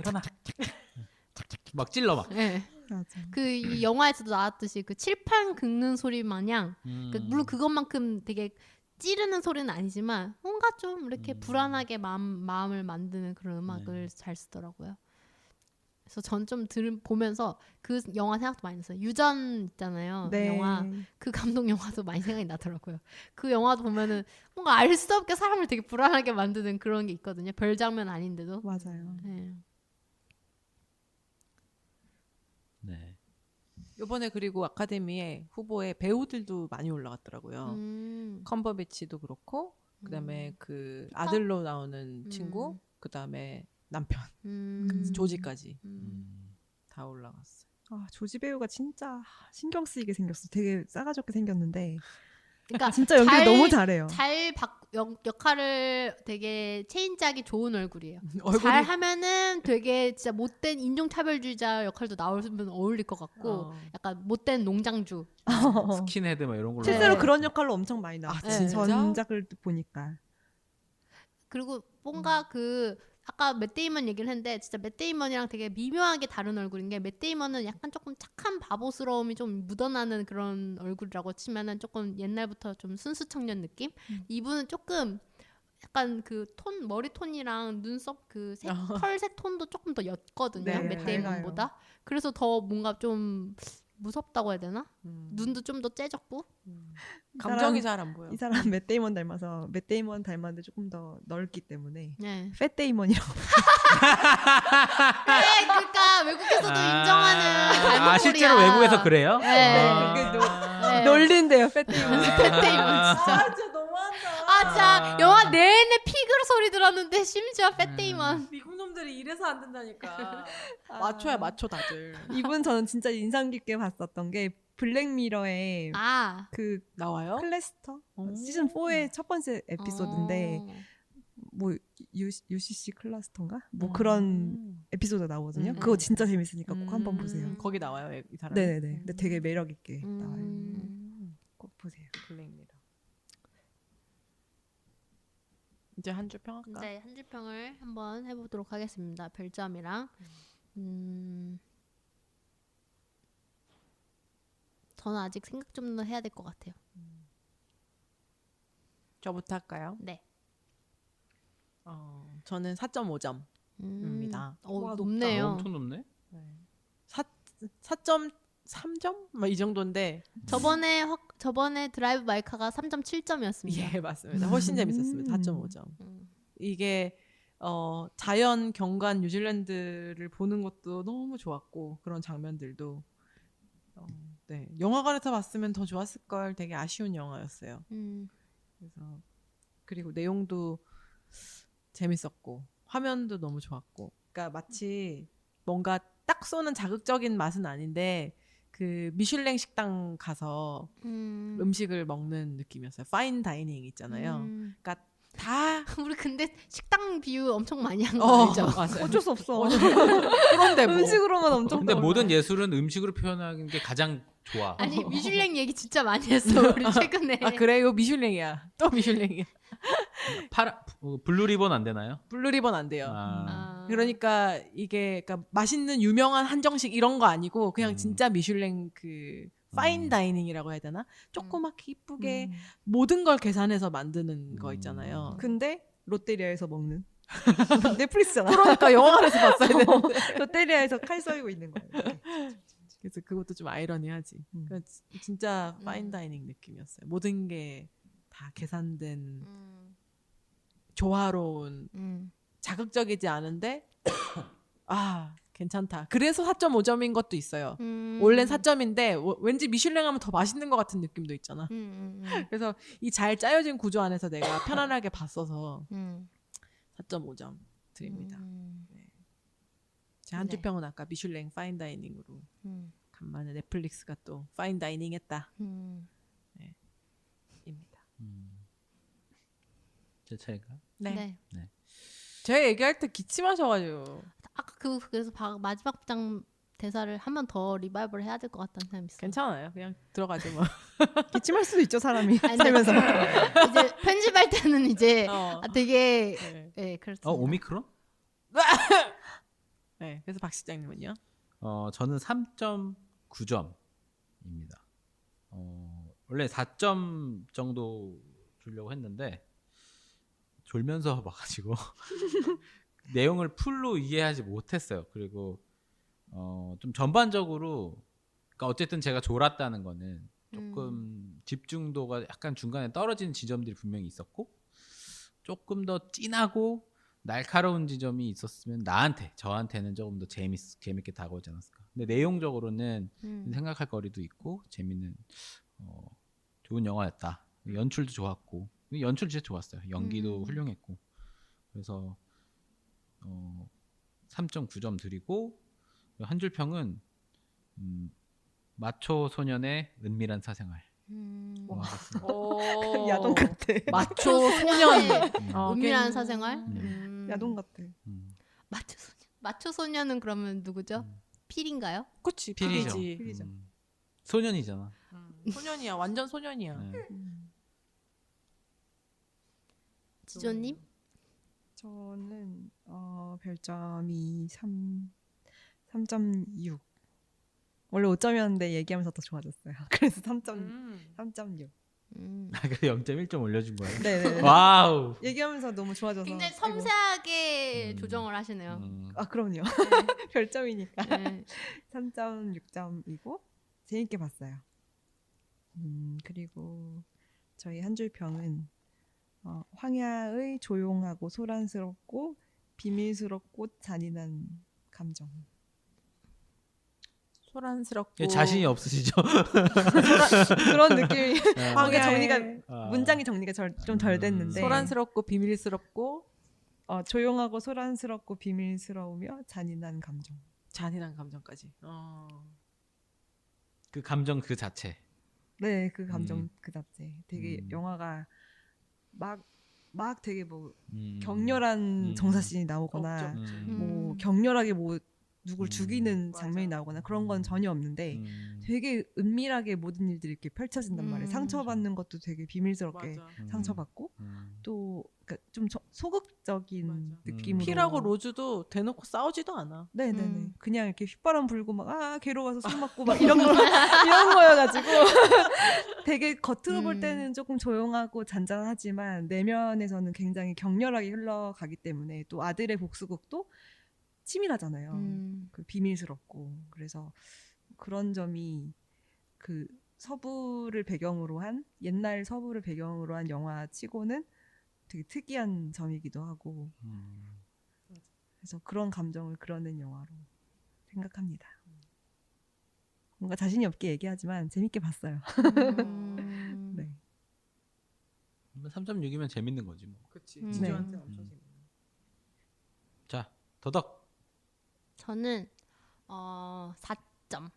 막 찔러 막. 예. 맞아. 이 영화에서도 나왔듯이 그 칠판 긁는 소리 마냥 그 물론 그것만큼 되게 찌르는 소리는 아니지만 뭔가 좀 이렇게 불안하게 마음을 만드는 그런 음악을 잘 쓰더라고요. 그래서 전 좀 보면서 그 영화 생각도 많이 났어요. 유전 있잖아요. 네. 영화 그 감독 영화도 많이 생각이 나더라고요. 그 영화도 보면은 뭔가 알 수 없게 사람을 되게 불안하게 만드는 그런 게 있거든요. 별 장면 아닌데도. 맞아요. 네. 네. 이번에 그리고 아카데미에 후보에 배우들도 많이 올라갔더라고요. 컴버배치도 그렇고 그다음에 그 아들로 나오는 친구, 그다음에 남편, 조지까지 다 올라갔어요. 아, 조지 배우가 진짜 신경 쓰이게 생겼어. 되게 싸가지없게 생겼는데 그러니까 진짜 연기를 너무 잘해요. 역할을 되게 체인지하기 좋은 얼굴이에요. 얼굴이 잘 하면은 되게 진짜 못된 인종차별주의자 역할도 나오면 어울릴 것 같고 약간 못된 농장주. 스킨헤드 막 이런 걸로. 실제로 네. 그런 역할로 엄청 많이 나왔어요. 아, 진짜? 전작을 보니까. 그리고 뭔가 그 아까 맷 데이먼 얘기를 했는데 진짜 맷 데이먼이랑 되게 미묘하게 다른 얼굴인 게 맷 데이먼은 약간 조금 착한 바보스러움이 좀 묻어나는 그런 얼굴이라고 치면은 조금 옛날부터 좀 순수 청년 느낌? 이분은 조금 약간 그 머리 톤이랑 눈썹 그 털색 톤도 조금 더 옅거든요. 네, 맷 데이먼보다. 그래서 더 뭔가 좀 무섭다고 해야 되나? 눈도 좀 더 째졌고. 감정이 잘 안 보여. 이 사람 맷 데이먼 닮아서 맷 데이먼 닮았는데 조금 더 넓기 때문에 네. 팻 데이먼이라고. 네, 그러니까 외국에서도 인정하는 닮은 실제로 꼴이야. 외국에서 그래요? 네. 네. 놀린대요 팻 데이먼. 팻 데이먼 진짜. 진짜 너무한다. 아, 진짜 영화 내내 피그로 소리 들었는데 심지어 팻 데이먼. 미국 놈들이 이래서 안 된다니까. 마초야 마초 다들. 이분 저는 진짜 인상 깊게 봤었던 게 블랙미러의 아. 그 나와요? 클래스터 오. 시즌 4의 첫 번째 에피소드인데 어. 뭐 UCC 클러스터인가? 뭐 그런 에피소드 나오거든요. 음. 그거 진짜 재밌으니까 꼭 한번 보세요. 거기 나와요, 이 사람이. 네네네. 근데 되게 매력 있게 나와요. 꼭 보세요. 블랙미러. 이제 한 줄 평할까? 네, 한 줄평을 한번 해보도록 하겠습니다. 별점이랑. 저는 아직 생각 좀 더 해야 될 것 같아요. 저부터 할까요? 네. 저는 4.5점입니다. 와, 높네요. 엄청 높네. 4.3점? 막 이 정도인데 저번에 드라이브 마이카가 3.7점이었습니다. 예, 맞습니다. 훨씬 재밌었습니다. 4.5점. 이게 자연 경관 뉴질랜드를 보는 것도 너무 좋았고 그런 장면들도 네, 영화관에서 봤으면 더 좋았을 걸. 되게 아쉬운 영화였어요. 그래서 그리고 내용도 재밌었고 화면도 너무 좋았고, 그러니까 마치 뭔가 딱 쏘는 자극적인 맛은 아닌데 그 미슐랭 식당 가서 음식을 먹는 느낌이었어요. 파인 다이닝 있잖아요. 그러니까 다 우리 근데 식당 비유 엄청 많이 한 거 알죠? 맞아요. 어쩔 수 없어. 그런데 뭐 음식으로만 엄청 근데 떠올라요. 모든 예술은 음식으로 표현하는 게 가장 좋아. 아니 미슐랭 얘기 진짜 많이 했어 우리 최근에. 아 그래요? 미슐랭이야. 또 미슐랭이야. 블루 리본 안 되나요? 블루 리본 안 돼요. 아. 그러니까 이게 그러니까 맛있는 유명한 한정식 이런 거 아니고 그냥 진짜 미슐랭 그 파인 다이닝이라고 해야 되나? 조그맣게 이쁘게 모든 걸 계산해서 만드는 거 있잖아요. 근데 롯데리아에서 먹는 넷플릭스잖아. 그러니까 영화관에서 봤어야 되는데. 롯데리아에서 칼 썰고 있는 거예요. 이렇게. 그래서 그것도 좀 아이러니하지. 그러니까 진짜 파인 다이닝 느낌이었어요. 모든 게 다 계산된 조화로운 자극적이지 않은데 아 괜찮다. 그래서 4.5점인 것도 있어요. 원래는 4점인데 왠지 미슐랭 하면 더 맛있는 것 같은 느낌도 있잖아. 그래서 이 잘 짜여진 구조 안에서 내가 편안하게 봤어서 4.5점 드립니다. 네. 제 한 줄 네. 평은 아까 미슐랭 파인 다이닝으로 간만에 넷플릭스가 또 파인 다이닝 했다. 입니다. 제 차례가. 네. 네. 제가 얘기할 때 기침하셔가지고 아까 그래서 마지막 장 대사를 한 번 더 리바이벌 해야 될 것 같다는 생각이 있어요. 괜찮아요. 그냥 들어가죠 뭐. 기침할 수도 있죠 사람이 아니, 살면서. 이제 편집할 때는 이제 되게 네. 네 그렇습니다. 오미크론? 네. 그래서 박 실장님은요? 저는 3.9점입니다. 원래 4점 정도 주려고 했는데 졸면서 봐가지고 내용을 풀로 이해하지 못했어요. 그리고 좀 전반적으로, 그러니까 어쨌든 제가 졸았다는 거는 조금 집중도가 약간 중간에 떨어지는 지점들이 분명히 있었고, 조금 더 진하고 날카로운 지점이 있었으면 저한테는 조금 더 재밌게 다가오지 않았을까. 근데 내용적으로는 생각할 거리도 있고 재밌는 좋은 영화였다. 연출도 좋았고, 연출 진짜 좋았어요. 연기도 훌륭했고. 그래서 3.9점 드리고, 한 줄 평은 마초 소년의 은밀한 사생활. 와. 오. 야동 같아. 마초 소년. 은밀한 사생활. 야동 같아. 마초 소년은 그러면 누구죠? 필인가요? 그치. 필이죠. 필이지. 소년이잖아. 소년이야. 완전 소년이야. 네. 지조님? 저는 별점이 3.6. 원래 5점이었는데 얘기하면서 더 좋아졌어요. 그래서 3.6. 그래 0.1점 올려준 거예요. 네네. 와우. 얘기하면서 너무 좋아져서. 굉장히 아이고. 섬세하게 조정을 하시네요. 아 그럼요. 별점이니까. 네. 3.6점이고 재밌게 봤어요. 그리고 저희 한 줄 평은 황야의 조용하고 소란스럽고 비밀스럽고 잔인한 감정. 소란스럽고 자신이 없으시죠? 그런 느낌이. 황야의 정리가 문장이 정리가 좀 덜 됐는데. 소란스럽고 비밀스럽고 조용하고 소란스럽고 비밀스러우며 잔인한 감정. 잔인한 감정까지. 그 감정 그 자체. 네, 그 감정 그 자체. 되게 음. 영화가 막 되게 뭐 음. 격렬한 정사씬이 나오거나 없죠, 없죠. 뭐 격렬하게 뭐 누굴 음. 죽이는 맞아. 장면이 나오거나 그런 건 전혀 없는데 음. 되게 은밀하게 모든 일들이 이렇게 펼쳐진단 말이에요. 상처받는 것도 되게 비밀스럽게 맞아. 상처받고 음. 또 그러니까 좀 소극적인 맞아. 느낌으로 필하고 로즈도 대놓고 싸우지도 않아. 네네네 그냥 이렇게 휘바람 불고 막 괴로워서 술 먹고 막 이런 거 이런 거여가지고 되게 겉으로 볼 때는 조금 조용하고 잔잔하지만 내면에서는 굉장히 격렬하게 흘러가기 때문에 또 아들의 복수극도 치밀하잖아요. 그 비밀스럽고 그래서 그런 점이 그 서부를 배경으로 한 옛날 서부를 배경으로 한 영화치고는 되게 특이한 점이기도 하고 그래서 그런 감정을 그려낸 영화로 생각합니다. 뭔가 자신이 없게 얘기하지만 재밌게 봤어요. 네. 3.6이면 재밌는 거지 뭐. 그치. 네. 지주한테 엄청 재밌는. 자, 더덕. 저는 4점.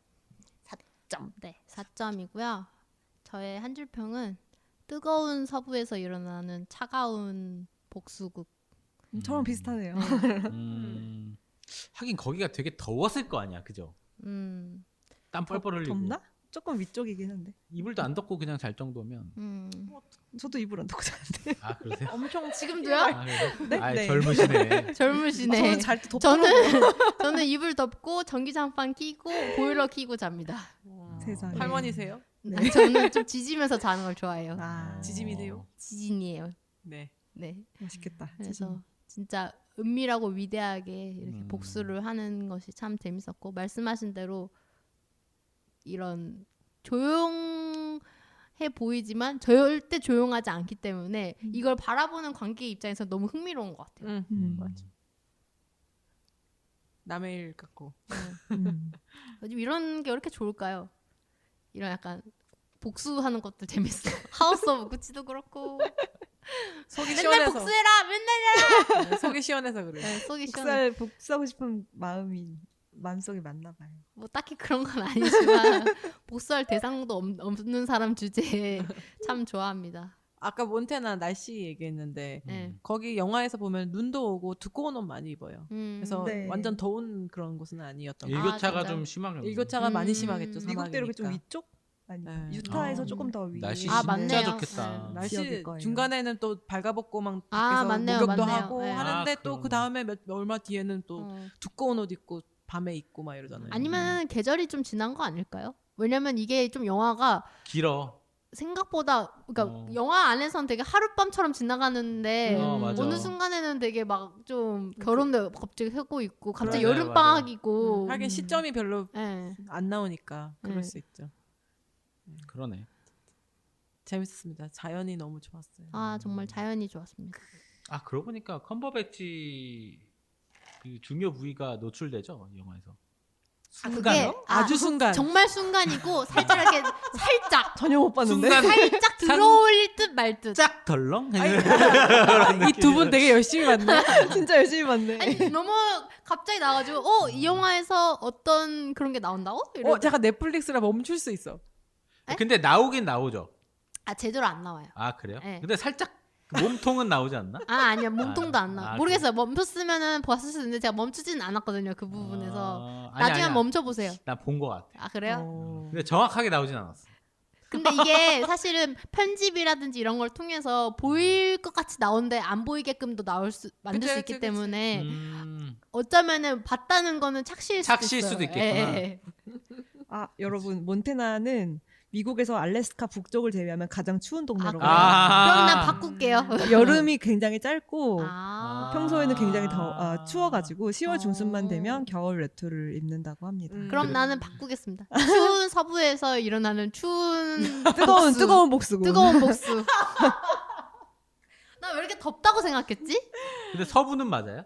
4점. 네, 4점이고요. 저의 한 줄 평은 뜨거운 서부에서 일어나는 차가운 복수극. 저랑 비슷하네요. 하긴 거기가 되게 더웠을 거 아니야, 그죠? 땀 뻘뻘 흘리고. 덥나? 조금 위쪽이긴 한데. 이불도 안 덮고 그냥 잘 정도면. 저도 이불 안 덮고 자는데. 아 그러세요? 엄청 지금도요? 아, 그래요? 네? 아이, 네. 젊으시네. 젊으시네. 저는 잘 때 덮더라고요. 저는 이불 덮고 전기장판 끼고 보일러 켜고 잡니다. 세상에. 할머니세요? 네. 저는 좀 지지면서 자는 걸 좋아해요. 아, 지짐이세요? 지진이에요. 네. 네. 맛있겠다. 그래서 진짜 은밀하고 위대하게 이렇게 복수를 하는 것이 참 재밌었고 말씀하신 대로 이런 조용해 보이지만 절대 조용하지 않기 때문에 이걸 바라보는 관객 입장에서 너무 흥미로운 것 같아요. 맞아. 남의 일 같고. 요즘 이런 게 왜 이렇게 좋을까요? 이런 약간 복수하는 것도 재밌어. 하우스 오브 구치도 그렇고 속이 맨날 시원해서. 복수해라 맨날 네, 속이 시원해서 그래. 네, 속이 시원해. 복수하고 싶은 마음이 마음속에 맞나 봐요. 뭐 딱히 그런 건 아니지만 복수할 대상도 없는 사람 주제에 참 좋아합니다. 아까 몬테나 날씨 얘기했는데 네. 거기 영화에서 보면 눈도 오고 두꺼운 옷 많이 입어요. 그래서 네. 완전 더운 그런 곳은 아니었던 것 일교차가 아, 진짜? 좀 심하게. 일교차가 많이 심하겠죠. 미국대로 좀 사막이니까. 위쪽? 아니 네. 유타에서 조금 더 위. 날씨 아, 진짜 맞네요. 좋겠다. 네. 날씨 지역일 거예요. 중간에는 또 발가벗고 막 아, 밖에서 맞네요, 목욕도 맞네요. 하고 네. 하는데 아, 또 그 그럼. 다음에 얼마 뒤에는 또 두꺼운 옷 입고 밤에 입고 막 이러잖아요. 아니면 계절이 좀 지난 거 아닐까요? 왜냐면 이게 좀 영화가 길어. 생각보다 그러니까 영화 안에선 되게 하룻밤처럼 지나가는데 맞아. 어느 순간에는 되게 막 좀 결혼도 갑자기 하고 있고 갑자기 맞아요, 여름 방학이고 하긴 시점이 별로 네. 안 나오니까 그럴 네. 수 있죠. 그러네. 재밌었습니다. 자연이 너무 좋았어요. 아 정말 자연이 좋았습니다. 아 그러고 보니까 컴버배치 그 중요 부위가 노출되죠 이 영화에서. 그게 아주 순간. 정말 순간이고 살짝 이렇게 살짝 전혀 못 봤는데. 순간 살짝 들어올릴 듯 말 듯. 짝 덜렁. 이 두 분 되게 열심히 봤네. 진짜 열심히 봤네. 아니 너무 갑자기 나와가지고 이 영화에서 어떤 그런 게 나온다고? 이러고. 잠깐 넷플릭스라 멈출 수 있어. 근데 나오긴 나오죠. 아 제대로 안 나와요. 아 그래요? 네. 근데 살짝 그 몸통은 나오지 않나? 아 아니야 몸통도 안 나와. 아, 모르겠어요. 멈췄으면은 봤을 수 있는데 제가 멈추지는 않았거든요 그 부분에서. 아니, 나중에 아니야. 멈춰 보세요. 나 본 것 같아. 아 그래요? 근데 정확하게 나오진 않았어. 근데 이게 사실은 편집이라든지 이런 걸 통해서 보일 것 같이 나오는데 안 보이게끔도 만들 수 있기 때문에 어쩌면은 봤다는 거는 착시일 수도 착시일 있어요. 수도 있겠구나. 예. 아 여러분 몬테나는 미국에서 알래스카 북쪽을 제외하면 가장 추운 동네라고. 그럼 난 바꿀게요. 여름이 굉장히 짧고 아. 평소에는 굉장히 추워가지고 10월 중순만 되면 겨울 외투를 입는다고 합니다. 그럼 나는 바꾸겠습니다. 추운 서부에서 일어나는 추운 뜨거운 복수고. 뜨거운 복수. 나 왜 이렇게 덥다고 생각했지? 근데 서부는 맞아요?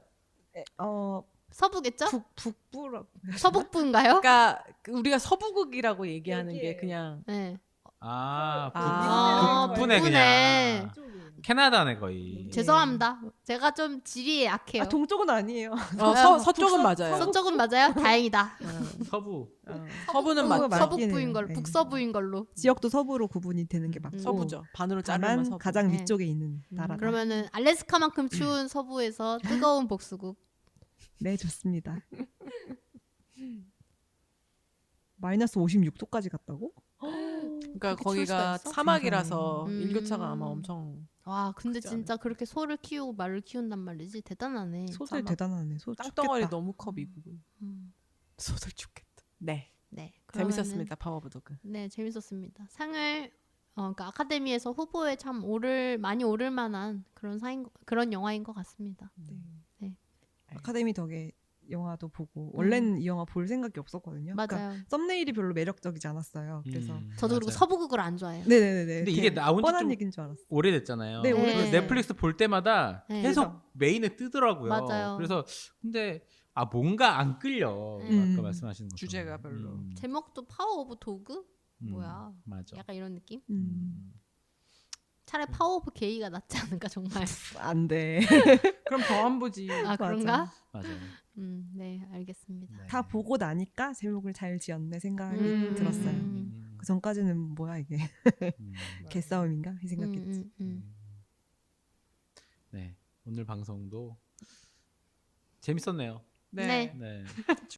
서부겠죠? 북부라고. 서북부인가요? 그러니까 우리가 서부극이라고 얘기하는 게 그냥 네. 아, 아, 북부네 북부네. 그냥. 캐나다네 거의. 죄송합니다. 제가 좀 지리에 약해요. 아, 동쪽은 아니에요. 서쪽은 맞아요. 서쪽은 맞아요? 다행이다. 서부. 서부는 서부가 맞죠. 맞긴 서북부인 해요. 걸로, 네. 북서부인 걸로. 지역도 서부로 구분이 되는 게 맞고 서부죠. 반으로 자르면 다만 서부. 가장 네. 위쪽에 있는 나라. 그러면은 알래스카만큼 추운 서부에서 뜨거운 복수국. 네, 좋습니다. 마이너스 56도까지 갔다고? 그러니까 그렇게 추울 수가 거기가 있어? 사막이라서 세상에. 일교차가 아마 엄청 와, 근데 크지 진짜 그렇게 소를 키우고 말을 키운단 말이지. 대단하네. 소들 사막. 대단하네. 소 땅덩어리 죽겠다. 너무 커 미국은. 음, 소들 죽겠다. 네. 네. 그러면은- 재밌었습니다. 파워 오브 도그. 네, 재밌었습니다. 상을 그러니까 아카데미에서 후보에 참 많이 오를 만한 그런 영화인 것 같습니다. 네. 아카데미 덕에 영화도 보고 원래는 이 영화 볼 생각이 없었거든요. 그러니까 맞아요. 썸네일이 별로 매력적이지 않았어요. 그래서 저도 그리고 맞아요. 서부극을 안 좋아해요. 네네네. 근데 이게 나온 지 뻔한 좀 얘기인 줄 알았어. 오래됐잖아요. 네, 그래서 오래됐어요. 넷플릭스 볼 때마다 네. 계속 메인에 뜨더라고요. 맞아요. 그래서 근데 뭔가 안 끌려. 음. 아까 말씀하신 것처럼. 주제가 별로. 제목도 파워 오브 도그? 뭐야? 맞아. 약간 이런 느낌? 차라리 음. 파워 오브 게이가 낫지 않을까 정말. 안 돼. 그럼 더 안 보지. 아 그런가? 맞아요. 네, 알겠습니다. 네. 다 보고 나니까 제목을 잘 지었네 생각이 들었어요. 음. 그 전까지는 뭐야 이게 음. 개싸움인가 이 생각했지. 네. 오늘 방송도 재밌었네요. 네. 네. 네.